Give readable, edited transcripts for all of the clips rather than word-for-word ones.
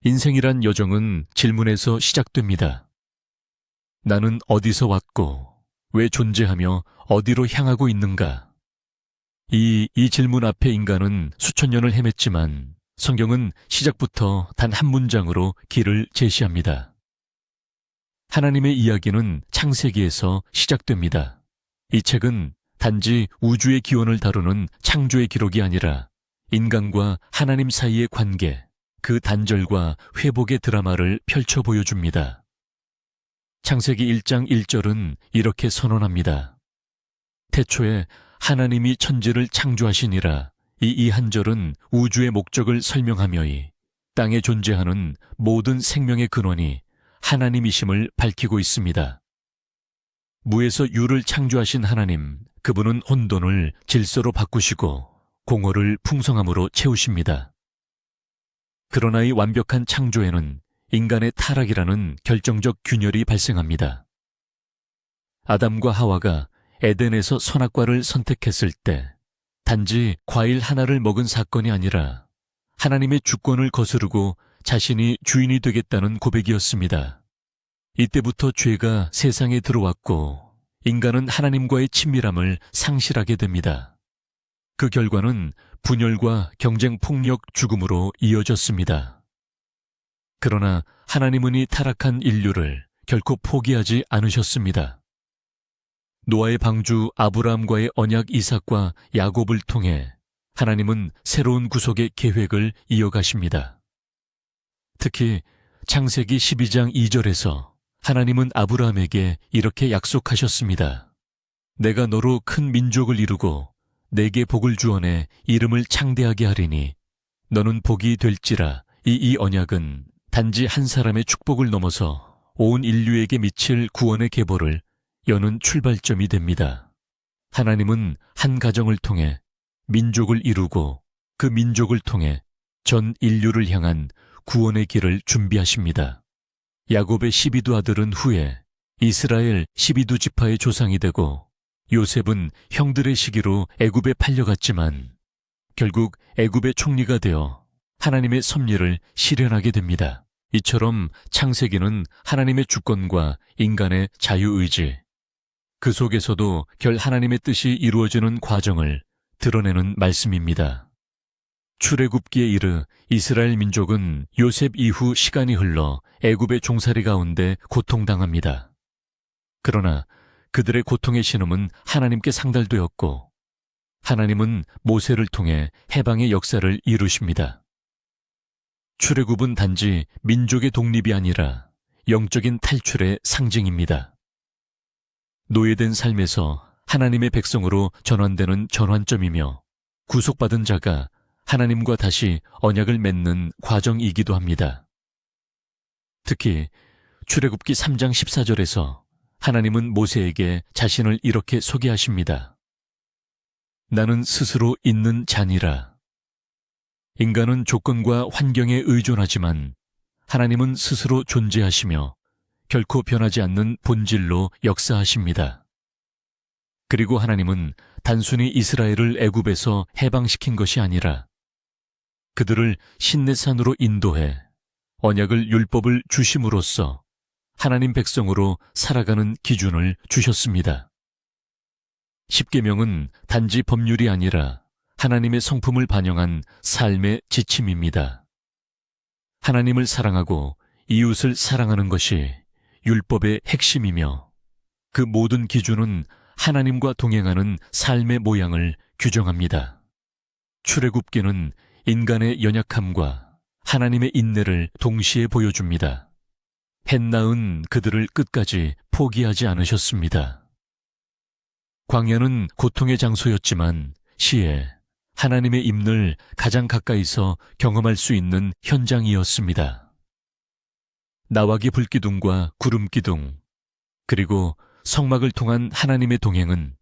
인생이란 여정은 질문에서 시작됩니다. 나는 어디서 왔고, 왜 존재하며 어디로 향하고 있는가? 이 질문 앞에 인간은 수천 년을 헤맸지만 성경은 시작부터 단 한 문장으로 길을 제시합니다. 하나님의 이야기는 창세기에서 시작됩니다. 이 책은 단지 우주의 기원을 다루는 창조의 기록이 아니라 인간과 하나님 사이의 관계, 그 단절과 회복의 드라마를 펼쳐 보여줍니다. 창세기 1장 1절은 이렇게 선언합니다. 태초에 하나님이 천지를 창조하시니라. 이 한 절은 우주의 목적을 설명하며이 땅에 존재하는 모든 생명의 근원이 하나님이심을 밝히고 있습니다. 무에서 유를 창조하신 하나님, 그분은 혼돈을 질서로 바꾸시고 공허를 풍성함으로 채우십니다. 그러나 이 완벽한 창조에는 인간의 타락이라는 결정적 균열이 발생합니다. 아담과 하와가 에덴에서 선악과를 선택했을 때 단지 과일 하나를 먹은 사건이 아니라 하나님의 주권을 거스르고 자신이 주인이 되겠다는 고백이었습니다. 이때부터 죄가 세상에 들어왔고 인간은 하나님과의 친밀함을 상실하게 됩니다. 그 결과는 분열과 경쟁, 폭력, 죽음으로 이어졌습니다. 그러나 하나님은 이 타락한 인류를 결코 포기하지 않으셨습니다. 노아의 방주 아브라함과의 언약 이삭과 야곱을 통해 하나님은 새로운 구속의 계획을 이어가십니다. 특히 창세기 12장 2절에서 하나님은 아브라함에게 이렇게 약속하셨습니다. 내가 너로 큰 민족을 이루고 내게 복을 주어내 이름을 창대하게 하리니 너는 복이 될지라. 이 언약은 단지 한 사람의 축복을 넘어서 온 인류에게 미칠 구원의 계보를 여는 출발점이 됩니다. 하나님은 한 가정을 통해 민족을 이루고 그 민족을 통해 전 인류를 향한 구원의 길을 준비하십니다. 야곱의 12두 아들은 후에 이스라엘 12두 지파의 조상이 되고 요셉은 형들의 시기로 애굽에 팔려갔지만 결국 애굽의 총리가 되어 하나님의 섭리를 실현하게 됩니다. 이처럼 창세기는 하나님의 주권과 인간의 자유의지, 그 속에서도 결 하나님의 뜻이 이루어지는 과정을 드러내는 말씀입니다. 출애굽기에 이르 이스라엘 민족은 요셉 이후 시간이 흘러 애굽의 종살이 가운데 고통당합니다. 그러나 그들의 고통의 신음은 하나님께 상달되었고 하나님은 모세를 통해 해방의 역사를 이루십니다. 출애굽은 단지 민족의 독립이 아니라 영적인 탈출의 상징입니다. 노예된 삶에서 하나님의 백성으로 전환되는 전환점이며 구속받은 자가 하나님과 다시 언약을 맺는 과정이기도 합니다. 특히 출애굽기 3장 14절에서 하나님은 모세에게 자신을 이렇게 소개하십니다. 나는 스스로 있는 자니라. 인간은 조건과 환경에 의존하지만 하나님은 스스로 존재하시며 결코 변하지 않는 본질로 역사하십니다. 그리고 하나님은 단순히 이스라엘을 애굽에서 해방시킨 것이 아니라 그들을 신내산으로 인도해 언약을 율법을 주심으로써 하나님 백성으로 살아가는 기준을 주셨습니다. 십계명은 단지 법률이 아니라 하나님의 성품을 반영한 삶의 지침입니다. 하나님을 사랑하고 이웃을 사랑하는 것이 율법의 핵심이며 그 모든 기준은 하나님과 동행하는 삶의 모양을 규정합니다. 출애굽기는 인간의 연약함과 하나님의 인내를 동시에 보여줍니다. 햇나은 그들을 끝까지 포기하지 않으셨습니다. 광야는 고통의 장소였지만 시에 하나님의 임를 가장 가까이서 경험할 수 있는 현장이었습니다. 나와기 불기둥과 구름기둥, 그리고 성막을 통한 하나님의 동행은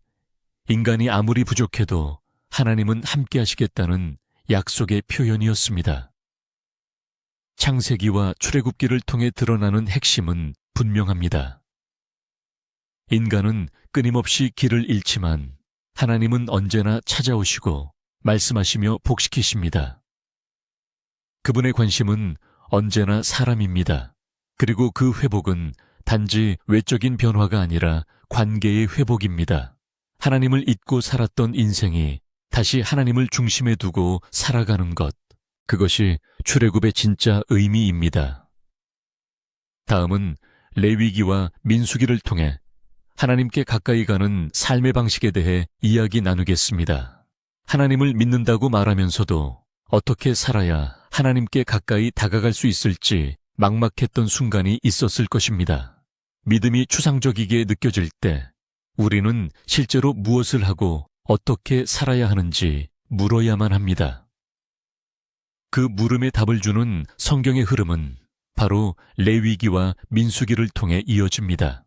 인간이 아무리 부족해도 하나님은 함께 하시겠다는 약속의 표현이었습니다. 창세기와 출애굽기를 통해 드러나는 핵심은 분명합니다. 인간은 끊임없이 길을 잃지만 하나님은 언제나 찾아오시고 말씀하시며 복시키십니다. 그분의 관심은 언제나 사람입니다. 그리고 그 회복은 단지 외적인 변화가 아니라 관계의 회복입니다. 하나님을 잊고 살았던 인생이 다시 하나님을 중심에 두고 살아가는 것, 그것이 출애굽의 진짜 의미입니다. 다음은 레위기와 민수기를 통해 하나님께 가까이 가는 삶의 방식에 대해 이야기 나누겠습니다. 하나님을 믿는다고 말하면서도 어떻게 살아야 하나님께 가까이 다가갈 수 있을지 막막했던 순간이 있었을 것입니다. 믿음이 추상적이게 느껴질 때 우리는 실제로 무엇을 하고 어떻게 살아야 하는지 물어야만 합니다. 그 물음에 답을 주는 성경의 흐름은 바로 레위기와 민수기를 통해 이어집니다.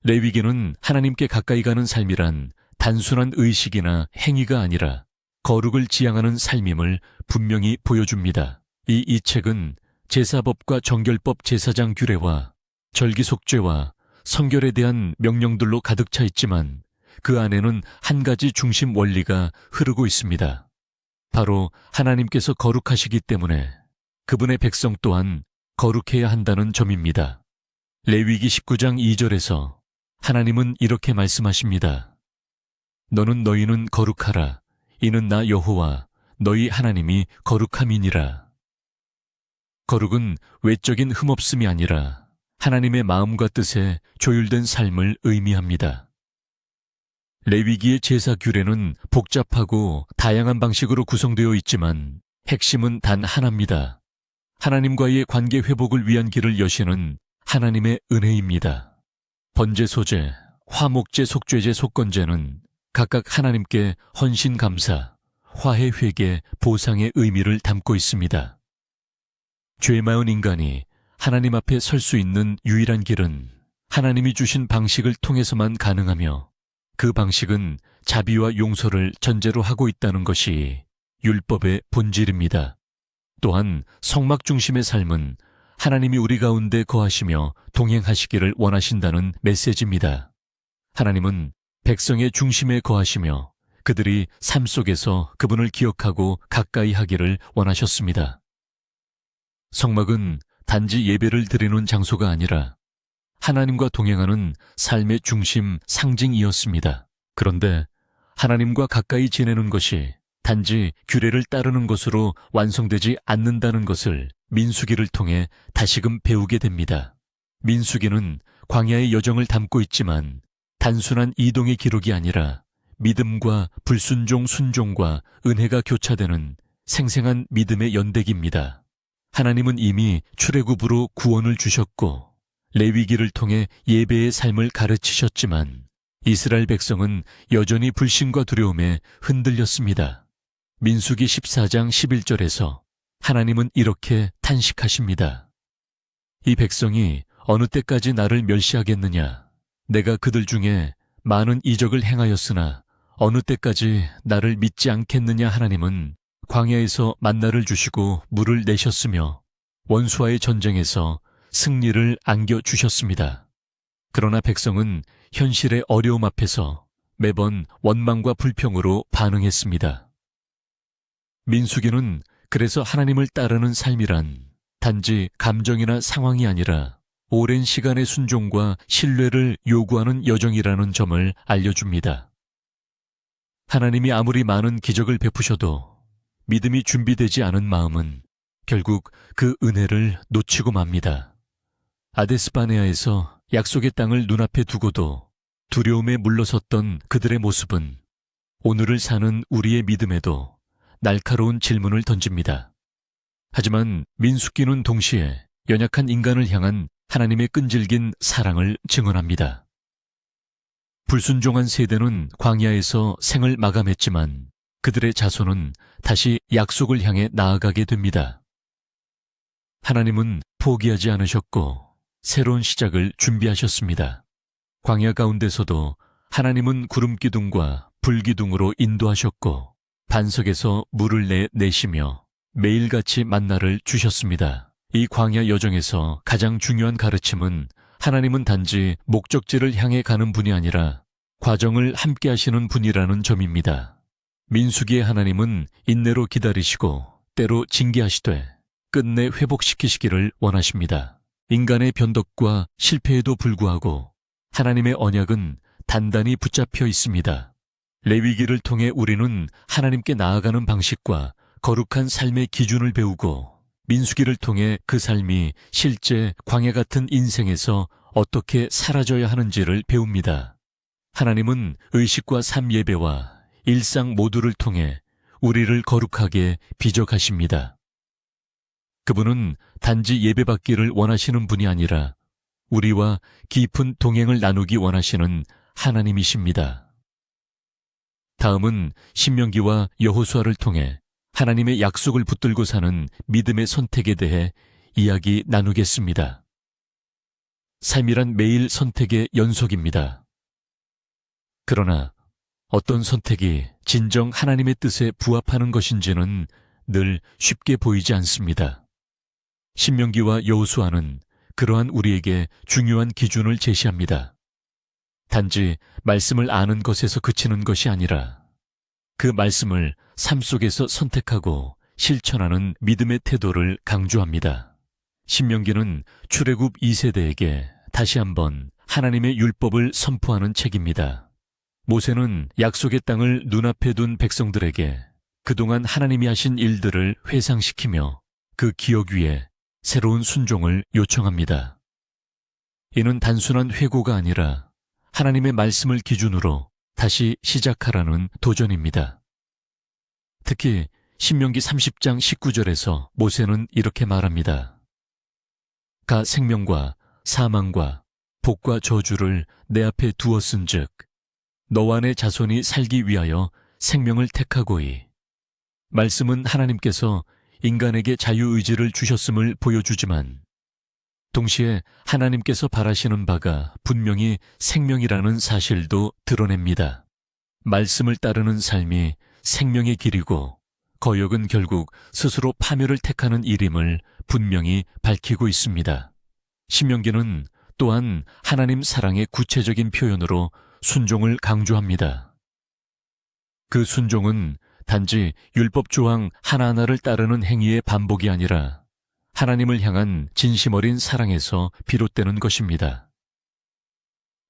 레위기는 하나님께 가까이 가는 삶이란 단순한 의식이나 행위가 아니라 거룩을 지향하는 삶임을 분명히 보여줍니다. 이 책은 제사법과 정결법 제사장 규례와 절기속죄와 성결에 대한 명령들로 가득 차 있지만 그 안에는 한 가지 중심 원리가 흐르고 있습니다. 바로 하나님께서 거룩하시기 때문에 그분의 백성 또한 거룩해야 한다는 점입니다. 레위기 19장 2절에서 하나님은 이렇게 말씀하십니다. 너는 너희는 거룩하라. 이는 나 여호와 너희 하나님이 거룩함이니라. 거룩은 외적인 흠없음이 아니라 하나님의 마음과 뜻에 조율된 삶을 의미합니다. 레위기의 제사 규례는 복잡하고 다양한 방식으로 구성되어 있지만 핵심은 단 하나입니다. 하나님과의 관계 회복을 위한 길을 여시는 하나님의 은혜입니다. 번제 소제, 화목제, 속죄제, 속건제는 각각 하나님께 헌신 감사, 화해 회개, 보상의 의미를 담고 있습니다. 죄 마은 인간이 하나님 앞에 설 수 있는 유일한 길은 하나님이 주신 방식을 통해서만 가능하며 그 방식은 자비와 용서를 전제로 하고 있다는 것이 율법의 본질입니다. 또한 성막 중심의 삶은 하나님이 우리 가운데 거하시며 동행하시기를 원하신다는 메시지입니다. 하나님은 백성의 중심에 거하시며 그들이 삶 속에서 그분을 기억하고 가까이 하기를 원하셨습니다. 성막은 단지 예배를 드리는 장소가 아니라 하나님과 동행하는 삶의 중심 상징이었습니다. 그런데 하나님과 가까이 지내는 것이 단지 규례를 따르는 것으로 완성되지 않는다는 것을 민수기를 통해 다시금 배우게 됩니다. 민수기는 광야의 여정을 담고 있지만 단순한 이동의 기록이 아니라 믿음과 불순종, 순종과 은혜가 교차되는 생생한 믿음의 연대기입니다. 하나님은 이미 출애굽으로 구원을 주셨고 레위기를 통해 예배의 삶을 가르치셨지만 이스라엘 백성은 여전히 불신과 두려움에 흔들렸습니다. 민수기 14장 11절에서 하나님은 이렇게 탄식하십니다. 이 백성이 어느 때까지 나를 멸시하겠느냐? 내가 그들 중에 많은 이적을 행하였으나 어느 때까지 나를 믿지 않겠느냐? 하나님은 광야에서 만나를 주시고 물을 내셨으며 원수와의 전쟁에서 승리를 안겨주셨습니다. 그러나 백성은 현실의 어려움 앞에서 매번 원망과 불평으로 반응했습니다. 민수기는 그래서 하나님을 따르는 삶이란 단지 감정이나 상황이 아니라 오랜 시간의 순종과 신뢰를 요구하는 여정이라는 점을 알려줍니다. 하나님이 아무리 많은 기적을 베푸셔도 믿음이 준비되지 않은 마음은 결국 그 은혜를 놓치고 맙니다. 아데스바네아에서 약속의 땅을 눈앞에 두고도 두려움에 물러섰던 그들의 모습은 오늘을 사는 우리의 믿음에도 날카로운 질문을 던집니다. 하지만 민수기는 동시에 연약한 인간을 향한 하나님의 끈질긴 사랑을 증언합니다. 불순종한 세대는 광야에서 생을 마감했지만 그들의 자손은 다시 약속을 향해 나아가게 됩니다. 하나님은 포기하지 않으셨고 새로운 시작을 준비하셨습니다. 광야 가운데서도 하나님은 구름기둥과 불기둥으로 인도하셨고 반석에서 물을 내시며 매일같이 만나를 주셨습니다. 이 광야 여정에서 가장 중요한 가르침은 하나님은 단지 목적지를 향해 가는 분이 아니라 과정을 함께 하시는 분이라는 점입니다. 민수기의 하나님은 인내로 기다리시고 때로 징계하시되 끝내 회복시키시기를 원하십니다. 인간의 변덕과 실패에도 불구하고 하나님의 언약은 단단히 붙잡혀 있습니다. 레위기를 통해 우리는 하나님께 나아가는 방식과 거룩한 삶의 기준을 배우고 민수기를 통해 그 삶이 실제 광야 같은 인생에서 어떻게 사라져야 하는지를 배웁니다. 하나님은 의식과 삶 예배와 일상 모두를 통해 우리를 거룩하게 비적하십니다. 그분은 단지 예배받기를 원하시는 분이 아니라 우리와 깊은 동행을 나누기 원하시는 하나님이십니다. 다음은 신명기와 여호수아를 통해 하나님의 약속을 붙들고 사는 믿음의 선택에 대해 이야기 나누겠습니다. 삶이란 매일 선택의 연속입니다. 그러나 어떤 선택이 진정 하나님의 뜻에 부합하는 것인지는 늘 쉽게 보이지 않습니다. 신명기와 여호수아는 그러한 우리에게 중요한 기준을 제시합니다. 단지 말씀을 아는 것에서 그치는 것이 아니라 그 말씀을 삶 속에서 선택하고 실천하는 믿음의 태도를 강조합니다. 신명기는 출애굽 2세대에게 다시 한번 하나님의 율법을 선포하는 책입니다. 모세는 약속의 땅을 눈앞에 둔 백성들에게 그동안 하나님이 하신 일들을 회상시키며 그 기억 위에 새로운 순종을 요청합니다. 이는 단순한 회고가 아니라 하나님의 말씀을 기준으로 다시 시작하라는 도전입니다. 특히 신명기 30장 19절에서 모세는 이렇게 말합니다. 가 생명과 사망과 복과 저주를 내 앞에 두었은즉 너와 내 자손이 살기 위하여 생명을 택하고이. 말씀은 하나님께서 인간에게 자유의지를 주셨음을 보여주지만 동시에 하나님께서 바라시는 바가 분명히 생명이라는 사실도 드러냅니다. 말씀을 따르는 삶이 생명의 길이고 거역은 결국 스스로 파멸을 택하는 일임을 분명히 밝히고 있습니다. 신명기는 또한 하나님 사랑의 구체적인 표현으로 순종을 강조합니다. 그 순종은 단지 율법 조항 하나하나를 따르는 행위의 반복이 아니라 하나님을 향한 진심 어린 사랑에서 비롯되는 것입니다.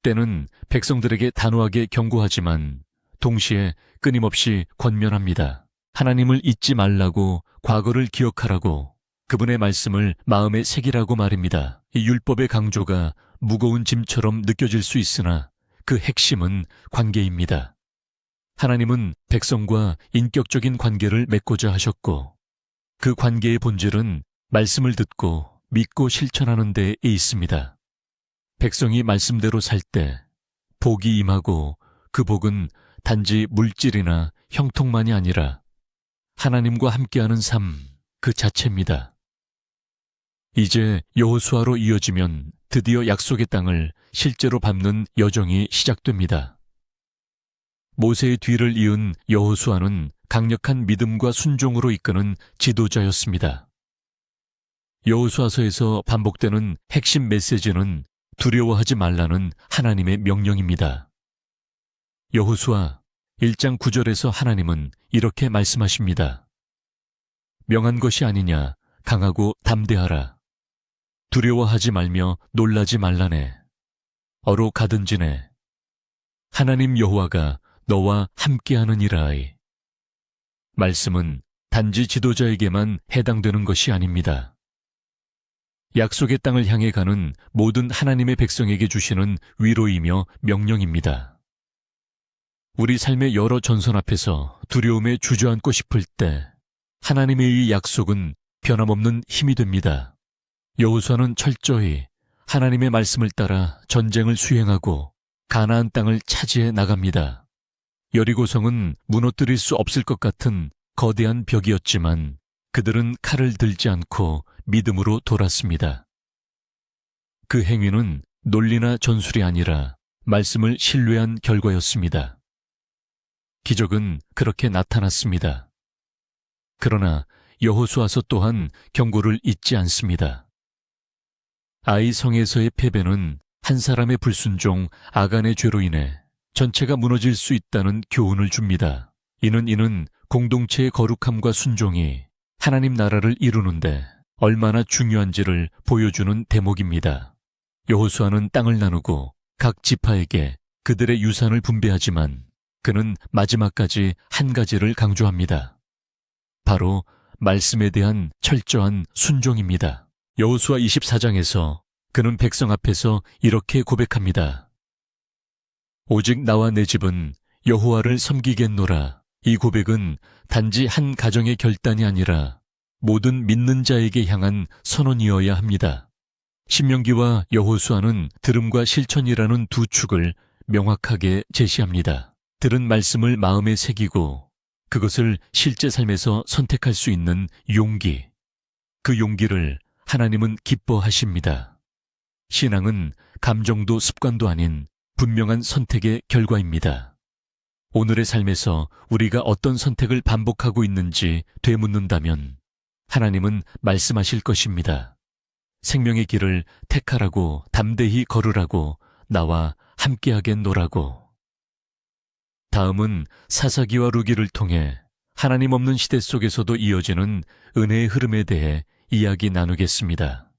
때는 백성들에게 단호하게 경고하지만 동시에 끊임없이 권면합니다. 하나님을 잊지 말라고, 과거를 기억하라고, 그분의 말씀을 마음에 새기라고 말입니다. 이 율법의 강조가 무거운 짐처럼 느껴질 수 있으나 그 핵심은 관계입니다. 하나님은 백성과 인격적인 관계를 맺고자 하셨고 그 관계의 본질은 말씀을 듣고 믿고 실천하는 데에 있습니다. 백성이 말씀대로 살 때 복이 임하고 그 복은 단지 물질이나 형통만이 아니라 하나님과 함께하는 삶 그 자체입니다. 이제 여호수아로 이어지면 드디어 약속의 땅을 실제로 밟는 여정이 시작됩니다. 모세의 뒤를 이은 여호수아는 강력한 믿음과 순종으로 이끄는 지도자였습니다. 여호수아서에서 반복되는 핵심 메시지는 두려워하지 말라는 하나님의 명령입니다. 여호수아 1장 9절에서 하나님은 이렇게 말씀하십니다. 명한 것이 아니냐, 강하고 담대하라. 두려워하지 말며 놀라지 말라네. 어로 가든지네. 하나님 여호와가 너와 함께하느니라이. 말씀은 단지 지도자에게만 해당되는 것이 아닙니다. 약속의 땅을 향해 가는 모든 하나님의 백성에게 주시는 위로이며 명령입니다. 우리 삶의 여러 전선 앞에서 두려움에 주저앉고 싶을 때 하나님의 이 약속은 변함없는 힘이 됩니다. 여호수아는 철저히 하나님의 말씀을 따라 전쟁을 수행하고 가나안 땅을 차지해 나갑니다. 여리고성은 무너뜨릴 수 없을 것 같은 거대한 벽이었지만 그들은 칼을 들지 않고 믿음으로 돌았습니다. 그 행위는 논리나 전술이 아니라 말씀을 신뢰한 결과였습니다. 기적은 그렇게 나타났습니다. 그러나 여호수아서 또한 경고를 잊지 않습니다. 아이 성에서의 패배는 한 사람의 불순종, 아간의 죄로 인해 전체가 무너질 수 있다는 교훈을 줍니다. 이는 공동체의 거룩함과 순종이 하나님 나라를 이루는데 얼마나 중요한지를 보여주는 대목입니다. 여호수아는 땅을 나누고 각 지파에게 그들의 유산을 분배하지만 그는 마지막까지 한 가지를 강조합니다. 바로 말씀에 대한 철저한 순종입니다. 여호수아 24장에서 그는 백성 앞에서 이렇게 고백합니다. 오직 나와 내 집은 여호와를 섬기겠노라. 이 고백은 단지 한 가정의 결단이 아니라 모든 믿는 자에게 향한 선언이어야 합니다. 신명기와 여호수아는 들음과 실천이라는 두 축을 명확하게 제시합니다. 들은 말씀을 마음에 새기고 그것을 실제 삶에서 선택할 수 있는 용기. 그 용기를 하나님은 기뻐하십니다. 신앙은 감정도 습관도 아닌 분명한 선택의 결과입니다. 오늘의 삶에서 우리가 어떤 선택을 반복하고 있는지 되묻는다면 하나님은 말씀하실 것입니다. 생명의 길을 택하라고 담대히 걸으라고 나와 함께하겠노라고. 다음은 사사기와 루기를 통해 하나님 없는 시대 속에서도 이어지는 은혜의 흐름에 대해 이야기 나누겠습니다.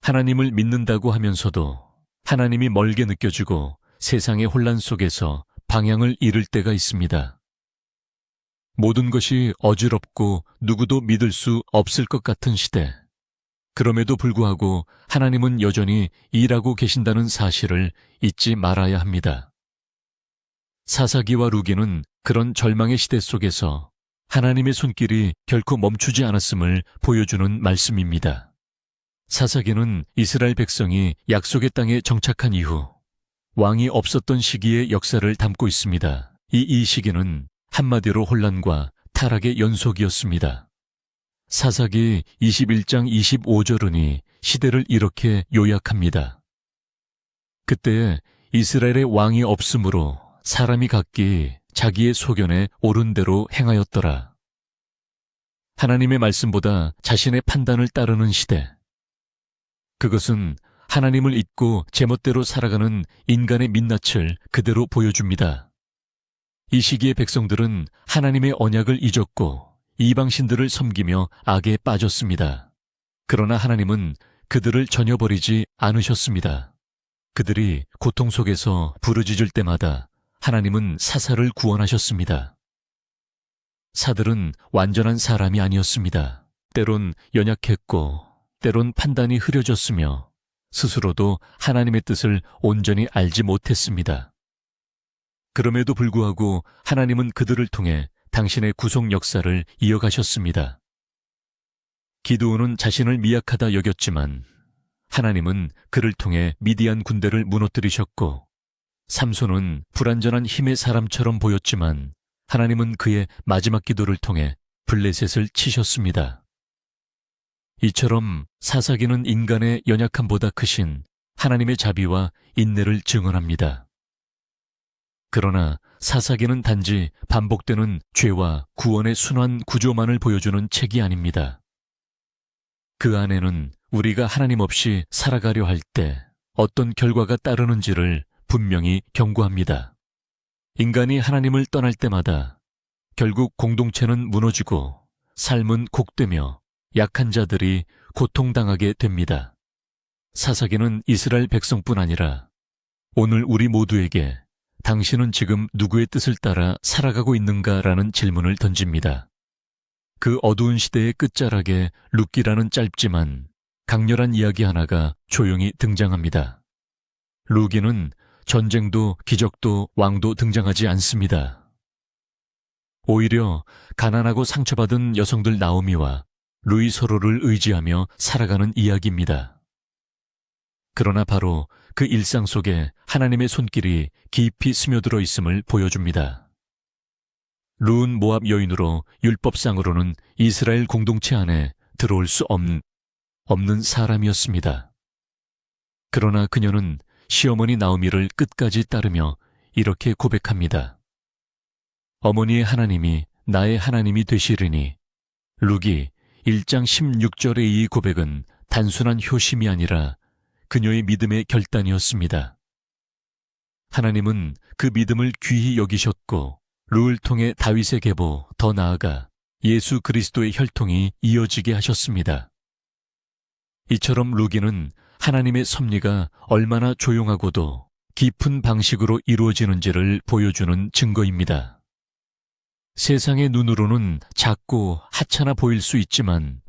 하나님을 믿는다고 하면서도 하나님이 멀게 느껴지고 세상의 혼란 속에서 방향을 잃을 때가 있습니다. 모든 것이 어지럽고 누구도 믿을 수 없을 것 같은 시대. 그럼에도 불구하고 하나님은 여전히 일하고 계신다는 사실을 잊지 말아야 합니다. 사사기와 루기는 그런 절망의 시대 속에서 하나님의 손길이 결코 멈추지 않았음을 보여주는 말씀입니다. 사사기는 이스라엘 백성이 약속의 땅에 정착한 이후 왕이 없었던 시기의 역사를 담고 있습니다. 이 시기는 한마디로 혼란과 타락의 연속이었습니다. 사사기 21장 25절은이 시대를 이렇게 요약합니다. 그때에 이스라엘의 왕이 없으므로 사람이 각기 자기의 소견에 옳은 대로 행하였더라. 하나님의 말씀보다 자신의 판단을 따르는 시대. 그것은 하나님을 잊고 제멋대로 살아가는 인간의 민낯을 그대로 보여줍니다. 이 시기의 백성들은 하나님의 언약을 잊었고 이방신들을 섬기며 악에 빠졌습니다. 그러나 하나님은 그들을 전혀 버리지 않으셨습니다. 그들이 고통 속에서 부르짖을 때마다 하나님은 사사를 구원하셨습니다. 사들은 완전한 사람이 아니었습니다. 때론 연약했고 때론 판단이 흐려졌으며 스스로도 하나님의 뜻을 온전히 알지 못했습니다. 그럼에도 불구하고 하나님은 그들을 통해 당신의 구속 역사를 이어가셨습니다. 기드온은 자신을 미약하다 여겼지만 하나님은 그를 통해 미디안 군대를 무너뜨리셨고, 삼손은 불완전한 힘의 사람처럼 보였지만 하나님은 그의 마지막 기도를 통해 블레셋을 치셨습니다. 이처럼 사사기는 인간의 연약함보다 크신 하나님의 자비와 인내를 증언합니다. 그러나 사사기는 단지 반복되는 죄와 구원의 순환 구조만을 보여주는 책이 아닙니다. 그 안에는 우리가 하나님 없이 살아가려 할 때 어떤 결과가 따르는지를 분명히 경고합니다. 인간이 하나님을 떠날 때마다 결국 공동체는 무너지고 삶은 곡되며 약한 자들이 고통당하게 됩니다. 사사기는 이스라엘 백성뿐 아니라 오늘 우리 모두에게 당신은 지금 누구의 뜻을 따라 살아가고 있는가라는 질문을 던집니다. 그 어두운 시대의 끝자락에 룻기라는 짧지만 강렬한 이야기 하나가 조용히 등장합니다. 룻기는 전쟁도 기적도 왕도 등장하지 않습니다. 오히려 가난하고 상처받은 여성들 나오미와 룻이 서로를 의지하며 살아가는 이야기입니다. 그러나 바로 그 일상 속에 하나님의 손길이 깊이 스며들어 있음을 보여줍니다. 룻은 모압 여인으로 율법상으로는 이스라엘 공동체 안에 들어올 수 없는 사람이었습니다. 그러나 그녀는 시어머니 나오미를 끝까지 따르며 이렇게 고백합니다. 어머니의 하나님이 나의 하나님이 되시리니. 룻이 1장 16절의 이 고백은 단순한 효심이 아니라 그녀의 믿음의 결단이었습니다. 하나님은 그 믿음을 귀히 여기셨고 룻을 통해 다윗의 계보, 더 나아가 예수 그리스도의 혈통이 이어지게 하셨습니다. 이처럼 루기는 하나님의 섭리가 얼마나 조용하고도 깊은 방식으로 이루어지는지를 보여주는 증거입니다. 세상의 눈으로는 작고 하찮아 보일 수 있지만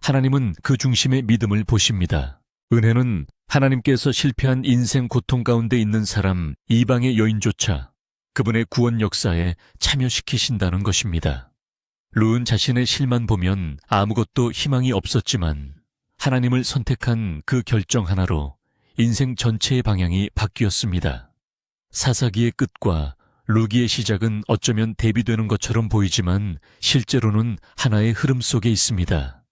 하나님은 그 중심의 믿음을 보십니다. 은혜는 하나님께서 실패한 인생 고통 가운데 있는 사람 이방의 여인조차 그분의 구원 역사에 참여시키신다는 것입니다. 룻은 자신의 실만 보면 아무것도 희망이 없었지만 하나님을 선택한 그 결정 하나로 인생 전체의 방향이 바뀌었습니다. 사사기의 끝과 루기의 시작은 어쩌면 대비되는 것처럼 보이지만 실제로는 하나의 흐름 속에 있습니다.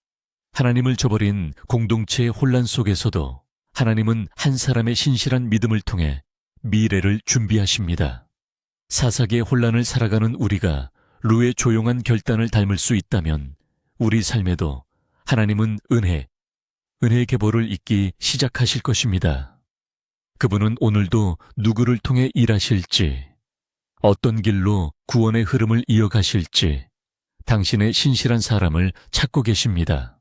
하나님을 저버린 공동체의 혼란 속에서도 하나님은 한 사람의 신실한 믿음을 통해 미래를 준비하십니다. 사사기의 혼란을 살아가는 우리가 룻의 조용한 결단을 닮을 수 있다면 우리 삶에도 하나님은 은혜의 계보를 잇기 시작하실 것입니다. 그분은 오늘도 누구를 통해 일하실지, 어떤 길로 구원의 흐름을 이어가실지 당신의 신실한 사람을 찾고 계십니다.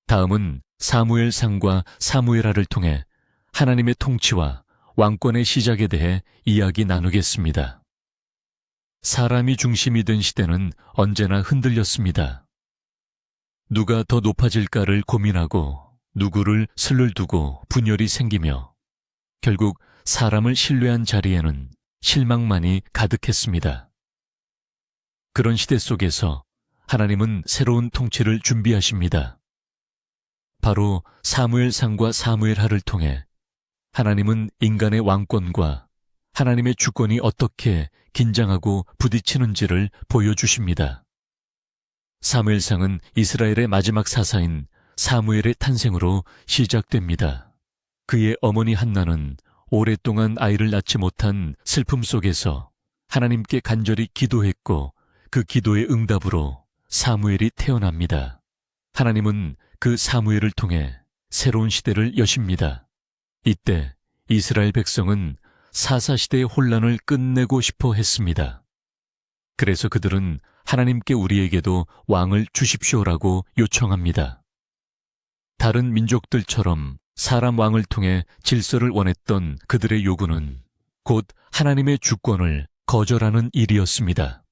다음은 사무엘상과 사무엘하를 통해 하나님의 통치와 왕권의 시작에 대해 이야기 나누겠습니다. 사람이 중심이 된 시대는 언제나 흔들렸습니다. 누가 더 높아질까를 고민하고 누구를 슬을 두고 분열이 생기며 결국 사람을 신뢰한 자리에는 실망만이 가득했습니다. 그런 시대 속에서 하나님은 새로운 통치를 준비하십니다. 바로 사무엘상과 사무엘하를 통해 하나님은 인간의 왕권과 하나님의 주권이 어떻게 긴장하고 부딪히는지를 보여주십니다. 사무엘상은 이스라엘의 마지막 사사인 사무엘의 탄생으로 시작됩니다. 그의 어머니 한나는 오랫동안 아이를 낳지 못한 슬픔 속에서 하나님께 간절히 기도했고 그 기도의 응답으로 사무엘이 태어납니다. 하나님은 그 사무엘을 통해 새로운 시대를 여십니다. 이때 이스라엘 백성은 사사시대의 혼란을 끝내고 싶어 했습니다. 그래서 그들은 하나님께 우리에게도 왕을 주십시오라고 요청합니다. 다른 민족들처럼 사람 왕을 통해 질서를 원했던 그들의 요구는 곧 하나님의 주권을 거절하는 일이었습니다.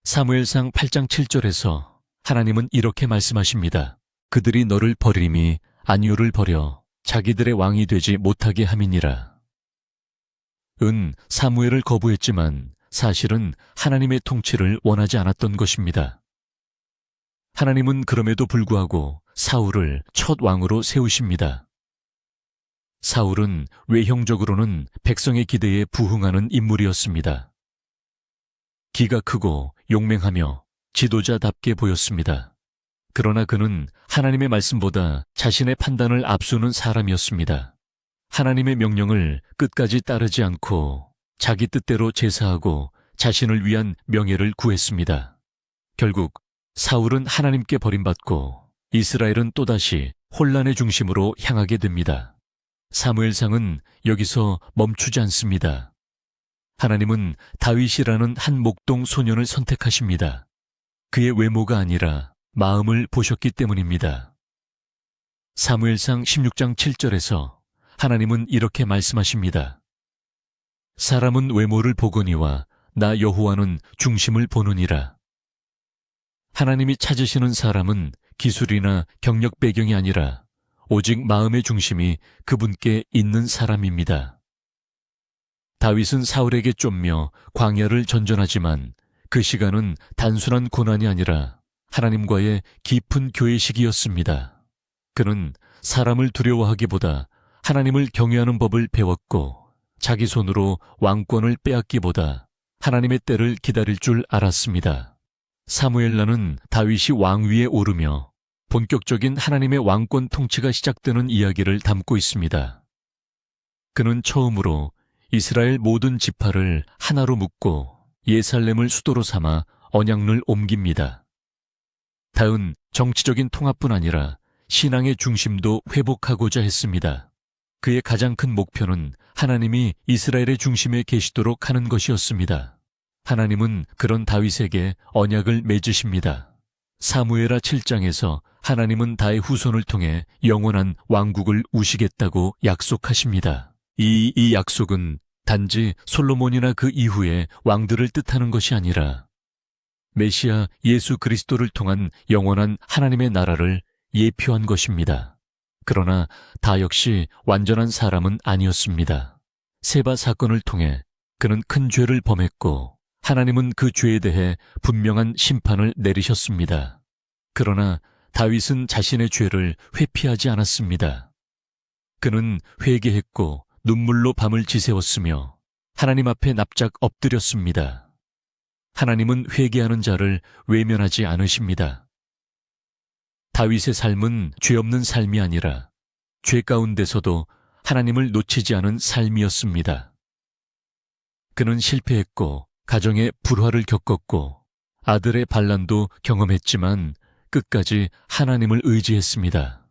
사무엘상 8장 7절에서 하나님은 이렇게 말씀하십니다. 그들이 너를 버림이 아니오를 버려 자기들의 왕이 되지 못하게 함이니라. 사무엘을 거부했지만 사실은 하나님의 통치를 원하지 않았던 것입니다. 하나님은 그럼에도 불구하고 사울을 첫 왕으로 세우십니다. 사울은 외형적으로는 백성의 기대에 부응하는 인물이었습니다. 기가 크고 용맹하며 지도자답게 보였습니다. 그러나 그는 하나님의 말씀보다 자신의 판단을 앞서는 사람이었습니다. 하나님의 명령을 끝까지 따르지 않고 자기 뜻대로 제사하고 자신을 위한 명예를 구했습니다. 결국 사울은 하나님께 버림받고 이스라엘은 또다시 혼란의 중심으로 향하게 됩니다. 사무엘상은 여기서 멈추지 않습니다. 하나님은 다윗이라는 한 목동 소년을 선택하십니다. 그의 외모가 아니라 마음을 보셨기 때문입니다. 사무엘상 16장 7절에서 하나님은 이렇게 말씀하십니다. 사람은 외모를 보거니와 나 여호와는 중심을 보느니라. 하나님이 찾으시는 사람은 기술이나 경력 배경이 아니라 오직 마음의 중심이 그분께 있는 사람입니다. 다윗은 사울에게 쫓며 광야를 전전하지만 그 시간은 단순한 고난이 아니라 하나님과의 깊은 교회식이었습니다. 그는 사람을 두려워하기보다 하나님을 경외하는 법을 배웠고 자기 손으로 왕권을 빼앗기보다 하나님의 때를 기다릴 줄 알았습니다. 사무엘라는 다윗이 왕 위에 오르며 본격적인 하나님의 왕권 통치가 시작되는 이야기를 담고 있습니다. 그는 처음으로 이스라엘 모든 지파를 하나로 묶고 예살렘을 수도로 삼아 언약을 옮깁니다. 다음 정치적인 통합뿐 아니라 신앙의 중심도 회복하고자 했습니다. 그의 가장 큰 목표는 하나님이 이스라엘의 중심에 계시도록 하는 것이었습니다. 하나님은 그런 다윗에게 언약을 맺으십니다. 사무엘하 7장에서 하나님은 다의 후손을 통해 영원한 왕국을 우시겠다고 약속하십니다. 이 약속은 단지 솔로몬이나 그 이후의 왕들을 뜻하는 것이 아니라 메시아 예수 그리스도를 통한 영원한 하나님의 나라를 예표한 것입니다. 그러나 다 역시 완전한 사람은 아니었습니다. 세바 사건을 통해 그는 큰 죄를 범했고 하나님은 그 죄에 대해 분명한 심판을 내리셨습니다. 그러나 다윗은 자신의 죄를 회피하지 않았습니다. 그는 회개했고 눈물로 밤을 지새웠으며 하나님 앞에 납작 엎드렸습니다. 하나님은 회개하는 자를 외면하지 않으십니다. 다윗의 삶은 죄 없는 삶이 아니라 죄 가운데서도 하나님을 놓치지 않은 삶이었습니다. 그는 실패했고 가정의 불화를 겪었고 아들의 반란도 경험했지만 끝까지 하나님을 의지했습니다.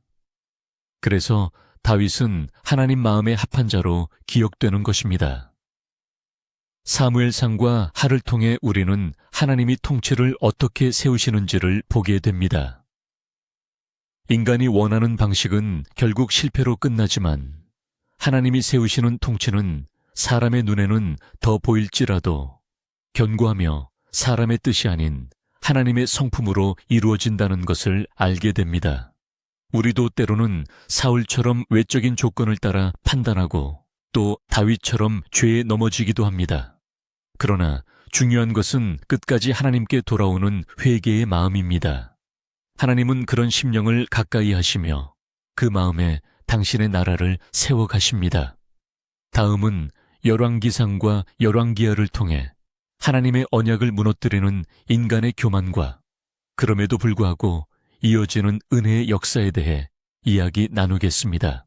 그래서 다윗은 하나님 마음에 합한 자로 기억되는 것입니다. 사무엘상과 하를 통해 우리는 하나님이 통치를 어떻게 세우시는지를 보게 됩니다. 인간이 원하는 방식은 결국 실패로 끝나지만 하나님이 세우시는 통치는 사람의 눈에는 더 보일지라도 견고하며 사람의 뜻이 아닌 하나님의 성품으로 이루어진다는 것을 알게 됩니다. 우리도 때로는 사울처럼 외적인 조건을 따라 판단하고 또 다윗처럼 죄에 넘어지기도 합니다. 그러나 중요한 것은 끝까지 하나님께 돌아오는 회개의 마음입니다. 하나님은 그런 심령을 가까이 하시며 그 마음에 당신의 나라를 세워가십니다. 다음은 열왕기상과 열왕기하를 통해 하나님의 언약을 무너뜨리는 인간의 교만과 그럼에도 불구하고 이어지는 은혜의 역사에 대해 이야기 나누겠습니다.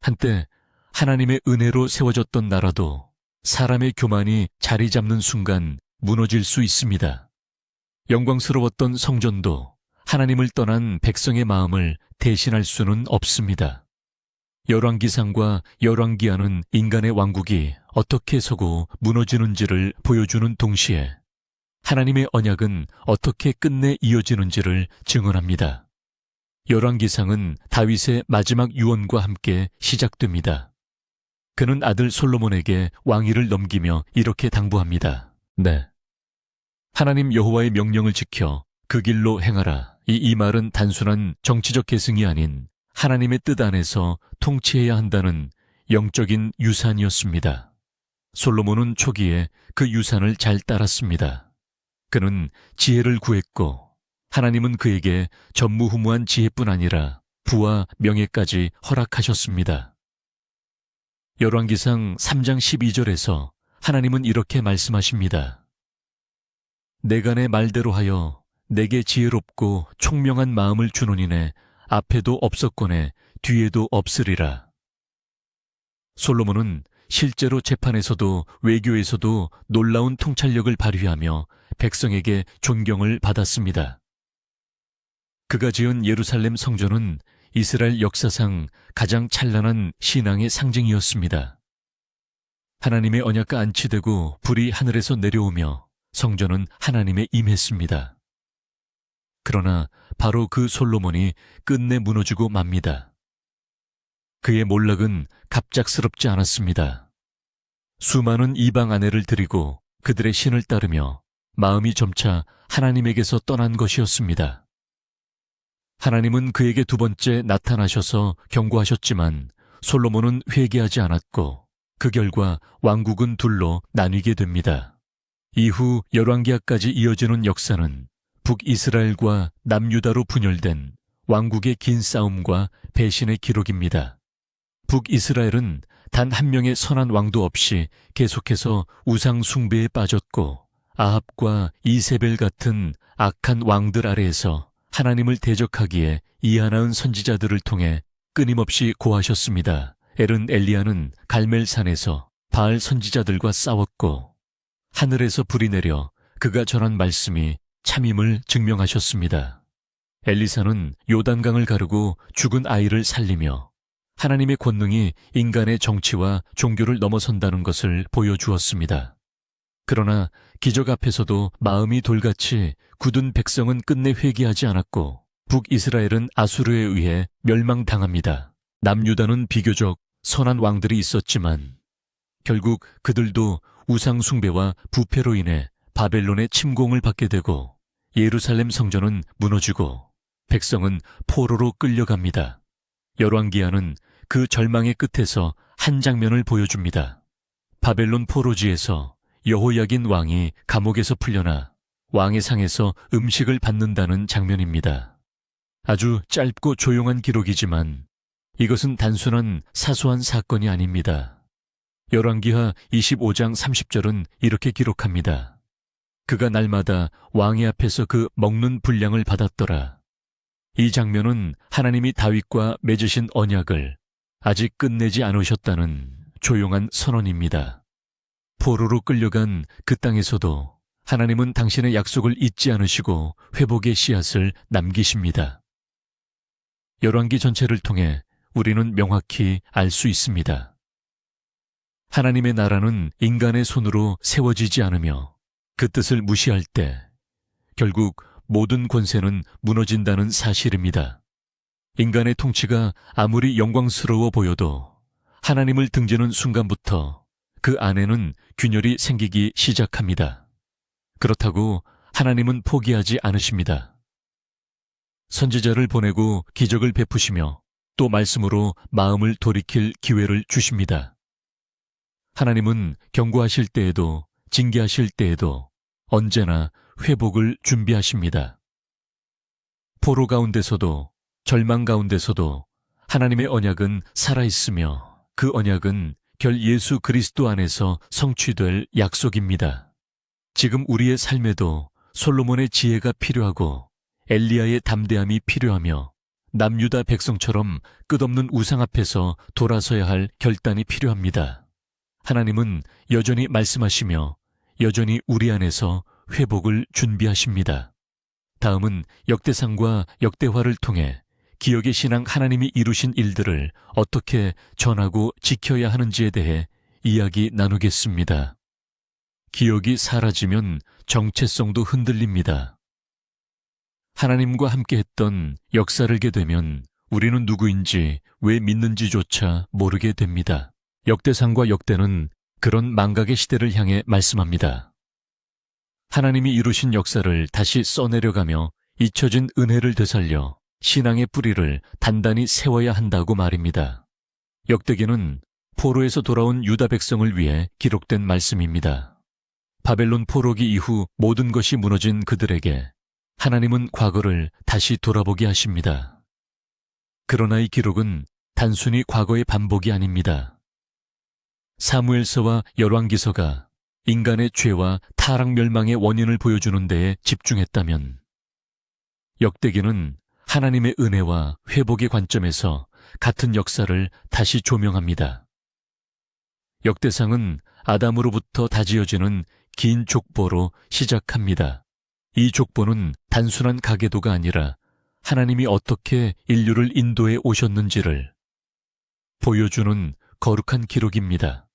한때 하나님의 은혜로 세워졌던 나라도 사람의 교만이 자리 잡는 순간 무너질 수 있습니다. 영광스러웠던 성전도 하나님을 떠난 백성의 마음을 대신할 수는 없습니다. 열왕기상과 열왕기하는 인간의 왕국이 어떻게 서고 무너지는지를 보여주는 동시에 하나님의 언약은 어떻게 끝내 이어지는지를 증언합니다. 열왕기상은 다윗의 마지막 유언과 함께 시작됩니다. 그는 아들 솔로몬에게 왕위를 넘기며 이렇게 당부합니다. 네. 하나님 여호와의 명령을 지켜 그 길로 행하라. 이 말은 단순한 정치적 계승이 아닌 하나님의 뜻 안에서 통치해야 한다는 영적인 유산이었습니다. 솔로몬은 초기에 그 유산을 잘 따랐습니다. 그는 지혜를 구했고 하나님은 그에게 전무후무한 지혜뿐 아니라 부와 명예까지 허락하셨습니다. 열왕기상 3장 12절에서 하나님은 이렇게 말씀하십니다. 내가 내 말대로 하여 내게 지혜롭고 총명한 마음을 주노니네 앞에도 없었거늘 뒤에도 없으리라. 솔로몬은 실제로 재판에서도 외교에서도 놀라운 통찰력을 발휘하며 백성에게 존경을 받았습니다. 그가 지은 예루살렘 성전은 이스라엘 역사상 가장 찬란한 신앙의 상징이었습니다. 하나님의 언약과 안치되고 불이 하늘에서 내려오며 성전은 하나님의 임했습니다. 그러나 바로 그 솔로몬이 끝내 무너지고 맙니다. 그의 몰락은 갑작스럽지 않았습니다. 수많은 이방 아내를 들이고 그들의 신을 따르며 마음이 점차 하나님에게서 떠난 것이었습니다. 하나님은 그에게 두 번째 나타나셔서 경고하셨지만 솔로몬은 회개하지 않았고 그 결과 왕국은 둘로 나뉘게 됩니다. 이후 열왕기하까지 이어지는 역사는 북이스라엘과 남유다로 분열된 왕국의 긴 싸움과 배신의 기록입니다. 북이스라엘은 단 한 명의 선한 왕도 없이 계속해서 우상 숭배에 빠졌고 아합과 이세벨 같은 악한 왕들 아래에서 하나님을 대적하기에 이하나은 선지자들을 통해 끊임없이 고하셨습니다. 엘은 엘리야는 갈멜산에서 바알 선지자들과 싸웠고 하늘에서 불이 내려 그가 전한 말씀이 참임을 증명하셨습니다. 엘리사는 요단강을 가르고 죽은 아이를 살리며 하나님의 권능이 인간의 정치와 종교를 넘어선다는 것을 보여주었습니다. 그러나 기적 앞에서도 마음이 돌같이 굳은 백성은 끝내 회개하지 않았고 북이스라엘은 아수르에 의해 멸망당합니다. 남유다는 비교적 선한 왕들이 있었지만 결국 그들도 우상 숭배와 부패로 인해 바벨론의 침공을 받게 되고 예루살렘 성전은 무너지고 백성은 포로로 끌려갑니다. 열왕기하는 그 절망의 끝에서 한 장면을 보여줍니다. 바벨론 포로지에서 여호야긴 왕이 감옥에서 풀려나 왕의 상에서 음식을 받는다는 장면입니다. 아주 짧고 조용한 기록이지만 이것은 단순한 사소한 사건이 아닙니다. 열왕기하 25장 30절은 이렇게 기록합니다. 그가 날마다 왕의 앞에서 그 먹는 분량을 받았더라. 이 장면은 하나님이 다윗과 맺으신 언약을 아직 끝내지 않으셨다는 조용한 선언입니다. 포로로 끌려간 그 땅에서도 하나님은 당신의 약속을 잊지 않으시고 회복의 씨앗을 남기십니다. 열왕기 전체를 통해 우리는 명확히 알 수 있습니다. 하나님의 나라는 인간의 손으로 세워지지 않으며 그 뜻을 무시할 때 결국 모든 권세는 무너진다는 사실입니다. 인간의 통치가 아무리 영광스러워 보여도 하나님을 등지는 순간부터 그 안에는 균열이 생기기 시작합니다. 그렇다고 하나님은 포기하지 않으십니다. 선지자를 보내고 기적을 베푸시며 또 말씀으로 마음을 돌이킬 기회를 주십니다. 하나님은 경고하실 때에도 징계하실 때에도 언제나 회복을 준비하십니다. 포로 가운데서도 절망 가운데서도 하나님의 언약은 살아있으며 그 언약은 결 예수 그리스도 안에서 성취될 약속입니다. 지금 우리의 삶에도 솔로몬의 지혜가 필요하고 엘리야의 담대함이 필요하며 남유다 백성처럼 끝없는 우상 앞에서 돌아서야 할 결단이 필요합니다. 하나님은 여전히 말씀하시며 여전히 우리 안에서 회복을 준비하십니다. 다음은 역대상과 역대화를 통해 기억의 신앙 하나님이 이루신 일들을 어떻게 전하고 지켜야 하는지에 대해 이야기 나누겠습니다. 기억이 사라지면 정체성도 흔들립니다. 하나님과 함께했던 역사를 알게 되면 우리는 누구인지 왜 믿는지조차 모르게 됩니다. 역대상과 역대는 그런 망각의 시대를 향해 말씀합니다. 하나님이 이루신 역사를 다시 써내려가며 잊혀진 은혜를 되살려 신앙의 뿌리를 단단히 세워야 한다고 말입니다. 역대기는 포로에서 돌아온 유다 백성을 위해 기록된 말씀입니다. 바벨론 포로기 이후 모든 것이 무너진 그들에게 하나님은 과거를 다시 돌아보게 하십니다. 그러나 이 기록은 단순히 과거의 반복이 아닙니다. 사무엘서와 열왕기서가 인간의 죄와 타락 멸망의 원인을 보여주는 데에 집중했다면 역대기는 하나님의 은혜와 회복의 관점에서 같은 역사를 다시 조명합니다. 역대상은 아담으로부터 다지어지는 긴 족보로 시작합니다. 이 족보는 단순한 가계도가 아니라 하나님이 어떻게 인류를 인도해 오셨는지를 보여주는 거룩한 기록입니다.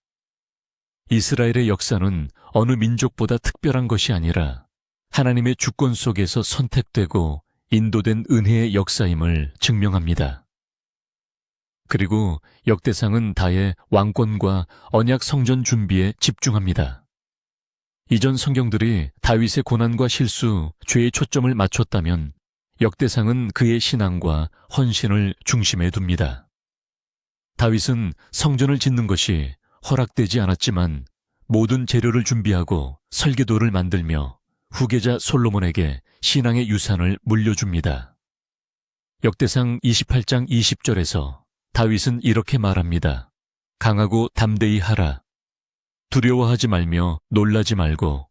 이스라엘의 역사는 어느 민족보다 특별한 것이 아니라 하나님의 주권 속에서 선택되고 인도된 은혜의 역사임을 증명합니다. 그리고 역대상은 다의 왕권과 언약 성전 준비에 집중합니다. 이전 성경들이 다윗의 고난과 실수, 죄에 초점을 맞췄다면 역대상은 그의 신앙과 헌신을 중심에 둡니다. 다윗은 성전을 짓는 것이 허락되지 않았지만 모든 재료를 준비하고 설계도를 만들며 후계자 솔로몬에게 신앙의 유산을 물려줍니다. 역대상 28장 20절에서 다윗은 이렇게 말합니다. 강하고 담대히 하라. 두려워하지 말며 놀라지 말고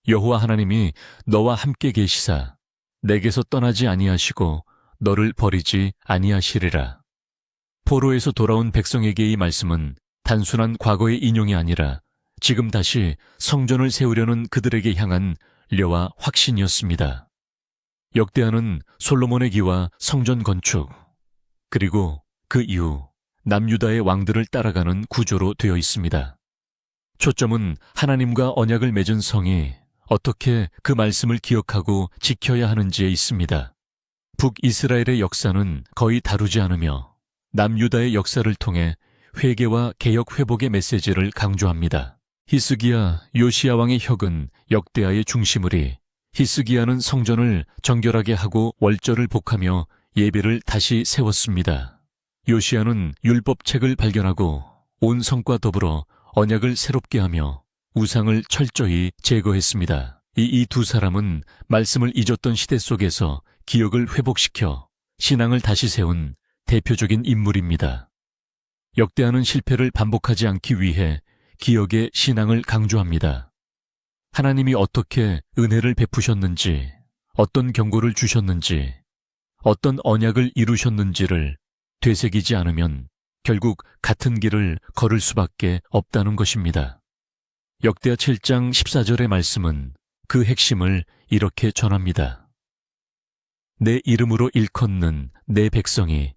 여호와 하나님이 너와 함께 계시사 내게서 떠나지 아니하시고 너를 버리지 아니하시리라. 포로에서 돌아온 백성에게 이 말씀은 단순한 과거의 인용이 아니라 지금 다시 성전을 세우려는 그들에게 향한 려와 확신이었습니다. 역대하는 솔로몬의 기와 성전 건축, 그리고 그 이후 남유다의 왕들을 따라가는 구조로 되어 있습니다. 초점은 하나님과 언약을 맺은 성이 어떻게 그 말씀을 기억하고 지켜야 하는지에 있습니다. 북이스라엘의 역사는 거의 다루지 않으며 남유다의 역사를 통해 회개와 개역 회복의 메시지를 강조합니다. 히스기야 요시야 왕의 혁은 역대하의 중심으리 히스기야는 성전을 정결하게 하고 월절을 복하며 예배를 다시 세웠습니다. 요시야는 율법책을 발견하고 온 성과 더불어 언약을 새롭게 하며 우상을 철저히 제거했습니다. 이 두 사람은 말씀을 잊었던 시대 속에서 기억을 회복시켜 신앙을 다시 세운 대표적인 인물입니다. 역대하는 실패를 반복하지 않기 위해 기억의 신앙을 강조합니다. 하나님이 어떻게 은혜를 베푸셨는지, 어떤 경고를 주셨는지, 어떤 언약을 이루셨는지를 되새기지 않으면 결국 같은 길을 걸을 수밖에 없다는 것입니다. 역대하 7장 14절의 말씀은 그 핵심을 이렇게 전합니다. 내 이름으로 일컫는 내 백성이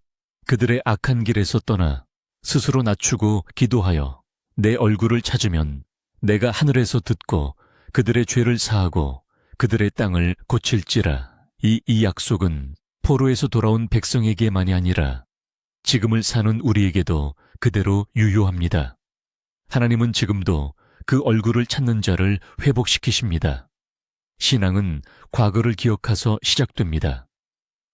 그들의 악한 길에서 떠나 스스로 낮추고 기도하여 내 얼굴을 찾으면 내가 하늘에서 듣고 그들의 죄를 사하고 그들의 땅을 고칠지라. 이 약속은 포로에서 돌아온 백성에게만이 아니라 지금을 사는 우리에게도 그대로 유효합니다. 하나님은 지금도 그 얼굴을 찾는 자를 회복시키십니다. 신앙은 과거를 기억해서 시작됩니다.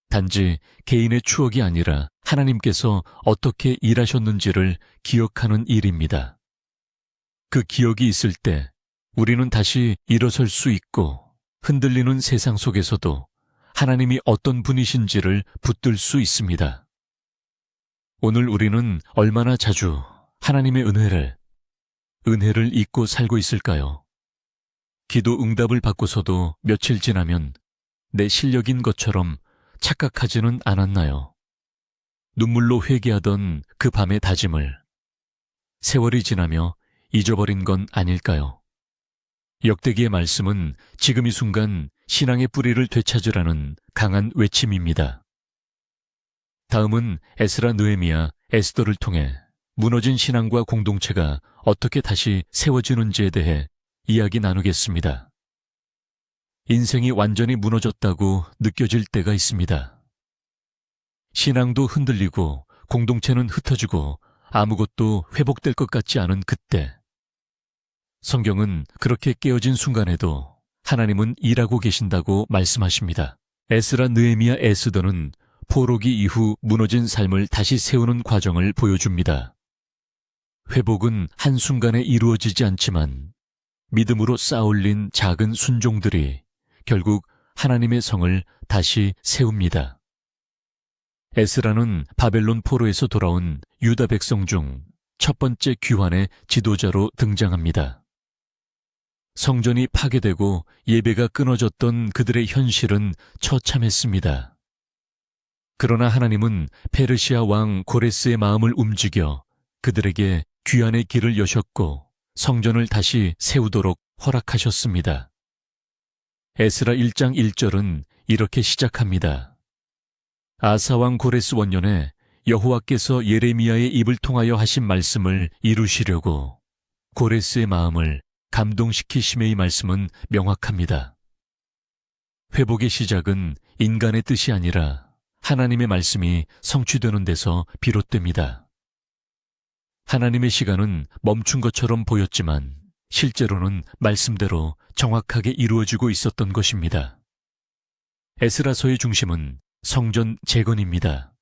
단지 개인의 추억이 아니라 하나님께서 어떻게 일하셨는지를 기억하는 일입니다. 그 기억이 있을 때 우리는 다시 일어설 수 있고 흔들리는 세상 속에서도 하나님이 어떤 분이신지를 붙들 수 있습니다. 오늘 우리는 얼마나 자주 하나님의 은혜를 잊고 살고 있을까요? 기도 응답을 받고서도 며칠 지나면 내 실력인 것처럼 착각하지는 않았나요? 눈물로 회개하던 그 밤의 다짐을 세월이 지나며 잊어버린 건 아닐까요? 역대기의 말씀은 지금 이 순간 신앙의 뿌리를 되찾으라는 강한 외침입니다. 다음은 에스라 느헤미야 에스더를 통해 무너진 신앙과 공동체가 어떻게 다시 세워지는지에 대해 이야기 나누겠습니다. 인생이 완전히 무너졌다고 느껴질 때가 있습니다. 신앙도 흔들리고 공동체는 흩어지고 아무것도 회복될 것 같지 않은 그때, 성경은 그렇게 깨어진 순간에도 하나님은 일하고 계신다고 말씀하십니다. 에스라 느헤미야 에스더는 포로기 이후 무너진 삶을 다시 세우는 과정을 보여줍니다. 회복은 한순간에 이루어지지 않지만 믿음으로 쌓아올린 작은 순종들이 결국 하나님의 성을 다시 세웁니다. 에스라는 바벨론 포로에서 돌아온 유다 백성 중 첫 번째 귀환의 지도자로 등장합니다. 성전이 파괴되고 예배가 끊어졌던 그들의 현실은 처참했습니다. 그러나 하나님은 페르시아 왕 고레스의 마음을 움직여 그들에게 귀환의 길을 여셨고 성전을 다시 세우도록 허락하셨습니다. 에스라 1장 1절은 이렇게 시작합니다. 아사왕 고레스 원년에 여호와께서 예레미야의 입을 통하여 하신 말씀을 이루시려고 고레스의 마음을 감동시키심의 말씀은 명확합니다. 회복의 시작은 인간의 뜻이 아니라 하나님의 말씀이 성취되는 데서 비롯됩니다. 하나님의 시간은 멈춘 것처럼 보였지만 실제로는 말씀대로 정확하게 이루어지고 있었던 것입니다. 에스라서의 중심은 성전 재건입니다.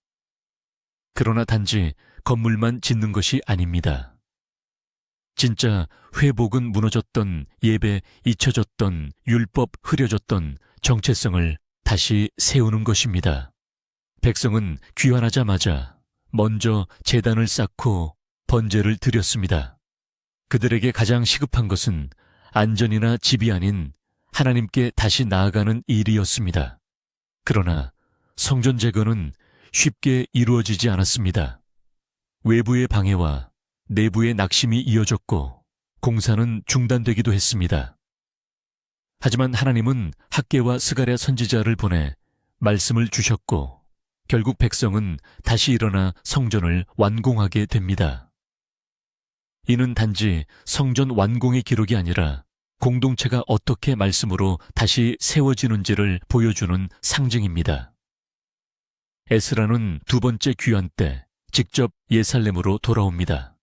그러나 단지 건물만 짓는 것이 아닙니다. 진짜 회복은 무너졌던 예배, 잊혀졌던 율법, 흐려졌던 정체성을 다시 세우는 것입니다. 백성은 귀환하자마자 먼저 제단을 쌓고 번제를 드렸습니다. 그들에게 가장 시급한 것은 안전이나 집이 아닌 하나님께 다시 나아가는 일이었습니다. 그러나 성전 재건은 쉽게 이루어지지 않았습니다. 외부의 방해와 내부의 낙심이 이어졌고 공사는 중단되기도 했습니다. 하지만 하나님은 학개와 스가랴 선지자를 보내 말씀을 주셨고 결국 백성은 다시 일어나 성전을 완공하게 됩니다. 이는 단지 성전 완공의 기록이 아니라 공동체가 어떻게 말씀으로 다시 세워지는지를 보여주는 상징입니다. 에스라는 두 번째 귀환 때 직접 예살렘으로 돌아옵니다.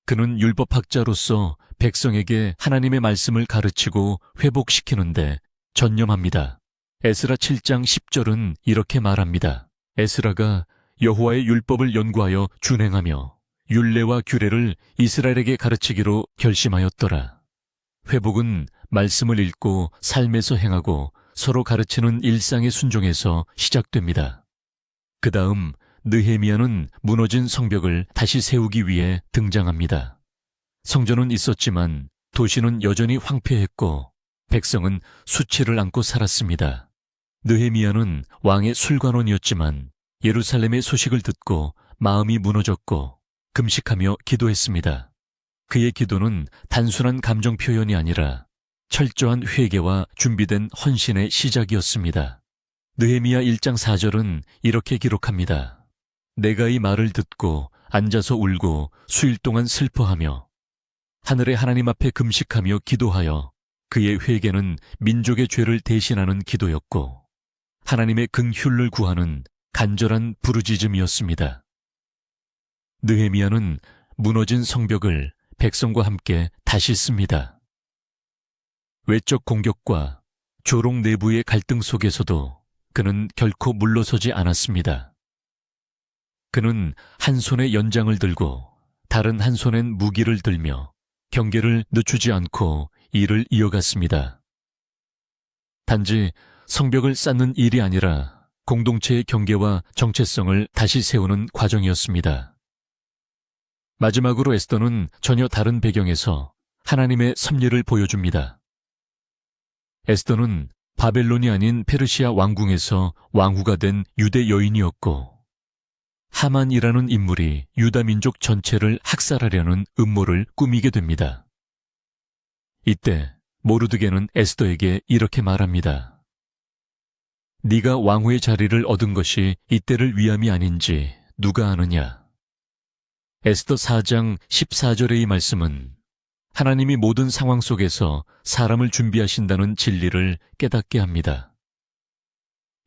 그는 율법학자로서 백성에게 하나님의 말씀을 가르치고 회복시키는데 전념합니다. 에스라 7장 10절은 이렇게 말합니다. 에스라가 여호와의 율법을 연구하여 준행하며 율례와 규례를 이스라엘에게 가르치기로 결심하였더라. 회복은 말씀을 읽고 삶에서 행하고 서로 가르치는 일상의 순종에서 시작됩니다. 그 다음 느헤미야는 무너진 성벽을 다시 세우기 위해 등장합니다. 성전은 있었지만 도시는 여전히 황폐했고 백성은 수치를 안고 살았습니다. 느헤미야는 왕의 술관원이었지만 예루살렘의 소식을 듣고 마음이 무너졌고 금식하며 기도했습니다. 그의 기도는 단순한 감정 표현이 아니라 철저한 회개와 준비된 헌신의 시작이었습니다. 느헤미야 1장 4절은 이렇게 기록합니다. 내가 이 말을 듣고 앉아서 울고 수일 동안 슬퍼하며 하늘의 하나님 앞에 금식하며 기도하여 그의 회개는 민족의 죄를 대신하는 기도였고 하나님의 긍휼을 구하는 간절한 부르짖음이었습니다. 느헤미야는 무너진 성벽을 백성과 함께 다시 씁니다. 외적 공격과 조롱 내부의 갈등 속에서도 그는 결코 물러서지 않았습니다. 그는 한 손에 연장을 들고 다른 한 손엔 무기를 들며 경계를 늦추지 않고 일을 이어갔습니다. 단지 성벽을 쌓는 일이 아니라 공동체의 경계와 정체성을 다시 세우는 과정이었습니다. 마지막으로 에스더는 전혀 다른 배경에서 하나님의 섭리를 보여줍니다. 에스더는 바벨론이 아닌 페르시아 왕궁에서 왕후가 된 유대 여인이었고 하만이라는 인물이 유다 민족 전체를 학살하려는 음모를 꾸미게 됩니다. 이때 모르드게는 에스더에게 이렇게 말합니다. 네가 왕후의 자리를 얻은 것이 이때를 위함이 아닌지 누가 아느냐. 에스더 4장 14절의 이 말씀은 하나님이 모든 상황 속에서 사람을 준비하신다는 진리를 깨닫게 합니다.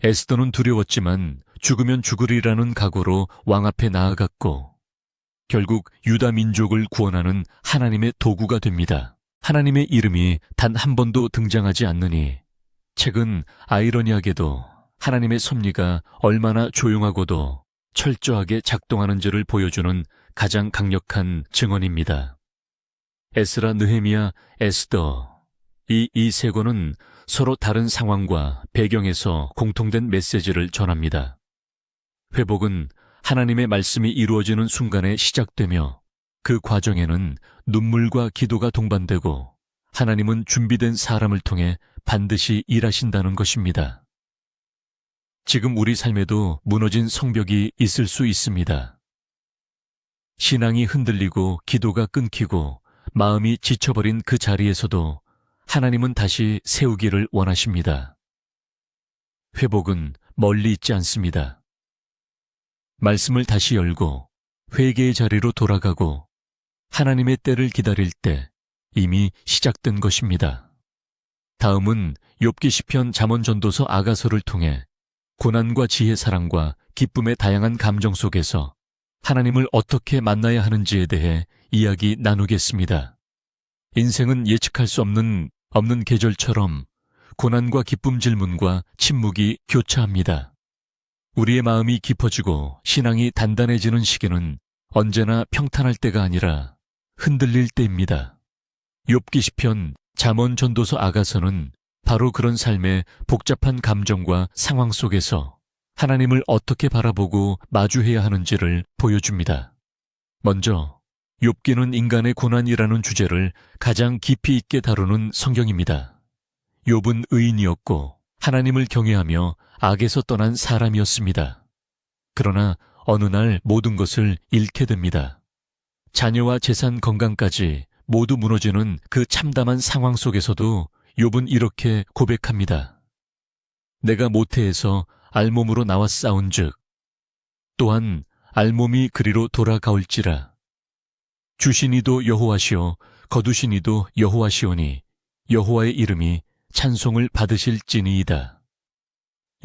에스더는 두려웠지만 죽으면 죽으리라는 각오로 왕 앞에 나아갔고 결국 유다 민족을 구원하는 하나님의 도구가 됩니다. 하나님의 이름이 단 한 번도 등장하지 않느니 책은 아이러니하게도 하나님의 섭리가 얼마나 조용하고도 철저하게 작동하는지를 보여주는 가장 강력한 증언입니다. 에스라, 느헤미야, 에스더 이 세 권은 서로 다른 상황과 배경에서 공통된 메시지를 전합니다. 회복은 하나님의 말씀이 이루어지는 순간에 시작되며 그 과정에는 눈물과 기도가 동반되고 하나님은 준비된 사람을 통해 반드시 일하신다는 것입니다. 지금 우리 삶에도 무너진 성벽이 있을 수 있습니다. 신앙이 흔들리고 기도가 끊기고 마음이 지쳐버린 그 자리에서도 하나님은 다시 세우기를 원하십니다. 회복은 멀리 있지 않습니다. 말씀을 다시 열고 회개의 자리로 돌아가고 하나님의 때를 기다릴 때 이미 시작된 것입니다. 다음은 욥기 시편 잠언 전도서 아가서를 통해 고난과 지혜 사랑과 기쁨의 다양한 감정 속에서 하나님을 어떻게 만나야 하는지에 대해 이야기 나누겠습니다. 인생은 예측할 수 없는 계절처럼 고난과 기쁨 질문과 침묵이 교차합니다. 우리의 마음이 깊어지고 신앙이 단단해지는 시기는 언제나 평탄할 때가 아니라 흔들릴 때입니다. 욥기 시편, 잠언 전도서 아가서는 바로 그런 삶의 복잡한 감정과 상황 속에서 하나님을 어떻게 바라보고 마주해야 하는지를 보여줍니다. 먼저 욥기는 인간의 고난이라는 주제를 가장 깊이 있게 다루는 성경입니다. 욥은 의인이었고 하나님을 경외하며 악에서 떠난 사람이었습니다. 그러나 어느 날 모든 것을 잃게 됩니다. 자녀와 재산 건강까지 모두 무너지는 그 참담한 상황 속에서도 욥은 이렇게 고백합니다. 내가 모태에서 알몸으로 나와 싸운즉 또한 알몸이 그리로 돌아가올지라. 주신 이도 여호와시오 거두신 이도 여호와시오니 여호와의 이름이 찬송을 받으실지니이다.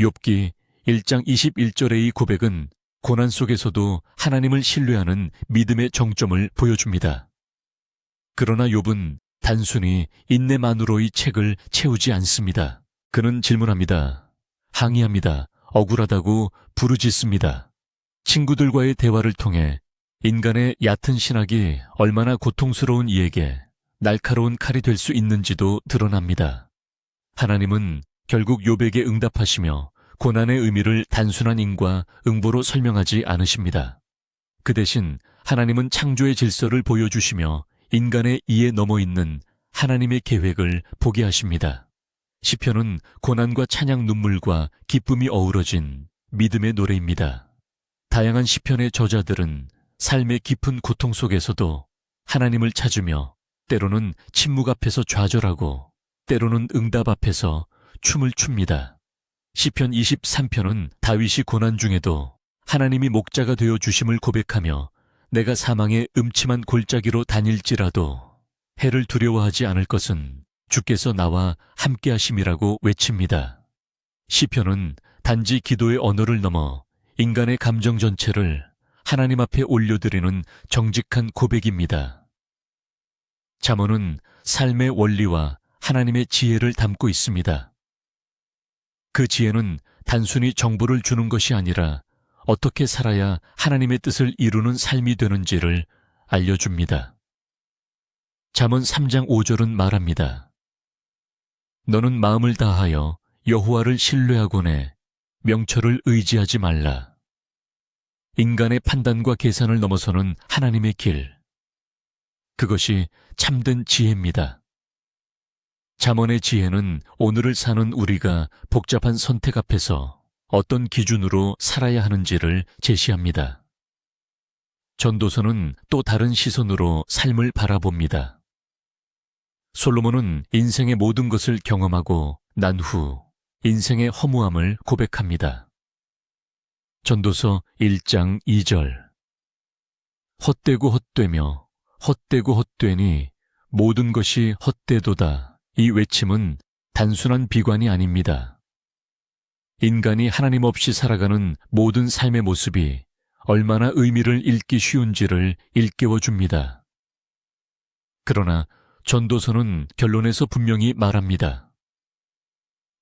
욥기 1장 21절의 이 고백은 고난 속에서도 하나님을 신뢰하는 믿음의 정점을 보여줍니다. 그러나 욥은 단순히 인내만으로의 책을 채우지 않습니다. 그는 질문합니다. 항의합니다. 억울하다고 부르짖습니다. 친구들과의 대화를 통해 인간의 얕은 신학이 얼마나 고통스러운 이에게 날카로운 칼이 될 수 있는지도 드러납니다. 하나님은 결국 욥에게 응답하시며 고난의 의미를 단순한 인과 응보로 설명하지 않으십니다. 그 대신 하나님은 창조의 질서를 보여주시며 인간의 이에 넘어 있는 하나님의 계획을 보게 하십니다. 시편은 고난과 찬양 눈물과 기쁨이 어우러진 믿음의 노래입니다. 다양한 시편의 저자들은 삶의 깊은 고통 속에서도 하나님을 찾으며 때로는 침묵 앞에서 좌절하고 때로는 응답 앞에서 춤을 춥니다. 시편 23편은 다윗이 고난 중에도 하나님이 목자가 되어 주심을 고백하며 내가 사망의 음침한 골짜기로 다닐지라도 해를 두려워하지 않을 것은 주께서 나와 함께 하심이라고 외칩니다. 시편은 단지 기도의 언어를 넘어 인간의 감정 전체를 하나님 앞에 올려드리는 정직한 고백입니다. 잠언은 삶의 원리와 하나님의 지혜를 담고 있습니다. 그 지혜는 단순히 정보를 주는 것이 아니라 어떻게 살아야 하나님의 뜻을 이루는 삶이 되는지를 알려줍니다. 잠언 3장 5절은 말합니다. 너는 마음을 다하여 여호와를 신뢰하고내 명철을 의지하지 말라. 인간의 판단과 계산을 넘어서는 하나님의 길. 그것이 참된 지혜입니다. 잠언의 지혜는 오늘을 사는 우리가 복잡한 선택 앞에서 어떤 기준으로 살아야 하는지를 제시합니다. 전도서는 또 다른 시선으로 삶을 바라봅니다. 솔로몬은 인생의 모든 것을 경험하고 난 후 인생의 허무함을 고백합니다. 전도서 1장 2절 헛되고 헛되며 헛되고 헛되니 모든 것이 헛되도다. 이 외침은 단순한 비관이 아닙니다. 인간이 하나님 없이 살아가는 모든 삶의 모습이 얼마나 의미를 잃기 쉬운지를 일깨워줍니다. 그러나 전도서는 결론에서 분명히 말합니다.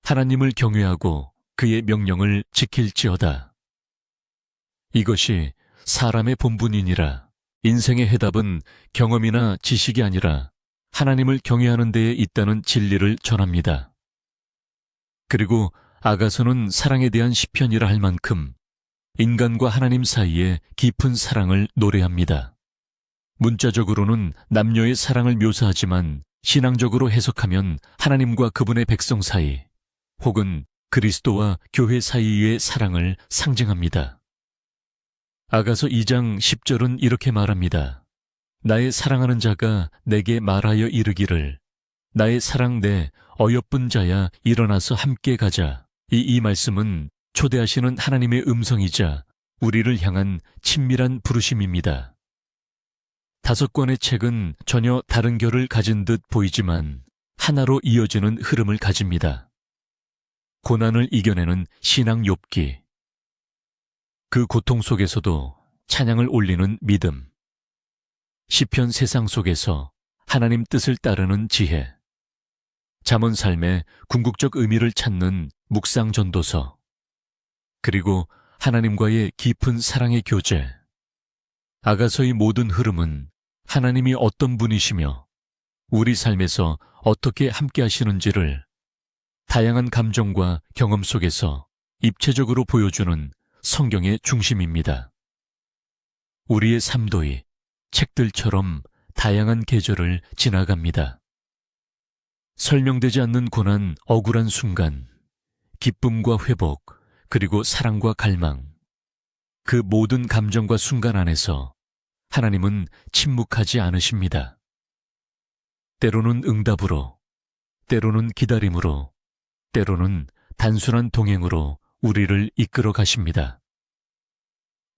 하나님을 경외하고 그의 명령을 지킬지어다. 이것이 사람의 본분이니라. 인생의 해답은 경험이나 지식이 아니라 하나님을 경외하는 데에 있다는 진리를 전합니다. 그리고 아가서는 사랑에 대한 시편이라 할 만큼 인간과 하나님 사이에 깊은 사랑을 노래합니다. 문자적으로는 남녀의 사랑을 묘사하지만 신앙적으로 해석하면 하나님과 그분의 백성 사이 혹은 그리스도와 교회 사이의 사랑을 상징합니다. 아가서 2장 10절은 이렇게 말합니다. 나의 사랑하는 자가 내게 말하여 이르기를 나의 사랑 내 어여쁜 자야 일어나서 함께 가자. 이 말씀은 초대하시는 하나님의 음성이자 우리를 향한 친밀한 부르심입니다. 5권의 책은 전혀 다른 결을 가진 듯 보이지만 하나로 이어지는 흐름을 가집니다. 고난을 이겨내는 신앙 욥기. 그 고통 속에서도 찬양을 올리는 믿음. 시편 세상 속에서 하나님 뜻을 따르는 지혜. 잠언 삶의 궁극적 의미를 찾는 묵상 전도서. 그리고 하나님과의 깊은 사랑의 교제. 아가서의 모든 흐름은 하나님이 어떤 분이시며 우리 삶에서 어떻게 함께 하시는지를 다양한 감정과 경험 속에서 입체적으로 보여주는 성경의 중심입니다. 우리의 삶도이 책들처럼 다양한 계절을 지나갑니다. 설명되지 않는 고난, 억울한 순간, 기쁨과 회복, 그리고 사랑과 갈망. 그 모든 감정과 순간 안에서 하나님은 침묵하지 않으십니다. 때로는 응답으로, 때로는 기다림으로, 때로는 단순한 동행으로 우리를 이끌어 가십니다.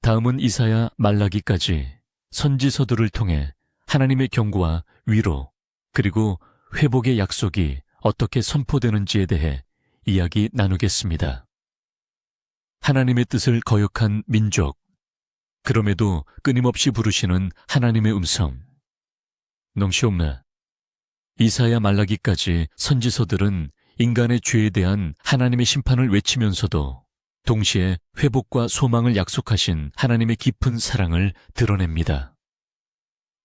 다음은 이사야 말라기까지 선지서들을 통해 하나님의 경고와 위로, 그리고 회복의 약속이 어떻게 선포되는지에 대해 이야기 나누겠습니다. 하나님의 뜻을 거역한 민족, 그럼에도 끊임없이 부르시는 하나님의 음성. 농시옵나. 이사야 말라기까지 선지서들은 인간의 죄에 대한 하나님의 심판을 외치면서도 동시에 회복과 소망을 약속하신 하나님의 깊은 사랑을 드러냅니다.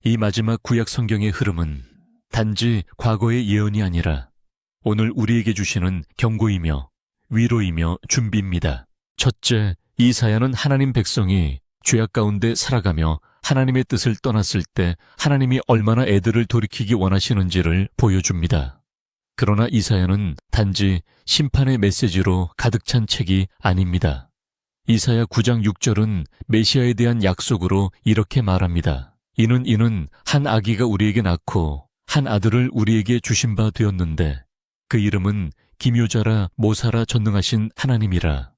이 마지막 구약 성경의 흐름은 단지 과거의 예언이 아니라 오늘 우리에게 주시는 경고이며 위로이며 준비입니다. 첫째, 이사야는 하나님 백성이 죄악 가운데 살아가며 하나님의 뜻을 떠났을 때 하나님이 얼마나 애들을 돌이키기 원하시는지를 보여줍니다. 그러나 이사야는 단지 심판의 메시지로 가득 찬 책이 아닙니다. 이사야 9장 6절은 메시아에 대한 약속으로 이렇게 말합니다. 이는 한 아기가 우리에게 낳고 한 아들을 우리에게 주신 바 되었는데 그 이름은 기묘자라 모사라 전능하신 하나님이라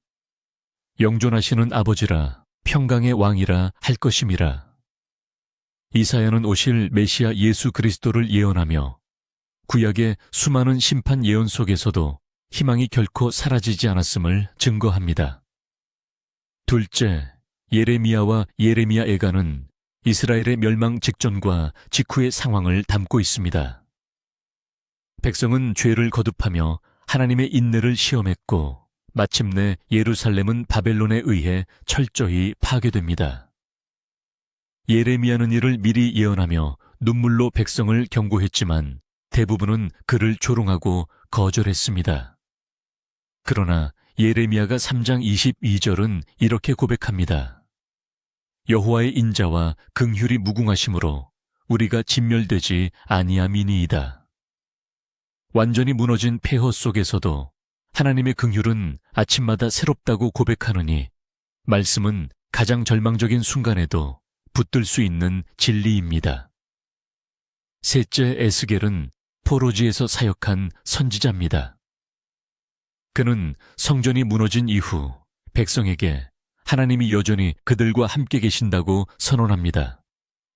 영존하시는 아버지라 평강의 왕이라 할 것임이라. 이사야는 오실 메시아 예수 그리스도를 예언하며 구약의 수많은 심판 예언 속에서도 희망이 결코 사라지지 않았음을 증거합니다. 둘째, 예레미야와 예레미야 애가는 이스라엘의 멸망 직전과 직후의 상황을 담고 있습니다. 백성은 죄를 거듭하며 하나님의 인내를 시험했고 마침내 예루살렘은 바벨론에 의해 철저히 파괴됩니다. 예레미야는 이를 미리 예언하며 눈물로 백성을 경고했지만 대부분은 그를 조롱하고 거절했습니다. 그러나 예레미야가 3장 22절은 이렇게 고백합니다. 여호와의 인자와 긍휼이 무궁하심으로 우리가 진멸되지 아니함이니이다. 완전히 무너진 폐허 속에서도 하나님의 긍휼은 아침마다 새롭다고 고백하느니 말씀은 가장 절망적인 순간에도 붙들 수 있는 진리입니다. 셋째, 에스겔은 포로지에서 사역한 선지자입니다. 그는 성전이 무너진 이후 백성에게 하나님이 여전히 그들과 함께 계신다고 선언합니다.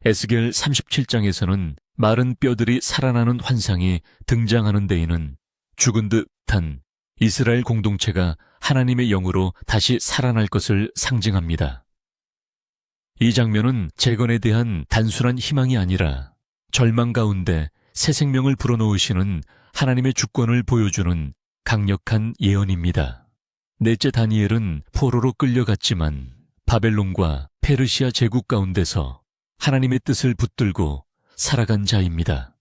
에스겔 37장에서는 마른 뼈들이 살아나는 환상이 등장하는 데에는 죽은 듯한 이스라엘 공동체가 하나님의 영으로 다시 살아날 것을 상징합니다. 이 장면은 재건에 대한 단순한 희망이 아니라 절망 가운데 새 생명을 불어넣으시는 하나님의 주권을 보여주는 강력한 예언입니다. 넷째, 다니엘은 포로로 끌려갔지만 바벨론과 페르시아 제국 가운데서 하나님의 뜻을 붙들고 살아간 자입니다.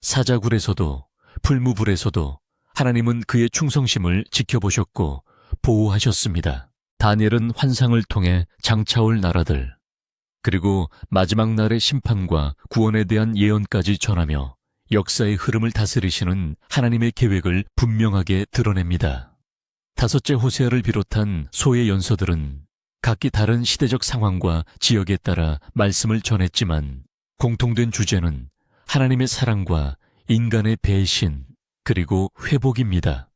사자굴에서도 풀무불에서도 하나님은 그의 충성심을 지켜보셨고 보호하셨습니다. 다니엘은 환상을 통해 장차올 나라들, 그리고 마지막 날의 심판과 구원에 대한 예언까지 전하며 역사의 흐름을 다스리시는 하나님의 계획을 분명하게 드러냅니다. 다섯째, 호세아를 비롯한 소의 연서들은 각기 다른 시대적 상황과 지역에 따라 말씀을 전했지만 공통된 주제는 하나님의 사랑과 인간의 배신, 그리고 회복입니다.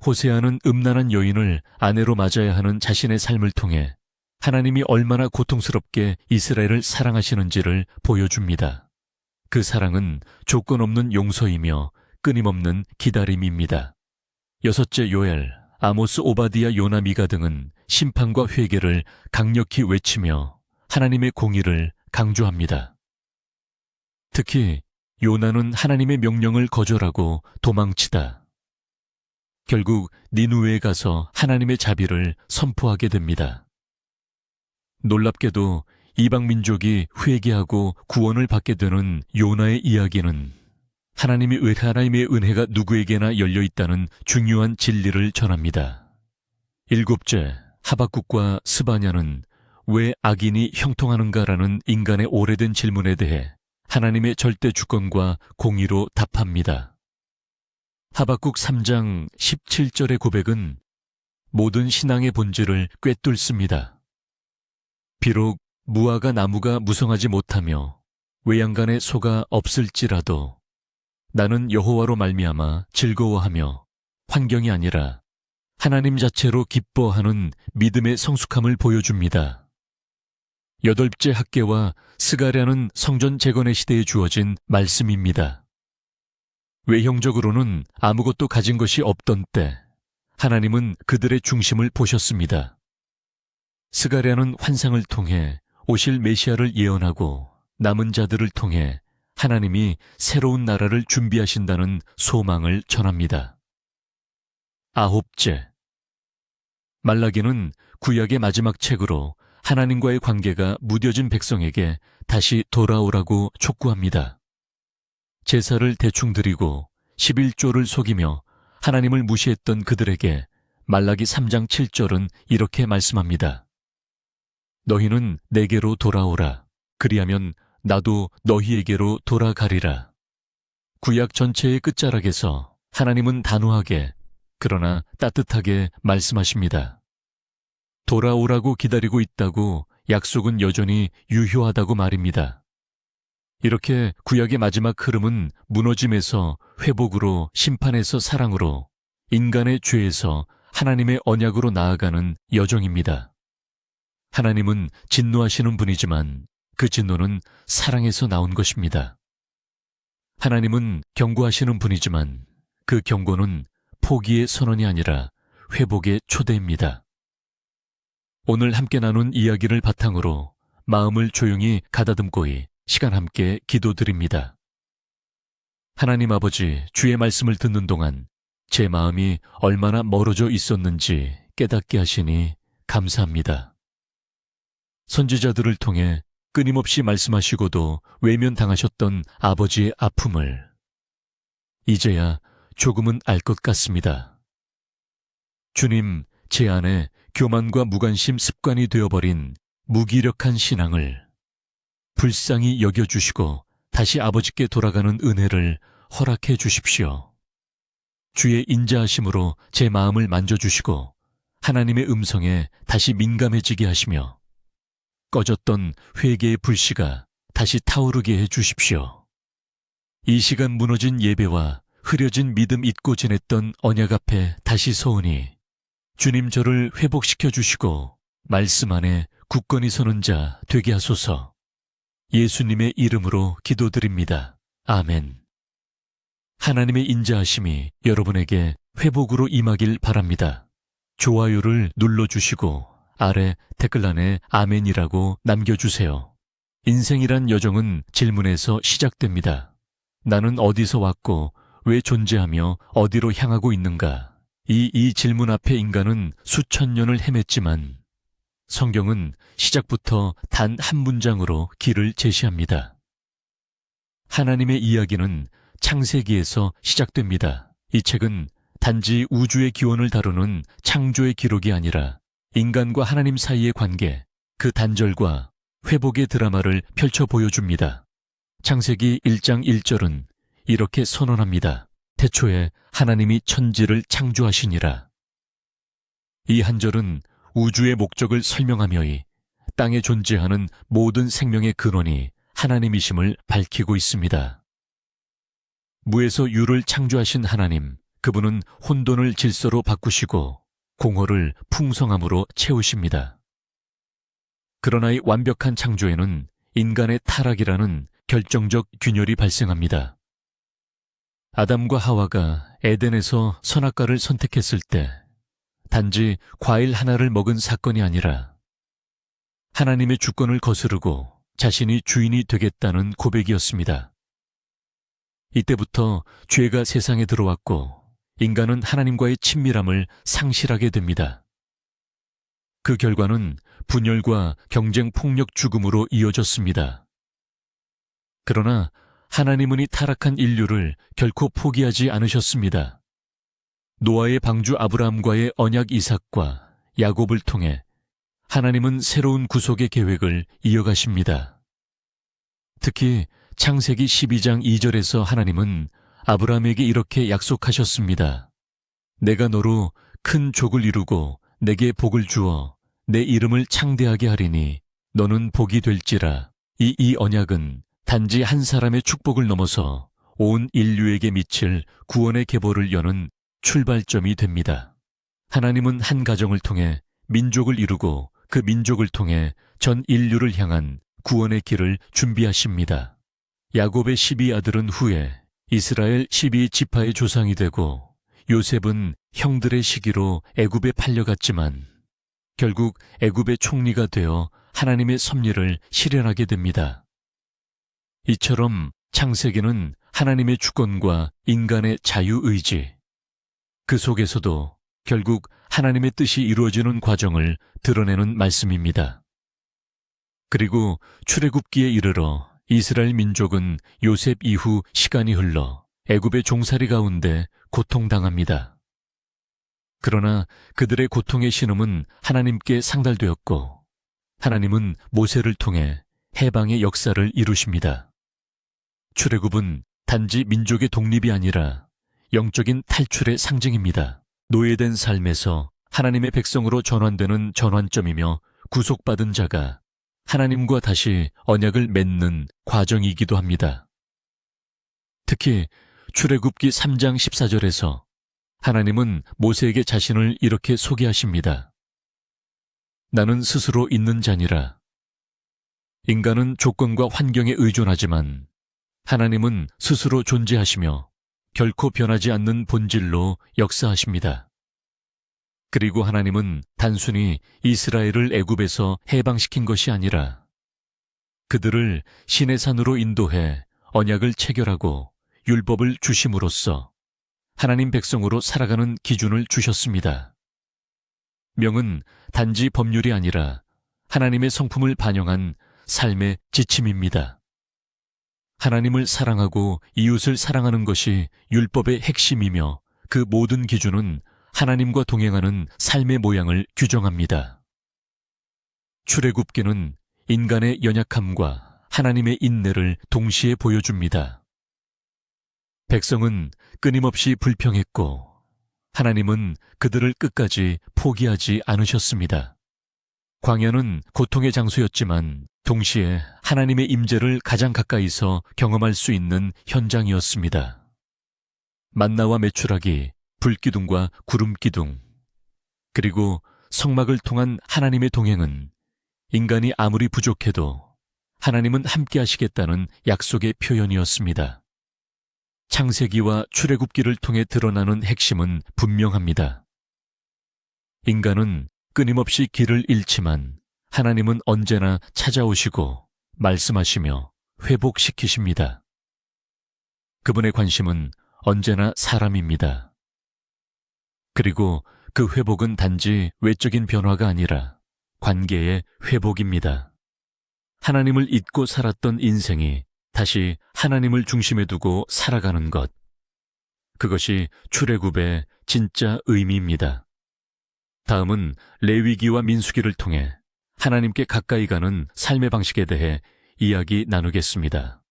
호세아는 음란한 여인을 아내로 맞아야 하는 자신의 삶을 통해 하나님이 얼마나 고통스럽게 이스라엘을 사랑하시는지를 보여줍니다. 그 사랑은 조건 없는 용서이며 끊임없는 기다림입니다. 여섯째, 요엘, 아모스, 오바디아, 요나, 미가 등은 심판과 회개를 강력히 외치며 하나님의 공의를 강조합니다. 특히 요나는 하나님의 명령을 거절하고 도망치다 결국 니누웨에 가서 하나님의 자비를 선포하게 됩니다. 놀랍게도 이방 민족이 회개하고 구원을 받게 되는 요나의 이야기는 하나님의 은혜가 누구에게나 열려 있다는 중요한 진리를 전합니다. 일곱째, 하박국과 스바냐는 왜 악인이 형통하는가라는 인간의 오래된 질문에 대해 하나님의 절대 주권과 공의로 답합니다. 하박국 3장 17절의 고백은 모든 신앙의 본질을 꿰뚫습니다. 비록 무화과 나무가 무성하지 못하며 외양간에 소가 없을지라도 나는 여호와로 말미암아 즐거워하며 환경이 아니라 하나님 자체로 기뻐하는 믿음의 성숙함을 보여줍니다. 8째 학계와 스가랴는 성전 재건의 시대에 주어진 말씀입니다. 외형적으로는 아무것도 가진 것이 없던 때 하나님은 그들의 중심을 보셨습니다. 스가랴는 환상을 통해 오실 메시아를 예언하고 남은 자들을 통해 하나님이 새로운 나라를 준비하신다는 소망을 전합니다. 9째, 말라기는 구약의 마지막 책으로 하나님과의 관계가 무뎌진 백성에게 다시 돌아오라고 촉구합니다. 제사를 대충 드리고 11조를 속이며 하나님을 무시했던 그들에게 말라기 3장 7절은 이렇게 말씀합니다. 너희는 내게로 돌아오라. 그리하면 나도 너희에게로 돌아가리라. 구약 전체의 끝자락에서 하나님은 단호하게 그러나 따뜻하게 말씀하십니다. 돌아오라고 기다리고 있다고 약속은 여전히 유효하다고 말입니다. 이렇게 구약의 마지막 흐름은 무너짐에서 회복으로, 심판에서 사랑으로, 인간의 죄에서 하나님의 언약으로 나아가는 여정입니다. 하나님은 진노하시는 분이지만 그 진노는 사랑에서 나온 것입니다. 하나님은 경고하시는 분이지만 그 경고는 포기의 선언이 아니라 회복의 초대입니다. 오늘 함께 나눈 이야기를 바탕으로 마음을 조용히 가다듬고이 시간 함께 기도드립니다. 하나님 아버지, 주의 말씀을 듣는 동안 제 마음이 얼마나 멀어져 있었는지 깨닫게 하시니 감사합니다. 선지자들을 통해 끊임없이 말씀하시고도 외면당하셨던 아버지의 아픔을 이제야 조금은 알 것 같습니다. 주님, 제 안에 교만과 무관심 습관이 되어버린 무기력한 신앙을 불쌍히 여겨주시고 다시 아버지께 돌아가는 은혜를 허락해 주십시오. 주의 인자하심으로 제 마음을 만져주시고 하나님의 음성에 다시 민감해지게 하시며 꺼졌던 회개의 불씨가 다시 타오르게 해 주십시오. 이 시간 무너진 예배와 흐려진 믿음 잊고 지냈던 언약 앞에 다시 서오니 주님 저를 회복시켜 주시고 말씀 안에 굳건히 서는 자 되게 하소서. 예수님의 이름으로 기도드립니다. 아멘. 하나님의 인자하심이 여러분에게 회복으로 임하길 바랍니다. 좋아요를 눌러주시고 아래 댓글란에 아멘이라고 남겨주세요. 인생이란 여정은 질문에서 시작됩니다. 나는 어디서 왔고 왜 존재하며 어디로 향하고 있는가? 이 질문 앞에 인간은 수천 년을 헤맸지만 성경은 시작부터 단 한 문장으로 길을 제시합니다. 하나님의 이야기는 창세기에서 시작됩니다. 이 책은 단지 우주의 기원을 다루는 창조의 기록이 아니라 인간과 하나님 사이의 관계, 그 단절과 회복의 드라마를 펼쳐 보여줍니다. 창세기 1장 1절은 이렇게 선언합니다. 태초에 하나님이 천지를 창조하시니라. 이 한 절은 우주의 목적을 설명하며이 땅에 존재하는 모든 생명의 근원이 하나님이심을 밝히고 있습니다. 무에서 유를 창조하신 하나님, 그분은 혼돈을 질서로 바꾸시고 공허를 풍성함으로 채우십니다. 그러나 이 완벽한 창조에는 인간의 타락이라는 결정적 균열이 발생합니다. 아담과 하와가 에덴에서 선악과를 선택했을 때 단지 과일 하나를 먹은 사건이 아니라 하나님의 주권을 거스르고 자신이 주인이 되겠다는 고백이었습니다. 이때부터 죄가 세상에 들어왔고 인간은 하나님과의 친밀함을 상실하게 됩니다. 그 결과는 분열과 경쟁, 폭력, 죽음으로 이어졌습니다. 그러나 하나님은 이 타락한 인류를 결코 포기하지 않으셨습니다. 노아의 방주 아브라함과의 언약 이삭과 야곱을 통해 하나님은 새로운 구속의 계획을 이어가십니다. 특히 창세기 12장 2절에서 하나님은 아브라함에게 이렇게 약속하셨습니다. 내가 너로 큰 족을 이루고 내게 복을 주어 내 이름을 창대하게 하리니 너는 복이 될지라. 이 언약은 단지 한 사람의 축복을 넘어서 온 인류에게 미칠 구원의 계보를 여는 출발점이 됩니다. 하나님은 한 가정을 통해 민족을 이루고 그 민족을 통해 전 인류를 향한 구원의 길을 준비하십니다. 야곱의 12아들은 후에 이스라엘 12지파의 조상이 되고 요셉은 형들의 시기로 애굽에 팔려갔지만 결국 애굽의 총리가 되어 하나님의 섭리를 실현하게 됩니다. 이처럼 창세기는 하나님의 주권과 인간의 자유의지, 그 속에서도 결국 하나님의 뜻이 이루어지는 과정을 드러내는 말씀입니다. 그리고 출애굽기에 이르러 이스라엘 민족은 요셉 이후 시간이 흘러 애굽의 종살이 가운데 고통당합니다. 그러나 그들의 고통의 신음은 하나님께 상달되었고 하나님은 모세를 통해 해방의 역사를 이루십니다. 출애굽은 단지 민족의 독립이 아니라 영적인 탈출의 상징입니다. 노예된 삶에서 하나님의 백성으로 전환되는 전환점이며 구속받은 자가 하나님과 다시 언약을 맺는 과정이기도 합니다. 특히 출애굽기 3장 14절에서 하나님은 모세에게 자신을 이렇게 소개하십니다. 나는 스스로 있는 자니라. 인간은 조건과 환경에 의존하지만 하나님은 스스로 존재하시며 결코 변하지 않는 본질로 역사하십니다. 그리고 하나님은 단순히 이스라엘을 애굽에서 해방시킨 것이 아니라 그들을 시내산으로 인도해 언약을 체결하고 율법을 주심으로써 하나님 백성으로 살아가는 기준을 주셨습니다. 명은 단지 법률이 아니라 하나님의 성품을 반영한 삶의 지침입니다. 하나님을 사랑하고 이웃을 사랑하는 것이 율법의 핵심이며 그 모든 기준은 하나님과 동행하는 삶의 모양을 규정합니다. 출애굽기는 인간의 연약함과 하나님의 인내를 동시에 보여줍니다. 백성은 끊임없이 불평했고 하나님은 그들을 끝까지 포기하지 않으셨습니다. 광야는 고통의 장소였지만 동시에 하나님의 임재를 가장 가까이서 경험할 수 있는 현장이었습니다. 만나와 메추라기, 불기둥과 구름기둥, 그리고 성막을 통한 하나님의 동행은 인간이 아무리 부족해도 하나님은 함께 하시겠다는 약속의 표현이었습니다. 창세기와 출애굽기를 통해 드러나는 핵심은 분명합니다. 인간은 끊임없이 길을 잃지만 하나님은 언제나 찾아오시고 말씀하시며 회복시키십니다. 그분의 관심은 언제나 사람입니다. 그리고 그 회복은 단지 외적인 변화가 아니라 관계의 회복입니다. 하나님을 잊고 살았던 인생이 다시 하나님을 중심에 두고 살아가는 것. 그것이 출애굽의 진짜 의미입니다. 다음은 레위기와 민수기를 통해 하나님께 가까이 가는 삶의 방식에 대해 이야기 나누겠습니다.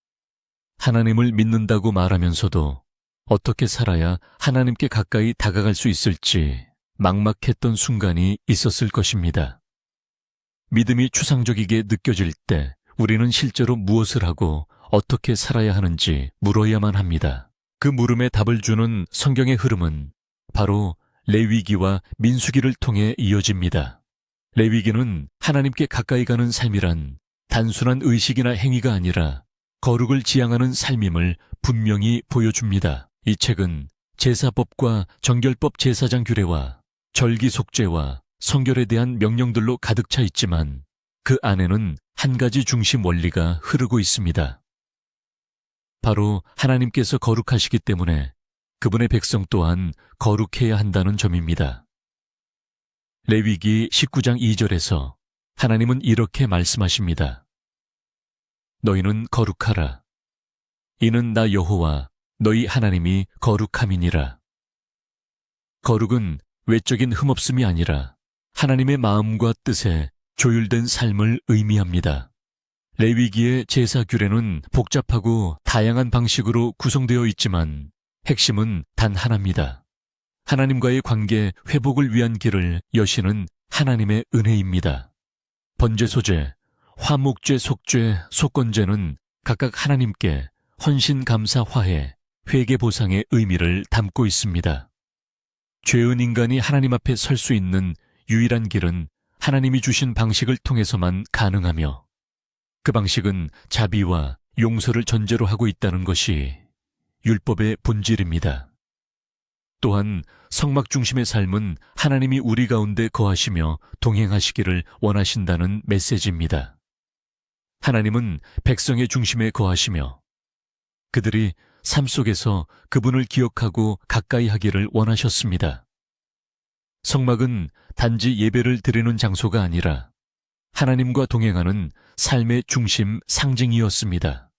하나님을 믿는다고 말하면서도 어떻게 살아야 하나님께 가까이 다가갈 수 있을지 막막했던 순간이 있었을 것입니다. 믿음이 추상적이게 느껴질 때 우리는 실제로 무엇을 하고 어떻게 살아야 하는지 물어야만 합니다. 그 물음에 답을 주는 성경의 흐름은 바로 레위기와 민수기를 통해 이어집니다. 레위기는 하나님께 가까이 가는 삶이란 단순한 의식이나 행위가 아니라 거룩을 지향하는 삶임을 분명히 보여줍니다. 이 책은 제사법과 정결법 제사장 규례와 절기 속죄와 성결에 대한 명령들로 가득 차 있지만 그 안에는 한 가지 중심 원리가 흐르고 있습니다. 바로 하나님께서 거룩하시기 때문에 그분의 백성 또한 거룩해야 한다는 점입니다. 레위기 19장 2절에서 하나님은 이렇게 말씀하십니다. 너희는 거룩하라. 이는 나 여호와 너희 하나님이 거룩함이니라. 거룩은 외적인 흠없음이 아니라 하나님의 마음과 뜻에 조율된 삶을 의미합니다. 레위기의 제사 규례는 복잡하고 다양한 방식으로 구성되어 있지만 핵심은 단 하나입니다. 하나님과의 관계 회복을 위한 길을 여시는 하나님의 은혜입니다. 번제소제, 화목제, 속죄, 속건제는 각각 하나님께 헌신, 감사, 화해, 회개, 보상의 의미를 담고 있습니다. 죄은 인간이 하나님 앞에 설 수 있는 유일한 길은 하나님이 주신 방식을 통해서만 가능하며 그 방식은 자비와 용서를 전제로 하고 있다는 것이 율법의 본질입니다. 또한 성막 중심의 삶은 하나님이 우리 가운데 거하시며 동행하시기를 원하신다는 메시지입니다. 하나님은 백성의 중심에 거하시며 그들이 삶 속에서 그분을 기억하고 가까이 하기를 원하셨습니다. 성막은 단지 예배를 드리는 장소가 아니라 하나님과 동행하는 삶의 중심 상징이었습니다.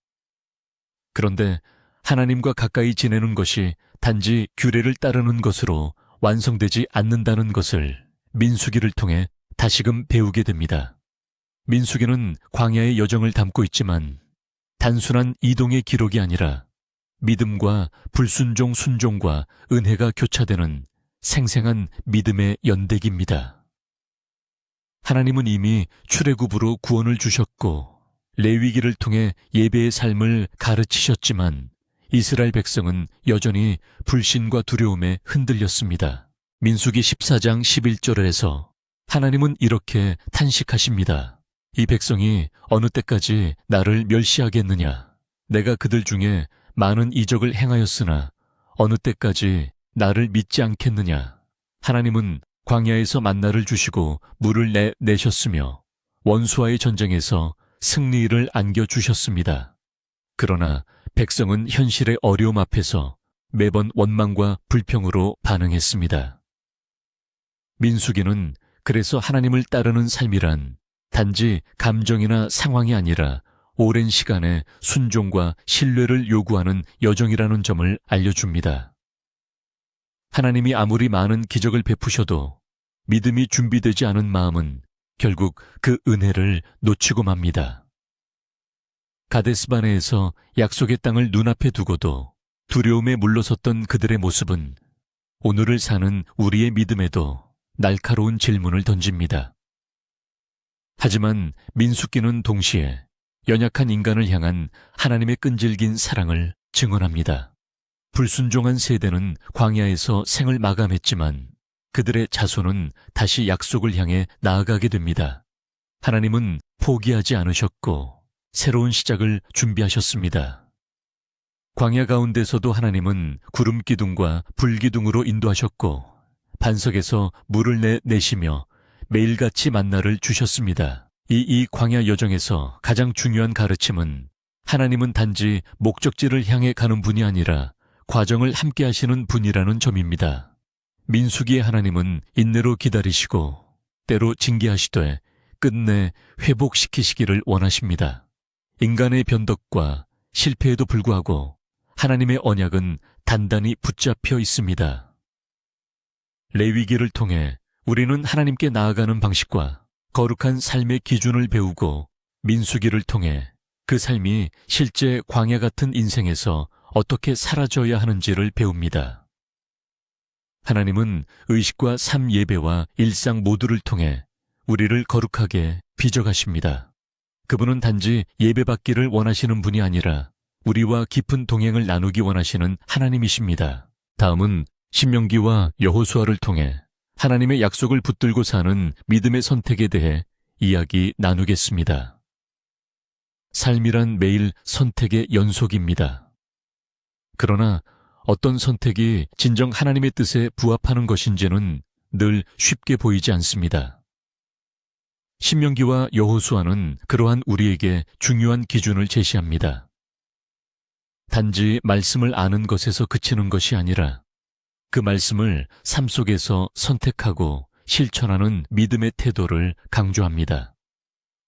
그런데 하나님과 가까이 지내는 것이 단지 규례를 따르는 것으로 완성되지 않는다는 것을 민수기를 통해 다시금 배우게 됩니다. 민수기는 광야의 여정을 담고 있지만 단순한 이동의 기록이 아니라 믿음과 불순종, 순종과 은혜가 교차되는 생생한 믿음의 연대기입니다. 하나님은 이미 출애굽으로 구원을 주셨고 레위기를 통해 예배의 삶을 가르치셨지만 이스라엘 백성은 여전히 불신과 두려움에 흔들렸습니다. 민수기 14장 11절에서 하나님은 이렇게 탄식하십니다. 이 백성이 어느 때까지 나를 멸시하겠느냐? 내가 그들 중에 많은 이적을 행하였으나 어느 때까지 나를 믿지 않겠느냐? 하나님은 광야에서 만나를 주시고 물을 내셨으며 원수와의 전쟁에서 승리를 안겨주셨습니다. 그러나 백성은 현실의 어려움 앞에서 매번 원망과 불평으로 반응했습니다. 민수기는 그래서 하나님을 따르는 삶이란 단지 감정이나 상황이 아니라 오랜 시간의 순종과 신뢰를 요구하는 여정이라는 점을 알려줍니다. 하나님이 아무리 많은 기적을 베푸셔도 믿음이 준비되지 않은 마음은 결국 그 은혜를 놓치고 맙니다. 가데스바네에서 약속의 땅을 눈앞에 두고도 두려움에 물러섰던 그들의 모습은 오늘을 사는 우리의 믿음에도 날카로운 질문을 던집니다. 하지만 민수기는 동시에 연약한 인간을 향한 하나님의 끈질긴 사랑을 증언합니다. 불순종한 세대는 광야에서 생을 마감했지만 그들의 자손은 다시 약속을 향해 나아가게 됩니다. 하나님은 포기하지 않으셨고 새로운 시작을 준비하셨습니다. 광야 가운데서도 하나님은 구름 기둥과 불 기둥으로 인도하셨고 반석에서 물을 내시며 매일같이 만나를 주셨습니다. 이 광야 여정에서 가장 중요한 가르침은 하나님은 단지 목적지를 향해 가는 분이 아니라 과정을 함께 하시는 분이라는 점입니다. 민수기의 하나님은 인내로 기다리시고 때로 징계하시되 끝내 회복시키시기를 원하십니다. 인간의 변덕과 실패에도 불구하고 하나님의 언약은 단단히 붙잡혀 있습니다. 레위기를 통해 우리는 하나님께 나아가는 방식과 거룩한 삶의 기준을 배우고 민수기를 통해 그 삶이 실제 광야 같은 인생에서 어떻게 사라져야 하는지를 배웁니다. 하나님은 의식과 삶 예배와 일상 모두를 통해 우리를 거룩하게 빚어가십니다. 그분은 단지 예배받기를 원하시는 분이 아니라 우리와 깊은 동행을 나누기 원하시는 하나님이십니다. 다음은 신명기와 여호수아를 통해 하나님의 약속을 붙들고 사는 믿음의 선택에 대해 이야기 나누겠습니다. 삶이란 매일 선택의 연속입니다. 그러나 어떤 선택이 진정 하나님의 뜻에 부합하는 것인지는 늘 쉽게 보이지 않습니다. 신명기와 여호수아는 그러한 우리에게 중요한 기준을 제시합니다. 단지 말씀을 아는 것에서 그치는 것이 아니라 그 말씀을 삶 속에서 선택하고 실천하는 믿음의 태도를 강조합니다.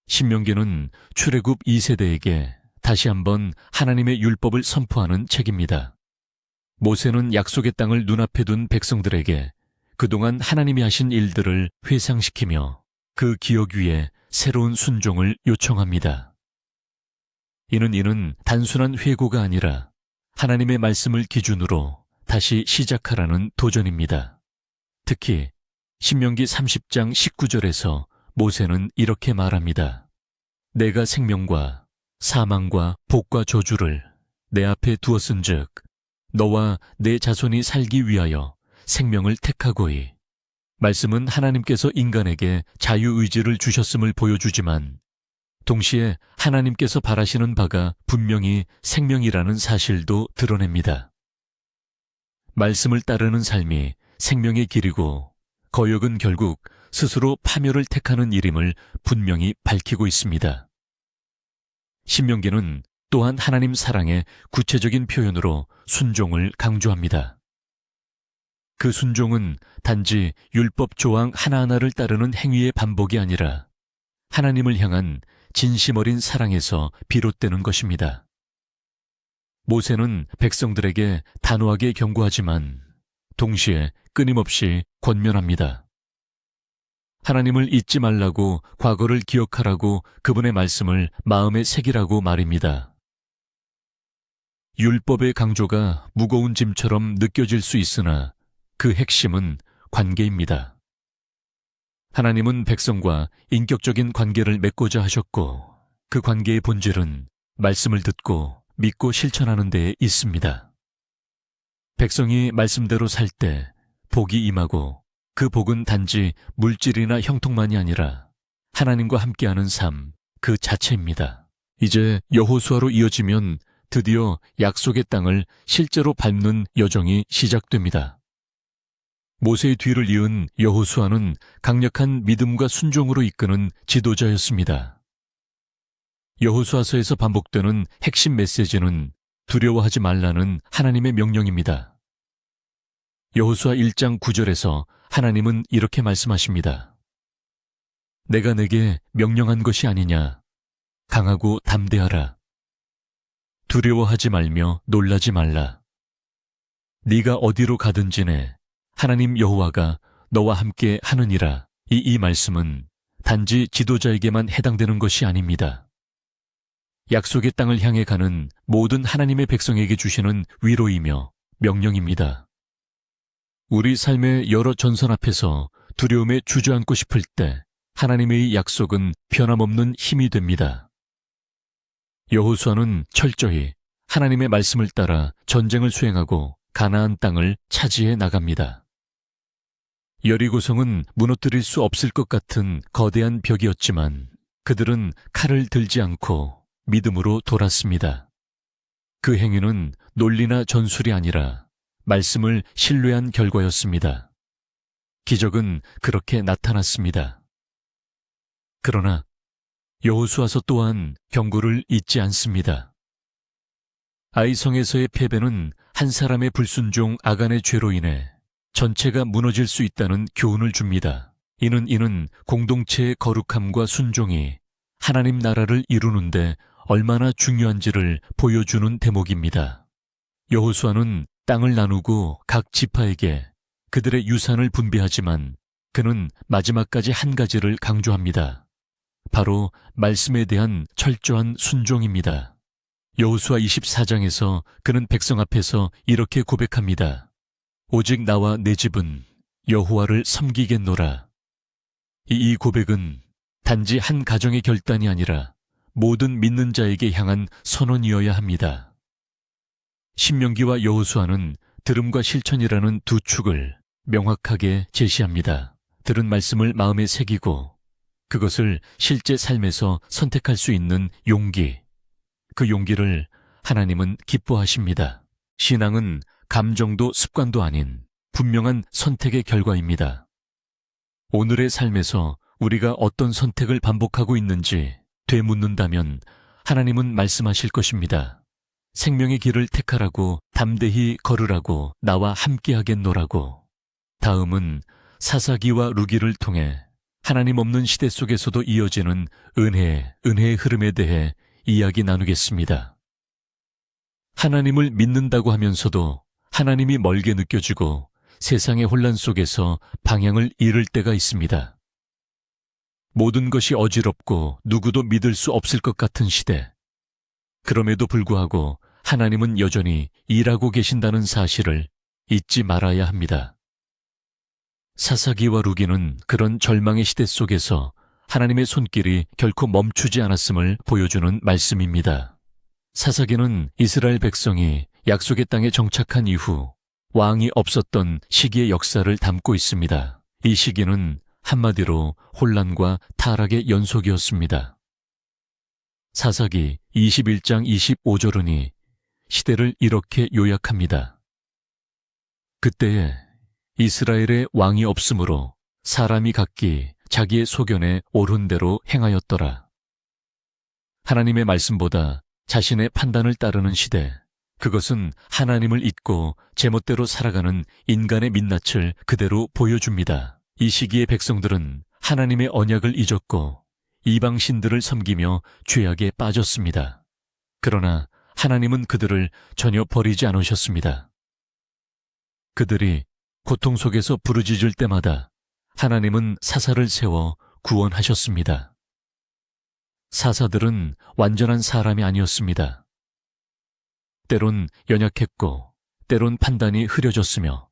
신명기는 출애굽 2세대에게 다시 한번 하나님의 율법을 선포하는 책입니다. 모세는 약속의 땅을 눈앞에 둔 백성들에게 그동안 하나님이 하신 일들을 회상시키며 그 기억 위에 새로운 순종을 요청합니다. 이는 단순한 회고가 아니라 하나님의 말씀을 기준으로 다시 시작하라는 도전입니다. 특히 신명기 30장 19절에서 모세는 이렇게 말합니다. 내가 생명과 사망과 복과 저주를 내 앞에 두었은즉 너와 내 자손이 살기 위하여 생명을 택하고이 말씀은 하나님께서 인간에게 자유의지를 주셨음을 보여주지만 동시에 하나님께서 바라시는 바가 분명히 생명이라는 사실도 드러냅니다. 말씀을 따르는 삶이 생명의 길이고 거역은 결국 스스로 파멸을 택하는 일임을 분명히 밝히고 있습니다. 신명기는 또한 하나님 사랑의 구체적인 표현으로 순종을 강조합니다. 그 순종은 단지 율법 조항 하나하나를 따르는 행위의 반복이 아니라 하나님을 향한 진심 어린 사랑에서 비롯되는 것입니다. 모세는 백성들에게 단호하게 경고하지만 동시에 끊임없이 권면합니다. 하나님을 잊지 말라고, 과거를 기억하라고, 그분의 말씀을 마음에 새기라고 말입니다. 율법의 강조가 무거운 짐처럼 느껴질 수 있으나 그 핵심은 관계입니다. 하나님은 백성과 인격적인 관계를 맺고자 하셨고 그 관계의 본질은 말씀을 듣고 믿고 실천하는 데에 있습니다. 백성이 말씀대로 살 때 복이 임하고 그 복은 단지 물질이나 형통만이 아니라 하나님과 함께하는 삶 그 자체입니다. 이제 여호수아로 이어지면 드디어 약속의 땅을 실제로 밟는 여정이 시작됩니다. 모세의 뒤를 이은 여호수아는 강력한 믿음과 순종으로 이끄는 지도자였습니다. 여호수아서에서 반복되는 핵심 메시지는 두려워하지 말라는 하나님의 명령입니다. 여호수아 1장 9절에서 하나님은 이렇게 말씀하십니다. 내가 내게 명령한 것이 아니냐. 강하고 담대하라. 두려워하지 말며 놀라지 말라. 네가 어디로 가든지네 하나님 여호와가 너와 함께 하느니라. 이 말씀은 단지 지도자에게만 해당되는 것이 아닙니다. 약속의 땅을 향해 가는 모든 하나님의 백성에게 주시는 위로이며 명령입니다. 우리 삶의 여러 전선 앞에서 두려움에 주저앉고 싶을 때 하나님의 약속은 변함없는 힘이 됩니다. 여호수아는 철저히 하나님의 말씀을 따라 전쟁을 수행하고 가나안 땅을 차지해 나갑니다. 여리고성은 무너뜨릴 수 없을 것 같은 거대한 벽이었지만 그들은 칼을 들지 않고 믿음으로 돌았습니다. 그 행위는 논리나 전술이 아니라 말씀을 신뢰한 결과였습니다. 기적은 그렇게 나타났습니다. 그러나 여호수아서 또한 경고를 잊지 않습니다. 아이성에서의 패배는 한 사람의 불순종 아간의 죄로 인해 전체가 무너질 수 있다는 교훈을 줍니다. 이는 공동체의 거룩함과 순종이 하나님 나라를 이루는데 얼마나 중요한지를 보여주는 대목입니다. 여호수아는 땅을 나누고 각 지파에게 그들의 유산을 분배하지만 그는 마지막까지 한 가지를 강조합니다. 바로 말씀에 대한 철저한 순종입니다. 여호수아 24장에서 그는 백성 앞에서 이렇게 고백합니다. 오직 나와 내 집은 여호와를 섬기겠노라. 이 고백은 단지 한 가정의 결단이 아니라 모든 믿는 자에게 향한 선언이어야 합니다. 신명기와 여호수아는 들음과 실천이라는 두 축을 명확하게 제시합니다. 들은 말씀을 마음에 새기고 그것을 실제 삶에서 선택할 수 있는 용기, 그 용기를 하나님은 기뻐하십니다. 신앙은 감정도 습관도 아닌 분명한 선택의 결과입니다. 오늘의 삶에서 우리가 어떤 선택을 반복하고 있는지 되묻는다면 하나님은 말씀하실 것입니다. 생명의 길을 택하라고, 담대히 걸으라고, 나와 함께하겠노라고. 다음은 사사기와 루기를 통해 하나님 없는 시대 속에서도 이어지는 은혜의 흐름에 대해 이야기 나누겠습니다. 하나님을 믿는다고 하면서도 하나님이 멀게 느껴지고 세상의 혼란 속에서 방향을 잃을 때가 있습니다. 모든 것이 어지럽고 누구도 믿을 수 없을 것 같은 시대. 그럼에도 불구하고 하나님은 여전히 일하고 계신다는 사실을 잊지 말아야 합니다. 사사기와 루기는 그런 절망의 시대 속에서 하나님의 손길이 결코 멈추지 않았음을 보여주는 말씀입니다. 사사기는 이스라엘 백성이 약속의 땅에 정착한 이후 왕이 없었던 시기의 역사를 담고 있습니다. 이 시기는 한마디로 혼란과 타락의 연속이었습니다. 사사기 21장 25절은이 시대를 이렇게 요약합니다. 그때에 이스라엘에 왕이 없으므로 사람이 각기 자기의 소견에 옳은 대로 행하였더라. 하나님의 말씀보다 자신의 판단을 따르는 시대, 그것은 하나님을 잊고 제멋대로 살아가는 인간의 민낯을 그대로 보여줍니다. 이 시기의 백성들은 하나님의 언약을 잊었고 이방신들을 섬기며 죄악에 빠졌습니다. 그러나 하나님은 그들을 전혀 버리지 않으셨습니다. 그들이 고통 속에서 부르짖을 때마다 하나님은 사사를 세워 구원하셨습니다. 사사들은 완전한 사람이 아니었습니다. 때론 연약했고 때론 판단이 흐려졌으며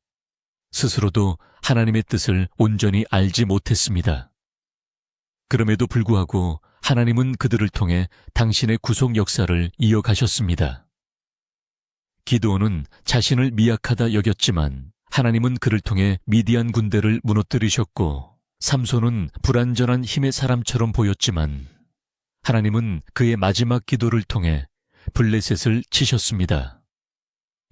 스스로도 하나님의 뜻을 온전히 알지 못했습니다. 그럼에도 불구하고 하나님은 그들을 통해 당신의 구속 역사를 이어가셨습니다. 기드온은 자신을 미약하다 여겼지만 하나님은 그를 통해 미디안 군대를 무너뜨리셨고, 삼손은 불완전한 힘의 사람처럼 보였지만 하나님은 그의 마지막 기도를 통해 블레셋을 치셨습니다.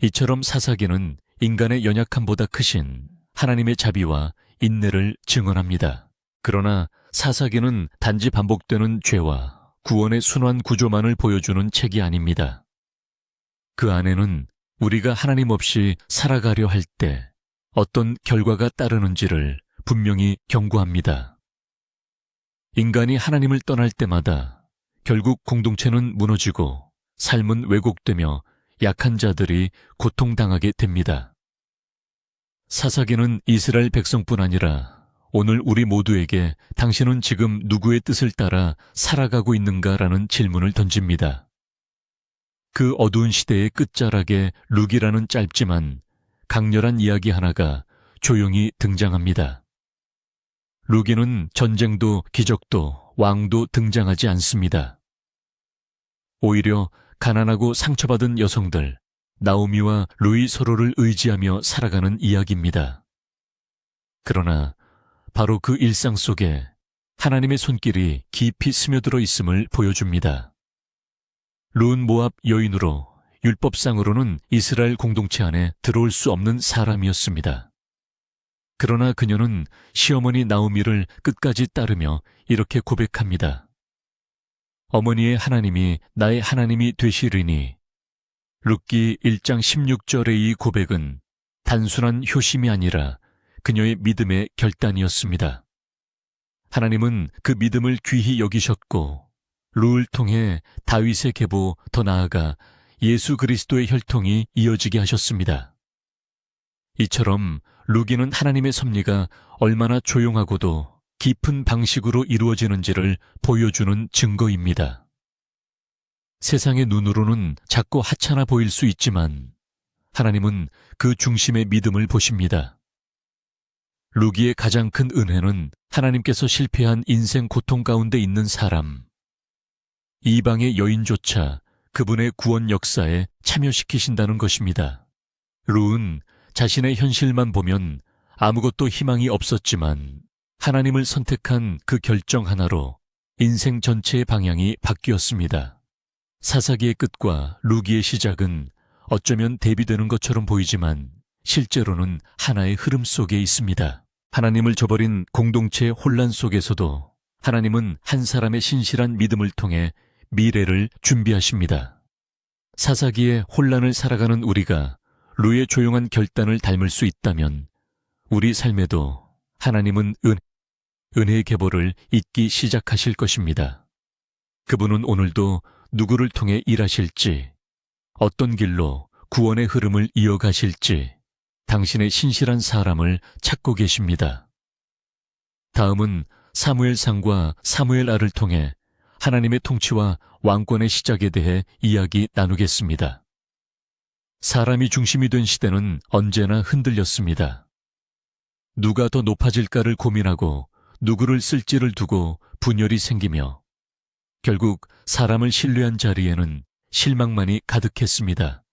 이처럼 사사기는 인간의 연약함보다 크신 하나님의 자비와 인내를 증언합니다. 그러나 사사기는 단지 반복되는 죄와 구원의 순환 구조만을 보여주는 책이 아닙니다. 그 안에는 우리가 하나님 없이 살아가려 할 때 어떤 결과가 따르는지를 분명히 경고합니다. 인간이 하나님을 떠날 때마다 결국 공동체는 무너지고 삶은 왜곡되며 약한 자들이 고통당하게 됩니다. 사사기는 이스라엘 백성뿐 아니라 오늘 우리 모두에게 당신은 지금 누구의 뜻을 따라 살아가고 있는가라는 질문을 던집니다. 그 어두운 시대의 끝자락에 룩이라는 짧지만 강렬한 이야기 하나가 조용히 등장합니다. 룩에는 전쟁도 기적도 왕도 등장하지 않습니다. 오히려 가난하고 상처받은 여성들, 나오미와 루이 서로를 의지하며 살아가는 이야기입니다. 그러나 바로 그 일상 속에 하나님의 손길이 깊이 스며들어 있음을 보여줍니다. 룻은 모압 여인으로 율법상으로는 이스라엘 공동체 안에 들어올 수 없는 사람이었습니다. 그러나 그녀는 시어머니 나오미를 끝까지 따르며 이렇게 고백합니다. 어머니의 하나님이 나의 하나님이 되시리니. 룻기 1장 16절의 이 고백은 단순한 효심이 아니라 그녀의 믿음의 결단이었습니다. 하나님은 그 믿음을 귀히 여기셨고 룻을 통해 다윗의 계보, 더 나아가 예수 그리스도의 혈통이 이어지게 하셨습니다. 이처럼 룻기는 하나님의 섭리가 얼마나 조용하고도 깊은 방식으로 이루어지는지를 보여주는 증거입니다. 세상의 눈으로는 작고 하찮아 보일 수 있지만 하나님은 그 중심의 믿음을 보십니다. 룻기의 가장 큰 은혜는 하나님께서 실패한 인생 고통 가운데 있는 사람, 이방의 여인조차 그분의 구원 역사에 참여시키신다는 것입니다. 룻은 자신의 현실만 보면 아무것도 희망이 없었지만 하나님을 선택한 그 결정 하나로 인생 전체의 방향이 바뀌었습니다. 사사기의 끝과 룻기의 시작은 어쩌면 대비되는 것처럼 보이지만 실제로는 하나의 흐름 속에 있습니다. 하나님을 저버린 공동체의 혼란 속에서도 하나님은 한 사람의 신실한 믿음을 통해 미래를 준비하십니다. 사사기의 혼란을 살아가는 우리가 룻의 조용한 결단을 닮을 수 있다면 우리 삶에도 하나님은 은혜의 계보를 잇기 시작하실 것입니다. 그분은 오늘도 누구를 통해 일하실지, 어떤 길로 구원의 흐름을 이어가실지 당신의 신실한 사람을 찾고 계십니다. 다음은 사무엘상과 사무엘하를 통해 하나님의 통치와 왕권의 시작에 대해 이야기 나누겠습니다. 사람이 중심이 된 시대는 언제나 흔들렸습니다. 누가 더 높아질까를 고민하고 누구를 쓸지를 두고 분열이 생기며 결국 사람을 신뢰한 자리에는 실망만이 가득했습니다.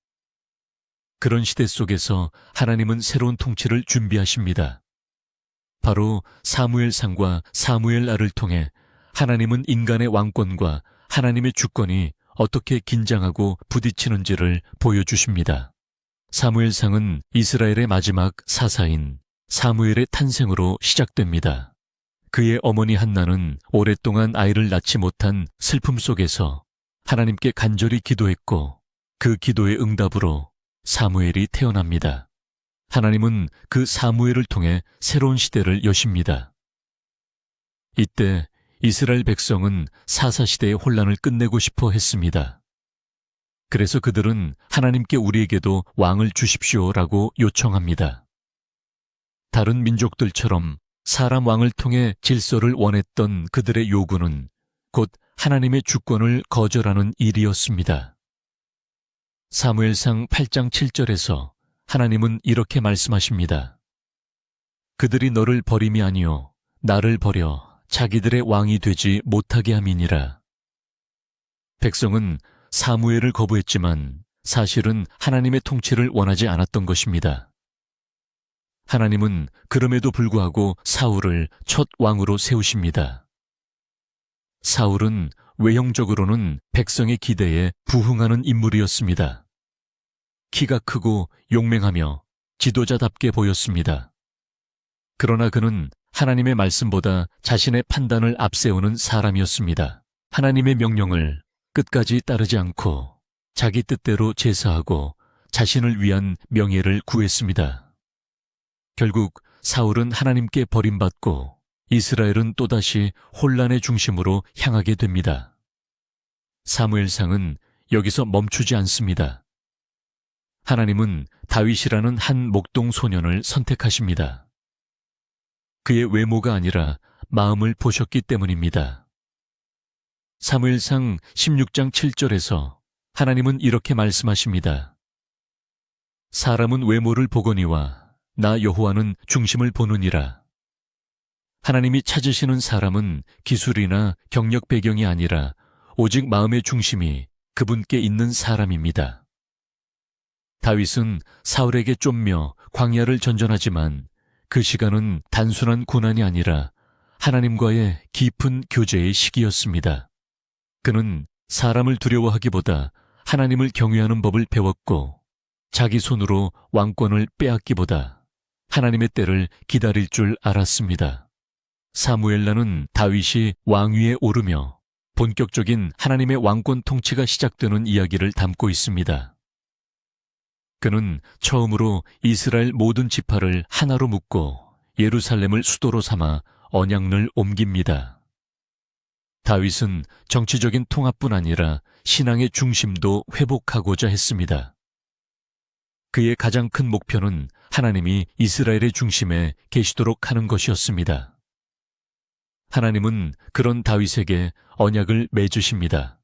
그런 시대 속에서 하나님은 새로운 통치를 준비하십니다. 바로 사무엘상과 사무엘하를 통해 하나님은 인간의 왕권과 하나님의 주권이 어떻게 긴장하고 부딪히는지를 보여주십니다. 사무엘상은 이스라엘의 마지막 사사인 사무엘의 탄생으로 시작됩니다. 그의 어머니 한나는 오랫동안 아이를 낳지 못한 슬픔 속에서 하나님께 간절히 기도했고 그 기도의 응답으로 사무엘이 태어납니다. 하나님은 그 사무엘을 통해 새로운 시대를 여십니다. 이때 이스라엘 백성은 사사시대의 혼란을 끝내고 싶어 했습니다. 그래서 그들은 하나님께 우리에게도 왕을 주십시오라고 요청합니다. 다른 민족들처럼 사람 왕을 통해 질서를 원했던 그들의 요구는 곧 하나님의 주권을 거절하는 일이었습니다. 사무엘상 8장 7절에서 하나님은 이렇게 말씀하십니다. 그들이 너를 버림이 아니요 나를 버려 자기들의 왕이 되지 못하게 함이니라. 백성은 사무엘을 거부했지만 사실은 하나님의 통치를 원하지 않았던 것입니다. 하나님은 그럼에도 불구하고 사울을 첫 왕으로 세우십니다. 사울은 외형적으로는 백성의 기대에 부응하는 인물이었습니다. 키가 크고 용맹하며 지도자답게 보였습니다. 그러나 그는 하나님의 말씀보다 자신의 판단을 앞세우는 사람이었습니다. 하나님의 명령을 끝까지 따르지 않고 자기 뜻대로 제사하고 자신을 위한 명예를 구했습니다. 결국 사울은 하나님께 버림받고 이스라엘은 또다시 혼란의 중심으로 향하게 됩니다. 사무엘상은 여기서 멈추지 않습니다. 하나님은 다윗이라는 한 목동 소년을 선택하십니다. 그의 외모가 아니라 마음을 보셨기 때문입니다. 사무엘상 16장 7절에서 하나님은 이렇게 말씀하십니다. 사람은 외모를 보거니와 나 여호와는 중심을 보느니라. 하나님이 찾으시는 사람은 기술이나 경력 배경이 아니라 오직 마음의 중심이 그분께 있는 사람입니다. 다윗은 사울에게 쫓며 광야를 전전하지만 그 시간은 단순한 고난이 아니라 하나님과의 깊은 교제의 시기였습니다. 그는 사람을 두려워하기보다 하나님을 경외하는 법을 배웠고 자기 손으로 왕권을 빼앗기보다 하나님의 때를 기다릴 줄 알았습니다. 사무엘라는 다윗이 왕위에 오르며 본격적인 하나님의 왕권 통치가 시작되는 이야기를 담고 있습니다. 그는 처음으로 이스라엘 모든 지파를 하나로 묶고 예루살렘을 수도로 삼아 언약을 옮깁니다. 다윗은 정치적인 통합뿐 아니라 신앙의 중심도 회복하고자 했습니다. 그의 가장 큰 목표는 하나님이 이스라엘의 중심에 계시도록 하는 것이었습니다. 하나님은 그런 다윗에게 언약을 맺으십니다.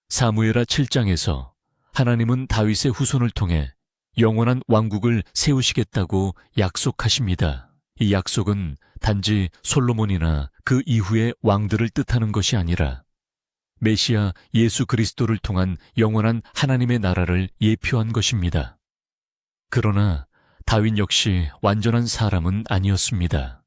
사무엘하 7장에서 하나님은 다윗의 후손을 통해 영원한 왕국을 세우시겠다고 약속하십니다. 이 약속은 단지 솔로몬이나 그 이후의 왕들을 뜻하는 것이 아니라 메시아 예수 그리스도를 통한 영원한 하나님의 나라를 예표한 것입니다. 그러나 다윗 역시 완전한 사람은 아니었습니다.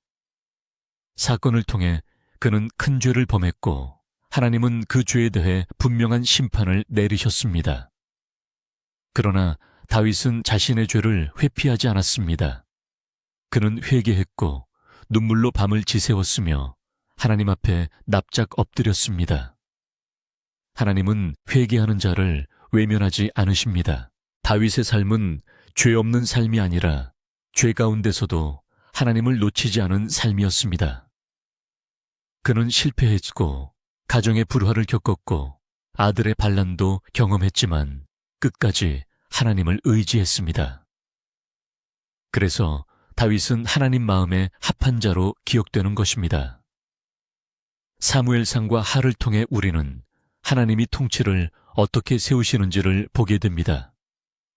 사건을 통해 그는 큰 죄를 범했고 하나님은 그 죄에 대해 분명한 심판을 내리셨습니다. 그러나 다윗은 자신의 죄를 회피하지 않았습니다. 그는 회개했고 눈물로 밤을 지새웠으며 하나님 앞에 납작 엎드렸습니다. 하나님은 회개하는 자를 외면하지 않으십니다. 다윗의 삶은 죄 없는 삶이 아니라 죄 가운데서도 하나님을 놓치지 않은 삶이었습니다. 그는 실패했고 가정의 불화를 겪었고 아들의 반란도 경험했지만 끝까지 하나님을 의지했습니다. 그래서 다윗은 하나님 마음에 합한 자로 기억되는 것입니다. 사무엘상과 하를 통해 우리는 하나님이 통치를 어떻게 세우시는지를 보게 됩니다.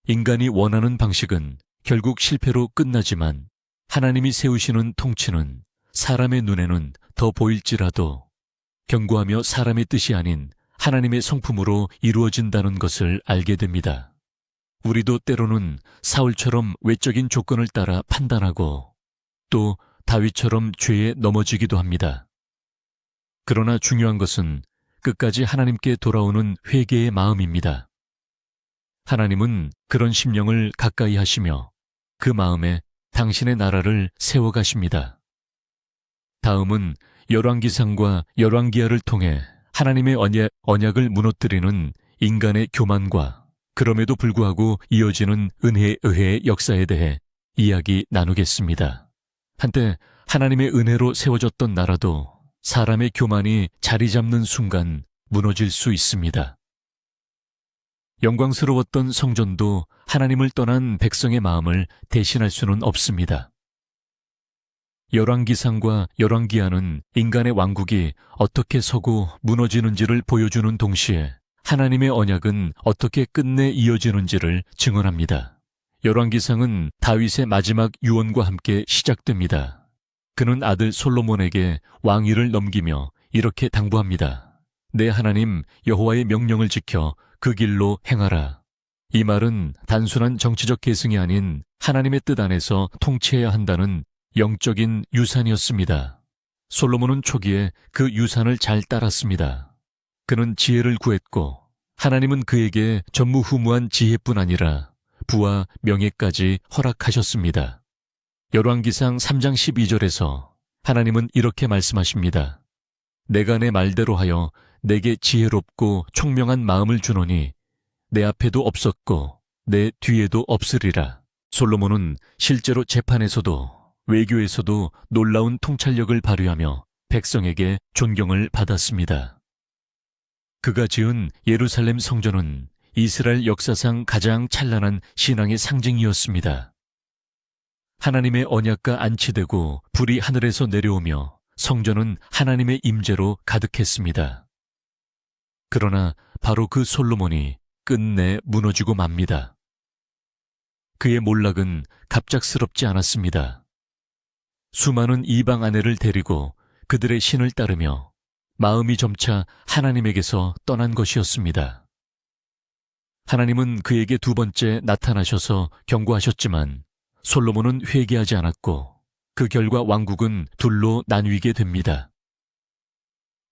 인간이 원하는 방식은 결국 실패로 끝나지만 하나님이 세우시는 통치는 사람의 눈에는 더 보일지라도 견고하며 사람의 뜻이 아닌 하나님의 성품으로 이루어진다는 것을 알게 됩니다. 우리도 때로는 사울처럼 외적인 조건을 따라 판단하고 또 다윗처럼 죄에 넘어지기도 합니다. 그러나 중요한 것은 끝까지 하나님께 돌아오는 회개의 마음입니다. 하나님은 그런 심령을 가까이 하시며 그 마음에 당신의 나라를 세워가십니다. 다음은 열왕기상과 열왕기하를 통해 하나님의 언약을 무너뜨리는 인간의 교만과 그럼에도 불구하고 이어지는 은혜의 역사에 대해 이야기 나누겠습니다. 한때 하나님의 은혜로 세워졌던 나라도 사람의 교만이 자리 잡는 순간 무너질 수 있습니다. 영광스러웠던 성전도 하나님을 떠난 백성의 마음을 대신할 수는 없습니다. 열왕기상과 열왕기하는 인간의 왕국이 어떻게 서고 무너지는지를 보여주는 동시에 하나님의 언약은 어떻게 끝내 이어지는지를 증언합니다. 열왕기상은 다윗의 마지막 유언과 함께 시작됩니다. 그는 아들 솔로몬에게 왕위를 넘기며 이렇게 당부합니다. 내 하나님 여호와의 명령을 지켜 그 길로 행하라. 이 말은 단순한 정치적 계승이 아닌 하나님의 뜻 안에서 통치해야 한다는 영적인 유산이었습니다. 솔로몬은 초기에 그 유산을 잘 따랐습니다. 그는 지혜를 구했고 하나님은 그에게 전무후무한 지혜뿐 아니라 부와 명예까지 허락하셨습니다. 열왕기상 3장 12절에서 하나님은 이렇게 말씀하십니다. 내가 내 말대로 하여 내게 지혜롭고 총명한 마음을 주노니 내 앞에도 없었고 내 뒤에도 없으리라. 솔로몬은 실제로 재판에서도 외교에서도 놀라운 통찰력을 발휘하며 백성에게 존경을 받았습니다. 그가 지은 예루살렘 성전은 이스라엘 역사상 가장 찬란한 신앙의 상징이었습니다. 하나님의 언약과 안치되고 불이 하늘에서 내려오며 성전은 하나님의 임재로 가득했습니다. 그러나 바로 그 솔로몬이 끝내 무너지고 맙니다. 그의 몰락은 갑작스럽지 않았습니다. 수많은 이방 아내를 데리고 그들의 신을 따르며 마음이 점차 하나님에게서 떠난 것이었습니다. 하나님은 그에게 두 번째 나타나셔서 경고하셨지만 솔로몬은 회개하지 않았고 그 결과 왕국은 둘로 나뉘게 됩니다.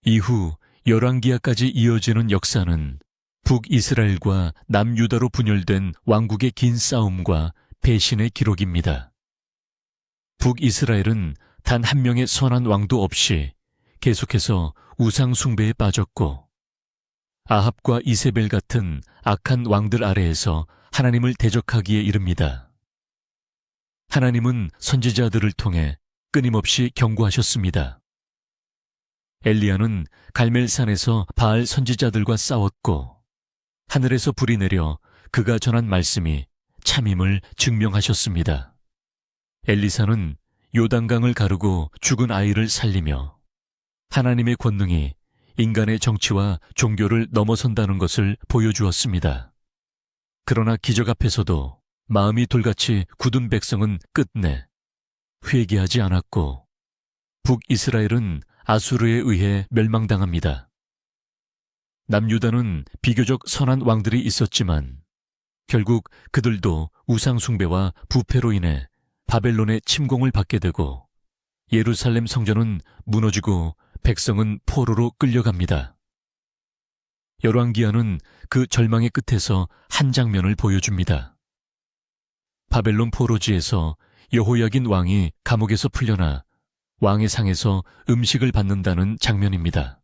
이후 열왕기하까지 이어지는 역사는 북이스라엘과 남유다로 분열된 왕국의 긴 싸움과 배신의 기록입니다. 북이스라엘은 단 한 명의 선한 왕도 없이 계속해서 우상 숭배에 빠졌고 아합과 이세벨 같은 악한 왕들 아래에서 하나님을 대적하기에 이릅니다. 하나님은 선지자들을 통해 끊임없이 경고하셨습니다. 엘리야는 갈멜산에서 바알 선지자들과 싸웠고 하늘에서 불이 내려 그가 전한 말씀이 참임을 증명하셨습니다. 엘리사는 요단강을 가르고 죽은 아이를 살리며 하나님의 권능이 인간의 정치와 종교를 넘어선다는 것을 보여주었습니다. 그러나 기적 앞에서도 마음이 돌같이 굳은 백성은 끝내 회개하지 않았고 북이스라엘은 아수르에 의해 멸망당합니다. 남유다는 비교적 선한 왕들이 있었지만 결국 그들도 우상숭배와 부패로 인해 바벨론의 침공을 받게 되고 예루살렘 성전은 무너지고 백성은 포로로 끌려갑니다. 열왕기하는 그 절망의 끝에서 한 장면을 보여줍니다. 바벨론 포로지에서 여호야긴 왕이 감옥에서 풀려나 왕의 상에서 음식을 받는다는 장면입니다.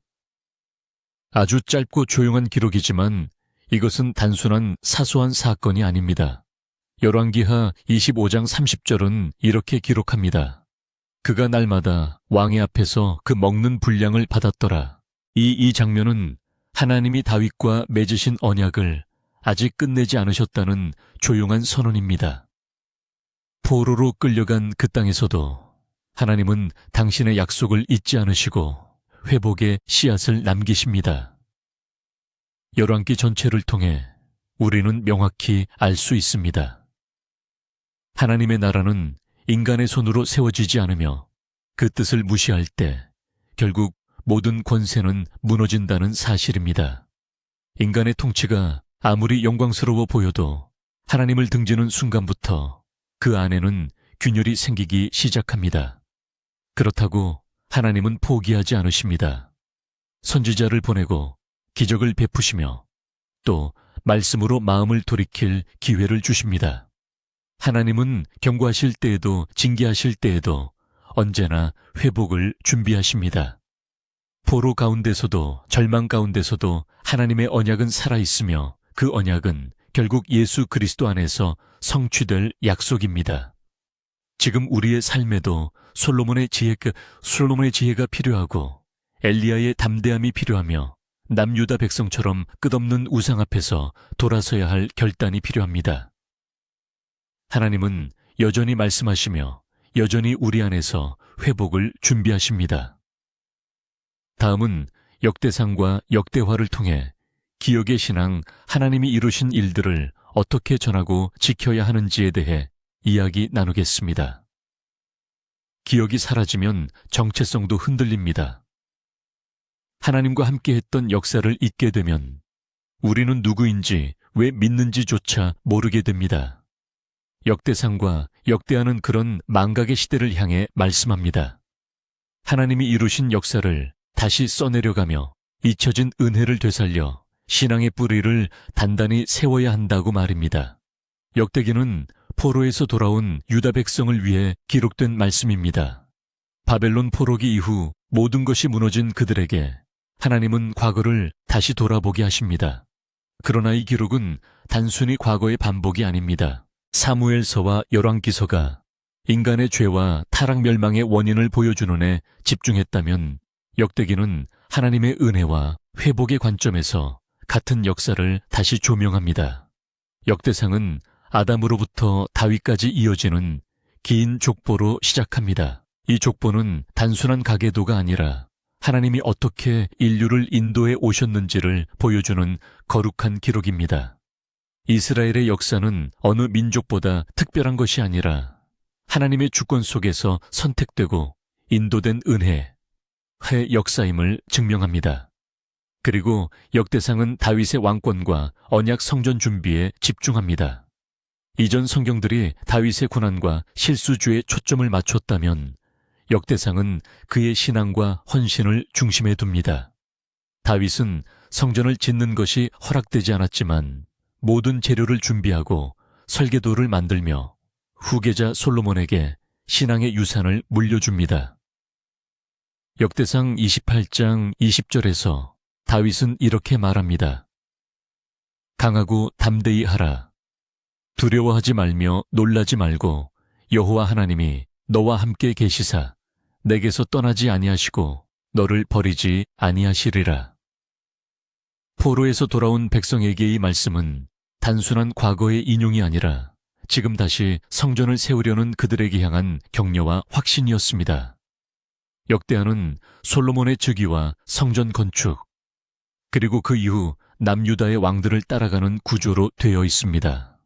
아주 짧고 조용한 기록이지만 이것은 단순한 사소한 사건이 아닙니다. 열왕기하 25장 30절은 이렇게 기록합니다. 그가 날마다 왕의 앞에서 그 먹는 분량을 받았더라. 이 장면은 하나님이 다윗과 맺으신 언약을 아직 끝내지 않으셨다는 조용한 선언입니다. 포로로 끌려간 그 땅에서도 하나님은 당신의 약속을 잊지 않으시고 회복의 씨앗을 남기십니다. 열왕기 전체를 통해 우리는 명확히 알 수 있습니다. 하나님의 나라는 인간의 손으로 세워지지 않으며 그 뜻을 무시할 때 결국 모든 권세는 무너진다는 사실입니다. 인간의 통치가 아무리 영광스러워 보여도 하나님을 등지는 순간부터 그 안에는 균열이 생기기 시작합니다. 그렇다고 하나님은 포기하지 않으십니다. 선지자를 보내고 기적을 베푸시며 또 말씀으로 마음을 돌이킬 기회를 주십니다. 하나님은 경고하실 때에도 징계하실 때에도 언제나 회복을 준비하십니다. 포로 가운데서도 절망 가운데서도 하나님의 언약은 살아있으며 그 언약은 결국 예수 그리스도 안에서 성취될 약속입니다. 지금 우리의 삶에도 솔로몬의 지혜가 필요하고 엘리야의 담대함이 필요하며 남유다 백성처럼 끝없는 우상 앞에서 돌아서야 할 결단이 필요합니다. 하나님은 여전히 말씀하시며 여전히 우리 안에서 회복을 준비하십니다. 다음은 역대상과 역대화를 통해 기억의 신앙, 하나님이 이루신 일들을 어떻게 전하고 지켜야 하는지에 대해 이야기 나누겠습니다. 기억이 사라지면 정체성도 흔들립니다. 하나님과 함께했던 역사를 잊게 되면 우리는 누구인지 왜 믿는지조차 모르게 됩니다. 역대상과 역대하는 그런 망각의 시대를 향해 말씀합니다. 하나님이 이루신 역사를 다시 써내려가며 잊혀진 은혜를 되살려 신앙의 뿌리를 단단히 세워야 한다고 말입니다. 역대기는 포로에서 돌아온 유다 백성을 위해 기록된 말씀입니다. 바벨론 포로기 이후 모든 것이 무너진 그들에게 하나님은 과거를 다시 돌아보게 하십니다. 그러나 이 기록은 단순히 과거의 반복이 아닙니다. 사무엘서와 열왕기서가 인간의 죄와 타락 멸망의 원인을 보여주는 데 집중했다면 역대기는 하나님의 은혜와 회복의 관점에서 같은 역사를 다시 조명합니다. 역대상은 아담으로부터 다윗까지 이어지는 긴 족보로 시작합니다. 이 족보는 단순한 가계도가 아니라 하나님이 어떻게 인류를 인도해 오셨는지를 보여주는 거룩한 기록입니다. 이스라엘의 역사는 어느 민족보다 특별한 것이 아니라 하나님의 주권 속에서 선택되고 인도된 은혜의 역사임을 증명합니다. 그리고 역대상은 다윗의 왕권과 언약 성전 준비에 집중합니다. 이전 성경들이 다윗의 고난과 실수주에 초점을 맞췄다면 역대상은 그의 신앙과 헌신을 중심에 둡니다. 다윗은 성전을 짓는 것이 허락되지 않았지만 모든 재료를 준비하고 설계도를 만들며 후계자 솔로몬에게 신앙의 유산을 물려줍니다. 역대상 28장 20절에서 다윗은 이렇게 말합니다. 강하고 담대히 하라. 두려워하지 말며 놀라지 말고 여호와 하나님이 너와 함께 계시사 내게서 떠나지 아니하시고 너를 버리지 아니하시리라. 포로에서 돌아온 백성에게 이 말씀은 단순한 과거의 인용이 아니라 지금 다시 성전을 세우려는 그들에게 향한 격려와 확신이었습니다. 역대하는 솔로몬의 즉위와 성전 건축, 그리고 그 이후 남유다의 왕들을 따라가는 구조로 되어 있습니다.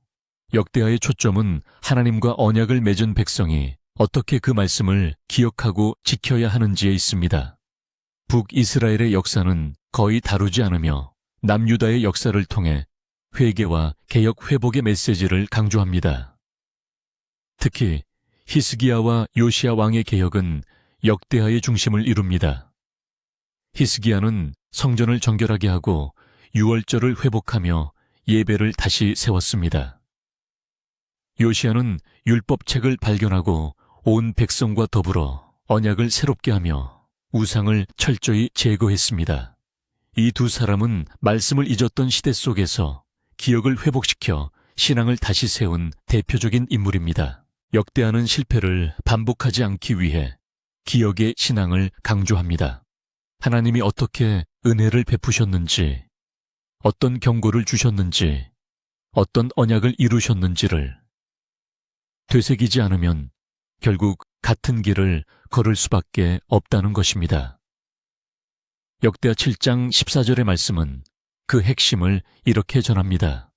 역대하의 초점은 하나님과 언약을 맺은 백성이 어떻게 그 말씀을 기억하고 지켜야 하는지에 있습니다. 북이스라엘의 역사는 거의 다루지 않으며 남유다의 역사를 통해 회개와 개혁 회복의 메시지를 강조합니다. 특히 히스기야와 요시야 왕의 개혁은 역대하의 중심을 이룹니다. 히스기야는 성전을 정결하게 하고 유월절을 회복하며 예배를 다시 세웠습니다. 요시야는 율법책을 발견하고 온 백성과 더불어 언약을 새롭게 하며 우상을 철저히 제거했습니다. 이 두 사람은 말씀을 잊었던 시대 속에서 기억을 회복시켜 신앙을 다시 세운 대표적인 인물입니다. 역대하는 실패를 반복하지 않기 위해 기억의 신앙을 강조합니다. 하나님이 어떻게 은혜를 베푸셨는지, 어떤 경고를 주셨는지, 어떤 언약을 이루셨는지를 되새기지 않으면 결국 같은 길을 걸을 수밖에 없다는 것입니다. 역대하 7장 14절의 말씀은 그 핵심을 이렇게 전합니다.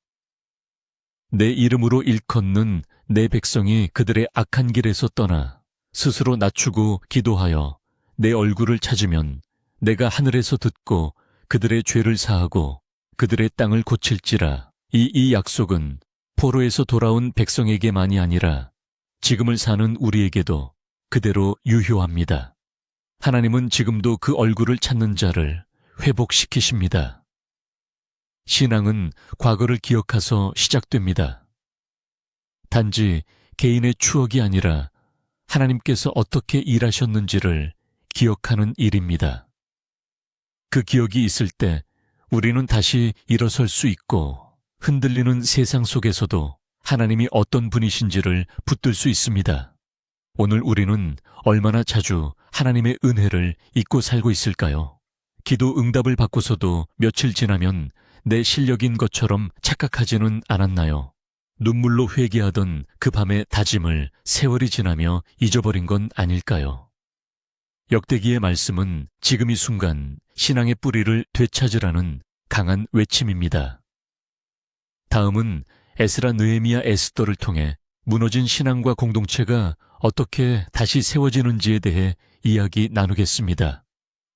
내 이름으로 일컫는 내 백성이 그들의 악한 길에서 떠나 스스로 낮추고 기도하여 내 얼굴을 찾으면 내가 하늘에서 듣고 그들의 죄를 사하고 그들의 땅을 고칠지라. 이 약속은 포로에서 돌아온 백성에게만이 아니라 지금을 사는 우리에게도 그대로 유효합니다. 하나님은 지금도 그 얼굴을 찾는 자를 회복시키십니다. 신앙은 과거를 기억해서 시작됩니다. 단지 개인의 추억이 아니라 하나님께서 어떻게 일하셨는지를 기억하는 일입니다. 그 기억이 있을 때 우리는 다시 일어설 수 있고 흔들리는 세상 속에서도 하나님이 어떤 분이신지를 붙들 수 있습니다. 오늘 우리는 얼마나 자주 하나님의 은혜를 잊고 살고 있을까요? 기도 응답을 받고서도 며칠 지나면 내 실력인 것처럼 착각하지는 않았나요? 눈물로 회개하던 그 밤의 다짐을 세월이 지나며 잊어버린 건 아닐까요? 역대기의 말씀은 지금 이 순간 신앙의 뿌리를 되찾으라는 강한 외침입니다. 다음은 에스라, 느헤미야, 에스더를 통해 무너진 신앙과 공동체가 어떻게 다시 세워지는지에 대해 이야기 나누겠습니다.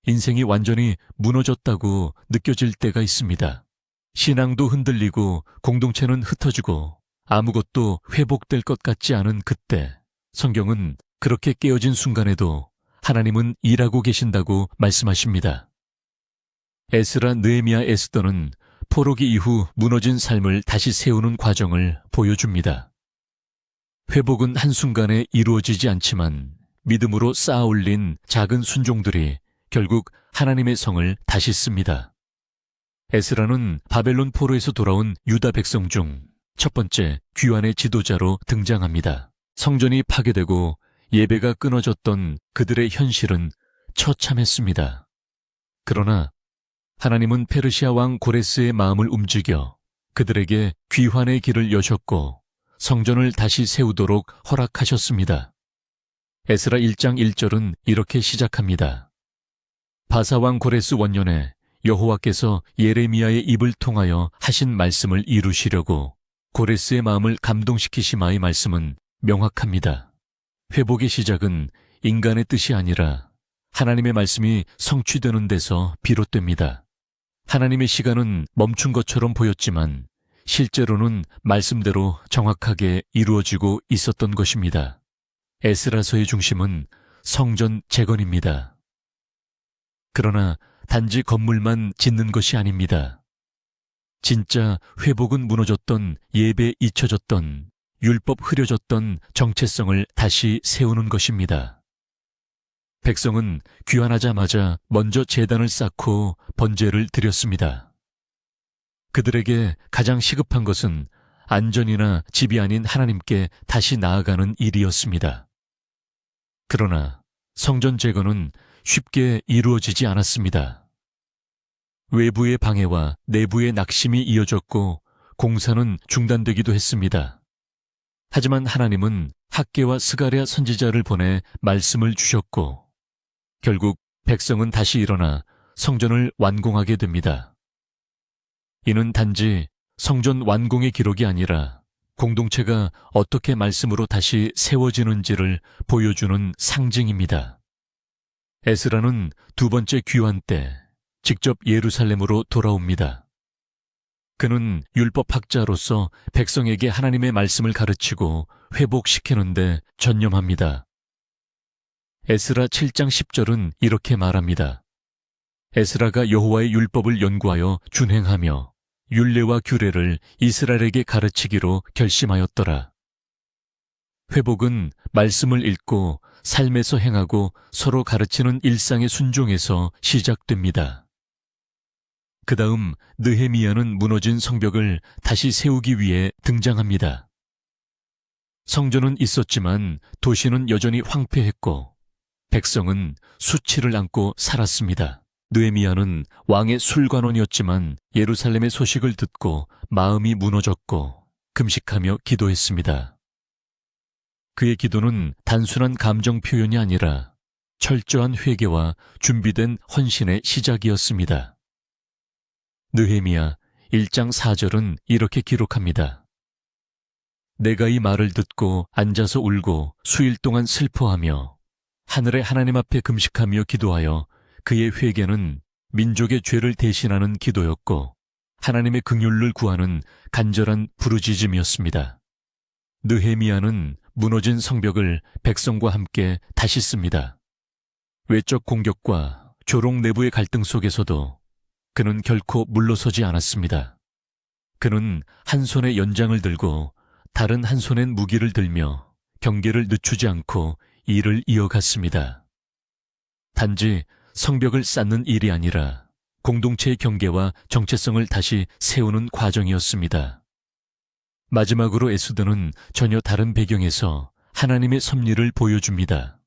인생이 완전히 무너졌다고 느껴질 때가 있습니다. 신앙도 흔들리고 공동체는 흩어지고 아무것도 회복될 것 같지 않은 그때, 성경은 그렇게 깨어진 순간에도 하나님은 일하고 계신다고 말씀하십니다. 에스라, 느헤미야, 에스더는 포로기 이후 무너진 삶을 다시 세우는 과정을 보여줍니다. 회복은 한순간에 이루어지지 않지만 믿음으로 쌓아올린 작은 순종들이 결국 하나님의 성을 다시 씁니다. 에스라는 바벨론 포로에서 돌아온 유다 백성 중 첫 번째 귀환의 지도자로 등장합니다. 성전이 파괴되고 예배가 끊어졌던 그들의 현실은 처참했습니다. 그러나 하나님은 페르시아 왕 고레스의 마음을 움직여 그들에게 귀환의 길을 여셨고 성전을 다시 세우도록 허락하셨습니다. 에스라 1장 1절은 이렇게 시작합니다. 바사 왕 고레스 원년에 여호와께서 예레미야의 입을 통하여 하신 말씀을 이루시려고 고레스의 마음을 감동시키시마의 말씀은 명확합니다. 회복의 시작은 인간의 뜻이 아니라 하나님의 말씀이 성취되는 데서 비롯됩니다. 하나님의 시간은 멈춘 것처럼 보였지만 실제로는 말씀대로 정확하게 이루어지고 있었던 것입니다. 에스라서의 중심은 성전 재건입니다. 그러나 단지 건물만 짓는 것이 아닙니다. 진짜 회복은 무너졌던 예배 잊혀졌던 율법 흐려졌던 정체성을 다시 세우는 것입니다. 백성은 귀환하자마자 먼저 제단을 쌓고 번제를 드렸습니다. 그들에게 가장 시급한 것은 안전이나 집이 아닌 하나님께 다시 나아가는 일이었습니다. 그러나 성전 재건은 쉽게 이루어지지 않았습니다. 외부의 방해와 내부의 낙심이 이어졌고 공사는 중단되기도 했습니다. 하지만 하나님은 학개와 스가랴 선지자를 보내 말씀을 주셨고 결국 백성은 다시 일어나 성전을 완공하게 됩니다. 이는 단지 성전 완공의 기록이 아니라 공동체가 어떻게 말씀으로 다시 세워지는지를 보여주는 상징입니다. 에스라는 두 번째 귀환 때 직접 예루살렘으로 돌아옵니다. 그는 율법학자로서 백성에게 하나님의 말씀을 가르치고 회복시키는데 전념합니다. 에스라 7장 10절은 이렇게 말합니다. 에스라가 여호와의 율법을 연구하여 준행하며 율례와 규례를 이스라엘에게 가르치기로 결심하였더라. 회복은 말씀을 읽고 삶에서 행하고 서로 가르치는 일상의 순종에서 시작됩니다. 그 다음 느헤미야는 무너진 성벽을 다시 세우기 위해 등장합니다. 성전은 있었지만 도시는 여전히 황폐했고 백성은 수치를 안고 살았습니다. 느헤미야는 왕의 술관원이었지만 예루살렘의 소식을 듣고 마음이 무너졌고 금식하며 기도했습니다. 그의 기도는 단순한 감정 표현이 아니라 철저한 회개와 준비된 헌신의 시작이었습니다. 느헤미야 1장 4절은 이렇게 기록합니다. 내가 이 말을 듣고 앉아서 울고 수일 동안 슬퍼하며 하늘의 하나님 앞에 금식하며 기도하여 그의 회개는 민족의 죄를 대신하는 기도였고 하나님의 긍휼을 구하는 간절한 부르짖음이었습니다. 느헤미야는 무너진 성벽을 백성과 함께 다시 씁니다. 외적 공격과 조롱 내부의 갈등 속에서도 그는 결코 물러서지 않았습니다. 그는 한 손에 연장을 들고 다른 한 손엔 무기를 들며 경계를 늦추지 않고 일을 이어갔습니다. 단지 성벽을 쌓는 일이 아니라 공동체의 경계와 정체성을 다시 세우는 과정이었습니다. 마지막으로 에스더는 전혀 다른 배경에서 하나님의 섭리를 보여줍니다.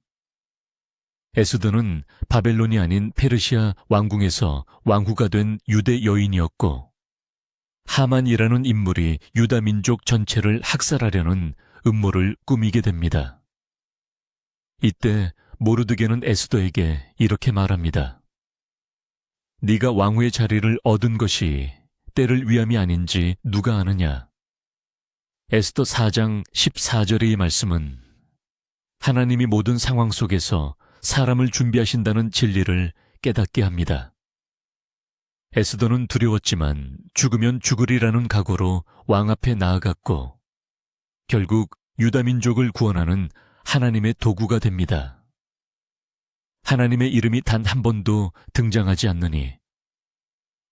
에스더는 바벨론이 아닌 페르시아 왕궁에서 왕후가 된 유대 여인이었고, 하만이라는 인물이 유다 민족 전체를 학살하려는 음모를 꾸미게 됩니다. 이때 모르드게는 에스더에게 이렇게 말합니다. 네가 왕후의 자리를 얻은 것이 때를 위함이 아닌지 누가 아느냐? 에스더 4장 14절의 이 말씀은 하나님이 모든 상황 속에서 사람을 준비하신다는 진리를 깨닫게 합니다. 에스더는 두려웠지만 죽으면 죽으리라는 각오로 왕 앞에 나아갔고 결국 유다 민족을 구원하는 하나님의 도구가 됩니다. 하나님의 이름이 단 한 번도 등장하지 않느니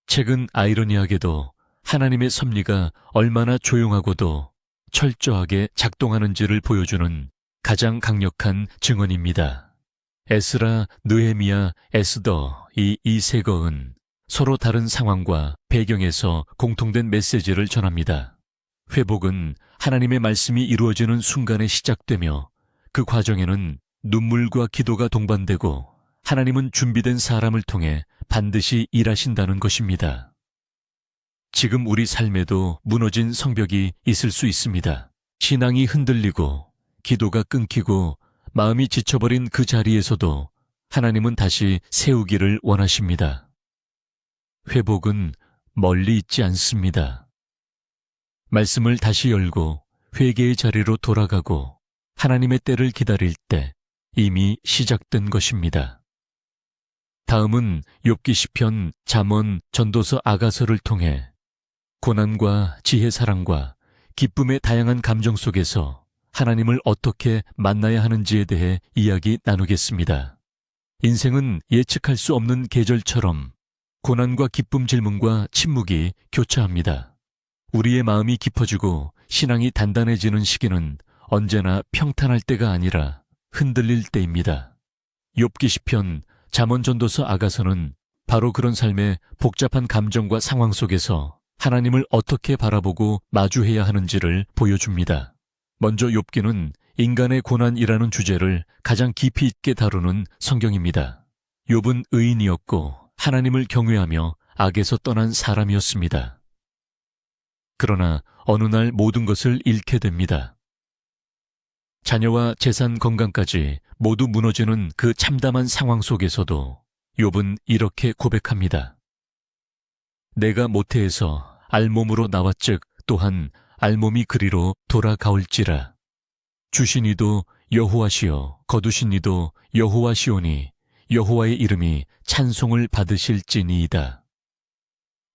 책은 아이러니하게도 하나님의 섭리가 얼마나 조용하고도 철저하게 작동하는지를 보여주는 가장 강력한 증언입니다. 에스라, 느헤미야, 에스더 이 세 거은 서로 다른 상황과 배경에서 공통된 메시지를 전합니다. 회복은 하나님의 말씀이 이루어지는 순간에 시작되며 그 과정에는 눈물과 기도가 동반되고 하나님은 준비된 사람을 통해 반드시 일하신다는 것입니다. 지금 우리 삶에도 무너진 성벽이 있을 수 있습니다. 신앙이 흔들리고 기도가 끊기고 마음이 지쳐버린 그 자리에서도 하나님은 다시 세우기를 원하십니다. 회복은 멀리 있지 않습니다. 말씀을 다시 열고 회개의 자리로 돌아가고 하나님의 때를 기다릴 때 이미 시작된 것입니다. 다음은 욥기 시편, 잠언, 전도서, 아가서를 통해 고난과 지혜 사랑과 기쁨의 다양한 감정 속에서 하나님을 어떻게 만나야 하는지에 대해 이야기 나누겠습니다. 인생은 예측할 수 없는 계절처럼 고난과 기쁨 질문과 침묵이 교차합니다. 우리의 마음이 깊어지고 신앙이 단단해지는 시기는 언제나 평탄할 때가 아니라 흔들릴 때입니다. 욥기 시편, 잠언, 전도서, 아가서는 바로 그런 삶의 복잡한 감정과 상황 속에서 하나님을 어떻게 바라보고 마주해야 하는지를 보여줍니다. 먼저 욥기는 인간의 고난이라는 주제를 가장 깊이 있게 다루는 성경입니다. 욥은 의인이었고 하나님을 경외하며 악에서 떠난 사람이었습니다. 그러나 어느 날 모든 것을 잃게 됩니다. 자녀와 재산 건강까지 모두 무너지는 그 참담한 상황 속에서도 욥은 이렇게 고백합니다. 내가 모태에서 알몸으로 나왔즉 또한 알몸이 그리로 돌아가올지라. 주신 이도 여호와시요 거두신 이도 여호와시오니 여호와의 이름이 찬송을 받으실지니이다.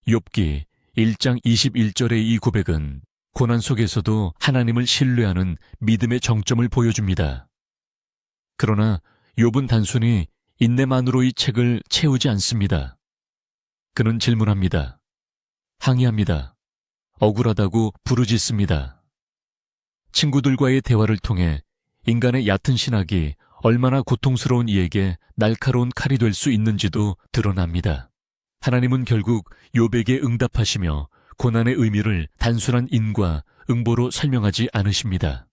욥기 1장 21절의 이 고백은 고난 속에서도 하나님을 신뢰하는 믿음의 정점을 보여줍니다. 그러나 욥은 단순히 인내만으로 이 책을 채우지 않습니다. 그는 질문합니다. 항의합니다. 억울하다고 부르짖습니다. 친구들과의 대화를 통해 인간의 얕은 신학이 얼마나 고통스러운 이에게 날카로운 칼이 될 수 있는지도 드러납니다. 하나님은 결국 욥에게 응답하시며 고난의 의미를 단순한 인과 응보로 설명하지 않으십니다.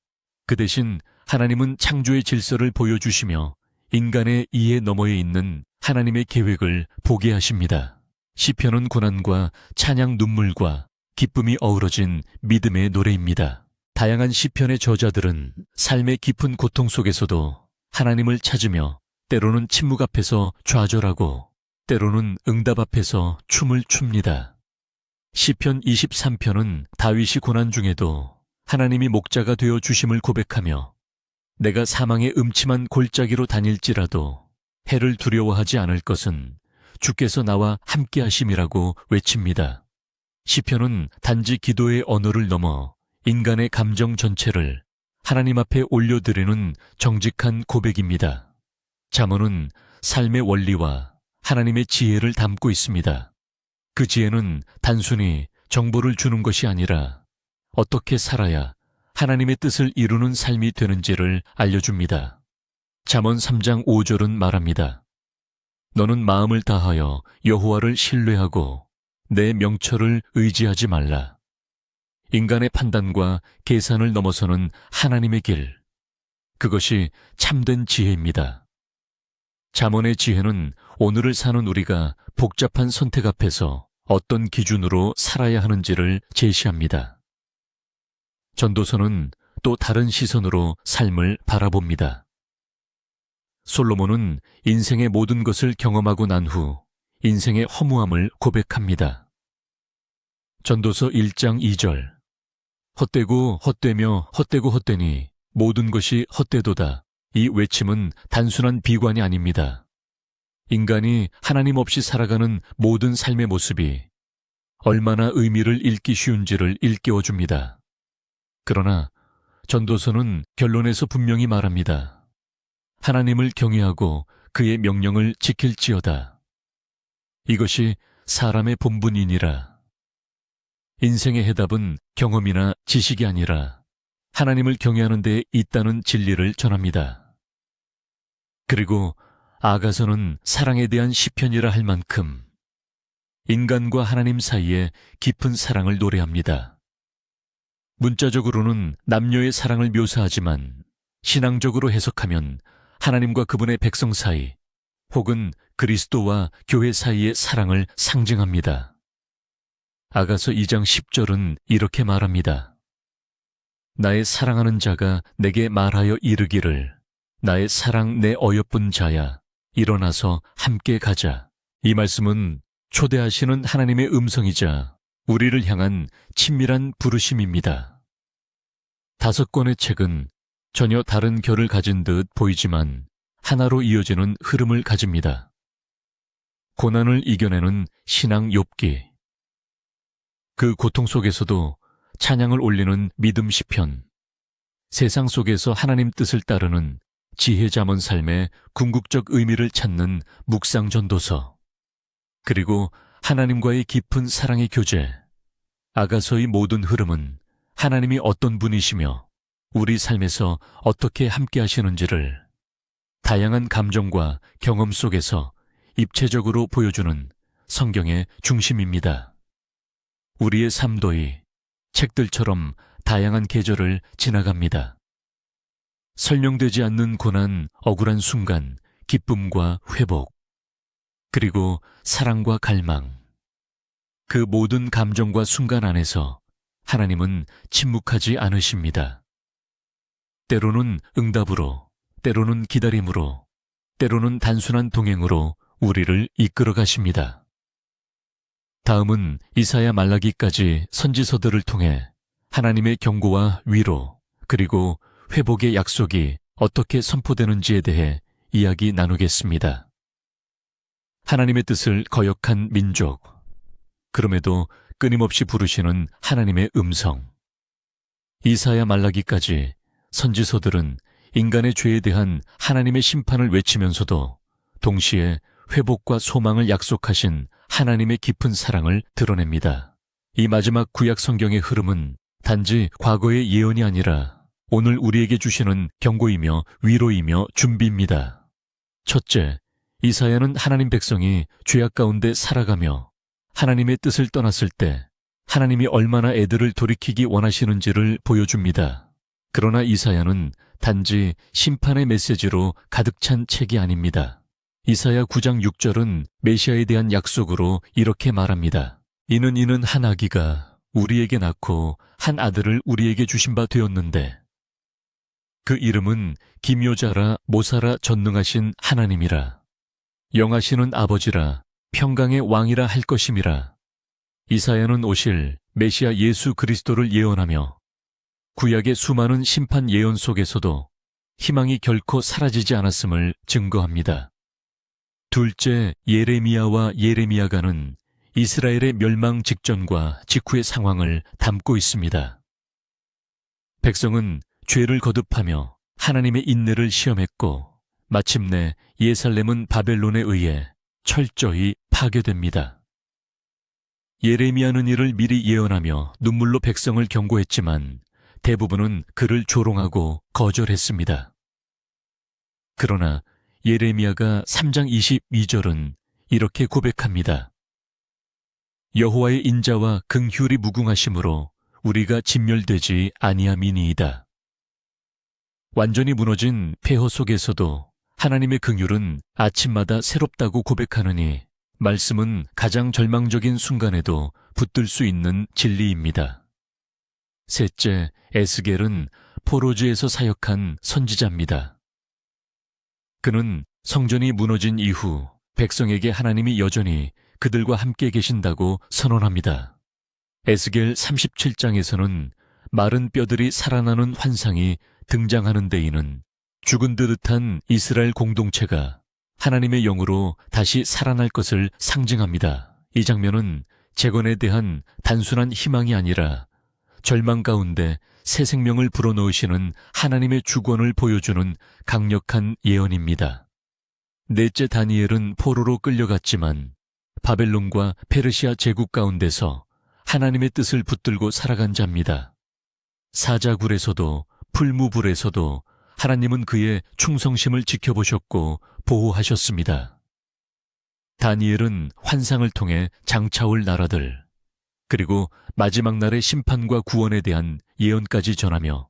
그 대신 하나님은 창조의 질서를 보여주시며 인간의 이해 너머에 있는 하나님의 계획을 보게 하십니다. 시편은 고난과 찬양 눈물과 기쁨이 어우러진 믿음의 노래입니다. 다양한 시편의 저자들은 삶의 깊은 고통 속에서도 하나님을 찾으며 때로는 침묵 앞에서 좌절하고 때로는 응답 앞에서 춤을 춥니다. 시편 23편은 다윗이 고난 중에도 하나님이 목자가 되어 주심을 고백하며 내가 사망의 음침한 골짜기로 다닐지라도 해를 두려워하지 않을 것은 주께서 나와 함께 하심이라고 외칩니다. 시편은 단지 기도의 언어를 넘어 인간의 감정 전체를 하나님 앞에 올려드리는 정직한 고백입니다. 잠언은 삶의 원리와 하나님의 지혜를 담고 있습니다. 그 지혜는 단순히 정보를 주는 것이 아니라 어떻게 살아야 하나님의 뜻을 이루는 삶이 되는지를 알려줍니다. 잠언 3장 5절은 말합니다. 너는 마음을 다하여 여호와를 신뢰하고 내 명철을 의지하지 말라. 인간의 판단과 계산을 넘어서는 하나님의 길, 그것이 참된 지혜입니다. 잠언의 지혜는 오늘을 사는 우리가 복잡한 선택 앞에서 어떤 기준으로 살아야 하는지를 제시합니다. 전도서는 또 다른 시선으로 삶을 바라봅니다. 솔로몬은 인생의 모든 것을 경험하고 난 후 인생의 허무함을 고백합니다. 전도서 1장 2절. 헛되고 헛되며 헛되고 헛되니 모든 것이 헛되도다. 이 외침은 단순한 비관이 아닙니다. 인간이 하나님 없이 살아가는 모든 삶의 모습이 얼마나 의미를 잃기 쉬운지를 일깨워줍니다. 그러나 전도서는 결론에서 분명히 말합니다. 하나님을 경외하고 그의 명령을 지킬지어다. 이것이 사람의 본분이니라. 인생의 해답은 경험이나 지식이 아니라 하나님을 경외하는 데 있다는 진리를 전합니다. 그리고 아가서는 사랑에 대한 시편이라 할 만큼 인간과 하나님 사이에 깊은 사랑을 노래합니다. 문자적으로는 남녀의 사랑을 묘사하지만 신앙적으로 해석하면 하나님과 그분의 백성 사이 혹은 그리스도와 교회 사이의 사랑을 상징합니다. 아가서 2장 10절은 이렇게 말합니다. 나의 사랑하는 자가 내게 말하여 이르기를 나의 사랑 내 어여쁜 자야 일어나서 함께 가자. 이 말씀은 초대하시는 하나님의 음성이자 우리를 향한 친밀한 부르심입니다. 5권의 책은 전혀 다른 결을 가진 듯 보이지만 하나로 이어지는 흐름을 가집니다. 고난을 이겨내는 신앙 욥기. 그 고통 속에서도 찬양을 올리는 믿음 시편. 세상 속에서 하나님 뜻을 따르는 지혜 잠언 삶의 궁극적 의미를 찾는 묵상 전도서. 그리고 하나님과의 깊은 사랑의 교제. 아가서의 모든 흐름은 하나님이 어떤 분이시며 우리 삶에서 어떻게 함께 하시는지를 다양한 감정과 경험 속에서 입체적으로 보여주는 성경의 중심입니다. 우리의 삶도이 책들처럼 다양한 계절을 지나갑니다. 설명되지 않는 고난, 억울한 순간, 기쁨과 회복, 그리고 사랑과 갈망. 그 모든 감정과 순간 안에서 하나님은 침묵하지 않으십니다. 때로는 응답으로, 때로는 기다림으로, 때로는 단순한 동행으로 우리를 이끌어 가십니다. 다음은 이사야 말라기까지 선지서들을 통해 하나님의 경고와 위로, 그리고 회복의 약속이 어떻게 선포되는지에 대해 이야기 나누겠습니다. 하나님의 뜻을 거역한 민족, 그럼에도 끊임없이 부르시는 하나님의 음성. 이사야 말라기까지 선지서들은 인간의 죄에 대한 하나님의 심판을 외치면서도 동시에 회복과 소망을 약속하신 하나님의 깊은 사랑을 드러냅니다. 이 마지막 구약 성경의 흐름은 단지 과거의 예언이 아니라 오늘 우리에게 주시는 경고이며 위로이며 준비입니다. 첫째, 이사야는 하나님 백성이 죄악 가운데 살아가며 하나님의 뜻을 떠났을 때 하나님이 얼마나 애들을 돌이키기 원하시는지를 보여줍니다. 그러나 이사야는 단지 심판의 메시지로 가득 찬 책이 아닙니다. 이사야 9장 6절은 메시아에 대한 약속으로 이렇게 말합니다. 이는 한 아기가 우리에게 낳고 한 아들을 우리에게 주신 바 되었는데 그 이름은 기묘자라 모사라 전능하신 하나님이라 영하시는 아버지라 평강의 왕이라 할 것임이라. 이사야는 오실 메시아 예수 그리스도를 예언하며 구약의 수많은 심판 예언 속에서도 희망이 결코 사라지지 않았음을 증거합니다. 둘째, 예레미야와 예레미야가는 이스라엘의 멸망 직전과 직후의 상황을 담고 있습니다. 백성은 죄를 거듭하며 하나님의 인내를 시험했고 마침내 예살렘은 바벨론에 의해 철저히 파괴됩니다. 예레미야는 이를 미리 예언하며 눈물로 백성을 경고했지만 대부분은 그를 조롱하고 거절했습니다. 그러나 예레미야가 3장 22절은 이렇게 고백합니다. 여호와의 인자와 긍휼이 무궁하심으로 우리가 진멸되지 아니함이니이다. 완전히 무너진 폐허 속에서도 하나님의 긍휼은 아침마다 새롭다고 고백하느니 말씀은 가장 절망적인 순간에도 붙들 수 있는 진리입니다. 셋째, 에스겔은 포로지에서 사역한 선지자입니다. 그는 성전이 무너진 이후 백성에게 하나님이 여전히 그들과 함께 계신다고 선언합니다. 에스겔 37장에서는 마른 뼈들이 살아나는 환상이 등장하는 데에는 죽은 듯한 이스라엘 공동체가 하나님의 영으로 다시 살아날 것을 상징합니다. 이 장면은 재건에 대한 단순한 희망이 아니라 절망 가운데 새 생명을 불어넣으시는 하나님의 주권을 보여주는 강력한 예언입니다. 넷째, 다니엘은 포로로 끌려갔지만 바벨론과 페르시아 제국 가운데서 하나님의 뜻을 붙들고 살아간 자입니다. 사자굴에서도 풀무불에서도 하나님은 그의 충성심을 지켜보셨고 보호하셨습니다. 다니엘은 환상을 통해 장차올 나라들, 그리고 마지막 날의 심판과 구원에 대한 예언까지 전하며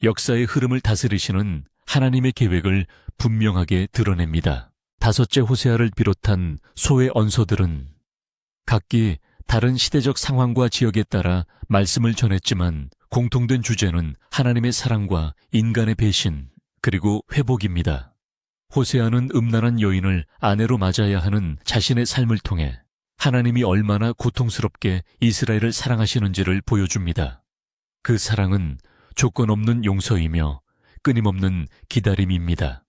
역사의 흐름을 다스리시는 하나님의 계획을 분명하게 드러냅니다. 다섯째, 호세아를 비롯한 소의 언서들은 각기 다른 시대적 상황과 지역에 따라 말씀을 전했지만 공통된 주제는 하나님의 사랑과 인간의 배신, 그리고 회복입니다. 호세아는 음란한 여인을 아내로 맞아야 하는 자신의 삶을 통해 하나님이 얼마나 고통스럽게 이스라엘을 사랑하시는지를 보여줍니다. 그 사랑은 조건 없는 용서이며 끊임없는 기다림입니다.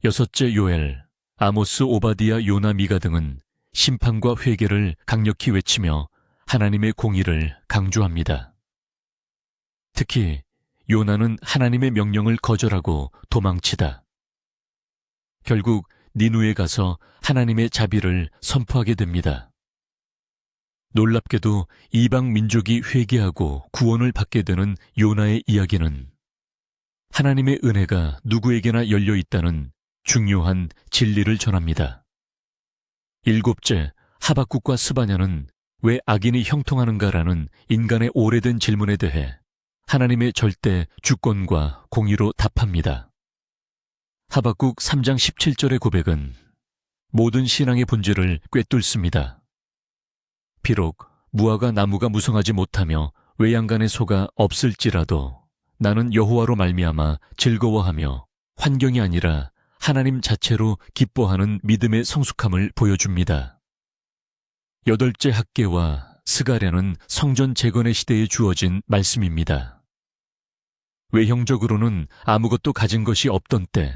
여섯째, 요엘, 아모스, 오바디아, 요나, 미가 등은 심판과 회개를 강력히 외치며 하나님의 공의를 강조합니다. 특히 요나는 하나님의 명령을 거절하고 도망치다. 결국 니누에 가서 하나님의 자비를 선포하게 됩니다. 놀랍게도 이방 민족이 회개하고 구원을 받게 되는 요나의 이야기는 하나님의 은혜가 누구에게나 열려 있다는 중요한 진리를 전합니다. 일곱째, 하박국과 스바냐는 왜 악인이 형통하는가라는 인간의 오래된 질문에 대해 하나님의 절대 주권과 공의로 답합니다. 하박국 3장 17절의 고백은 모든 신앙의 본질을 꿰뚫습니다. 비록 무화과 나무가 무성하지 못하며 외양간의 소가 없을지라도 나는 여호와로 말미암아 즐거워하며 환경이 아니라 하나님 자체로 기뻐하는 믿음의 성숙함을 보여줍니다. 여덟째, 학개와 스가랴는 성전 재건의 시대에 주어진 말씀입니다. 외형적으로는 아무것도 가진 것이 없던 때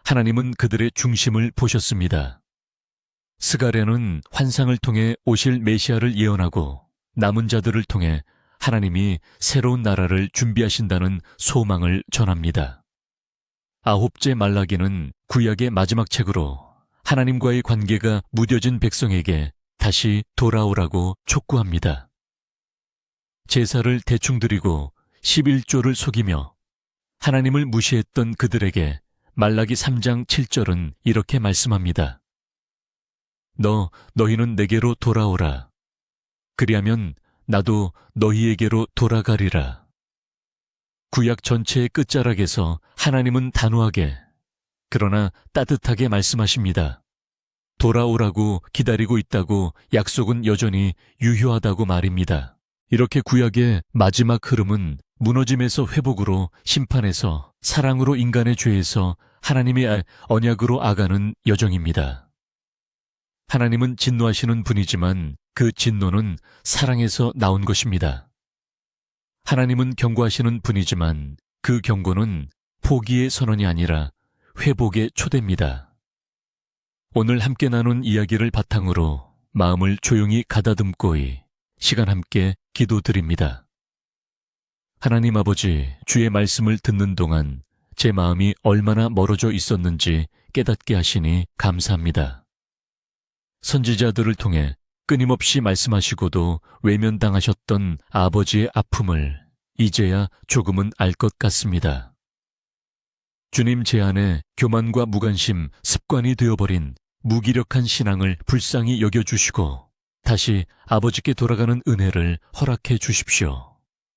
하나님은 그들의 중심을 보셨습니다. 스가랴는 환상을 통해 오실 메시아를 예언하고 남은 자들을 통해 하나님이 새로운 나라를 준비하신다는 소망을 전합니다. 아홉째, 말라기는 구약의 마지막 책으로 하나님과의 관계가 무뎌진 백성에게 다시 돌아오라고 촉구합니다. 제사를 대충 드리고 11조를 속이며 하나님을 무시했던 그들에게 말라기 3장 7절은 이렇게 말씀합니다. 너희는 내게로 돌아오라. 그리하면 나도 너희에게로 돌아가리라. 구약 전체의 끝자락에서 하나님은 단호하게 그러나 따뜻하게 말씀하십니다. 돌아오라고 기다리고 있다고 약속은 여전히 유효하다고 말입니다. 이렇게 구약의 마지막 흐름은 무너짐에서 회복으로, 심판에서 사랑으로, 인간의 죄에서 하나님의 언약으로 아가는 여정입니다. 하나님은 진노하시는 분이지만 그 진노는 사랑에서 나온 것입니다. 하나님은 경고하시는 분이지만 그 경고는 포기의 선언이 아니라 회복의 초대입니다. 오늘 함께 나눈 이야기를 바탕으로 마음을 조용히 가다듬고이 시간 함께 기도드립니다. 하나님 아버지, 주의 말씀을 듣는 동안 제 마음이 얼마나 멀어져 있었는지 깨닫게 하시니 감사합니다. 선지자들을 통해 끊임없이 말씀하시고도 외면당하셨던 아버지의 아픔을 이제야 조금은 알 것 같습니다. 주님 제 안에 교만과 무관심, 습관이 되어버린 무기력한 신앙을 불쌍히 여겨주시고 다시 아버지께 돌아가는 은혜를 허락해 주십시오.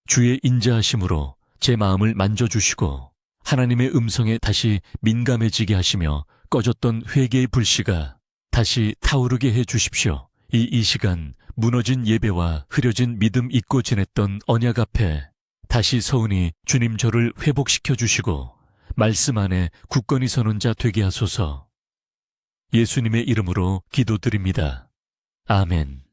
주의 인자하심으로 제 마음을 만져주시고 하나님의 음성에 다시 민감해지게 하시며 꺼졌던 회개의 불씨가 다시 타오르게 해 주십시오. 이 시간 무너진 예배와 흐려진 믿음 잊고 지냈던 언약 앞에 다시 서운히 주님 저를 회복시켜 주시고 말씀 안에 굳건히 서는 자 되게 하소서. 예수님의 이름으로 기도드립니다. 아멘.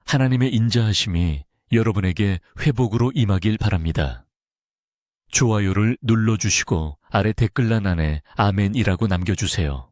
하나님의 인자하심이 여러분에게 회복으로 임하길 바랍니다. 좋아요를 눌러주시고 아래 댓글란 안에 아멘이라고 남겨주세요.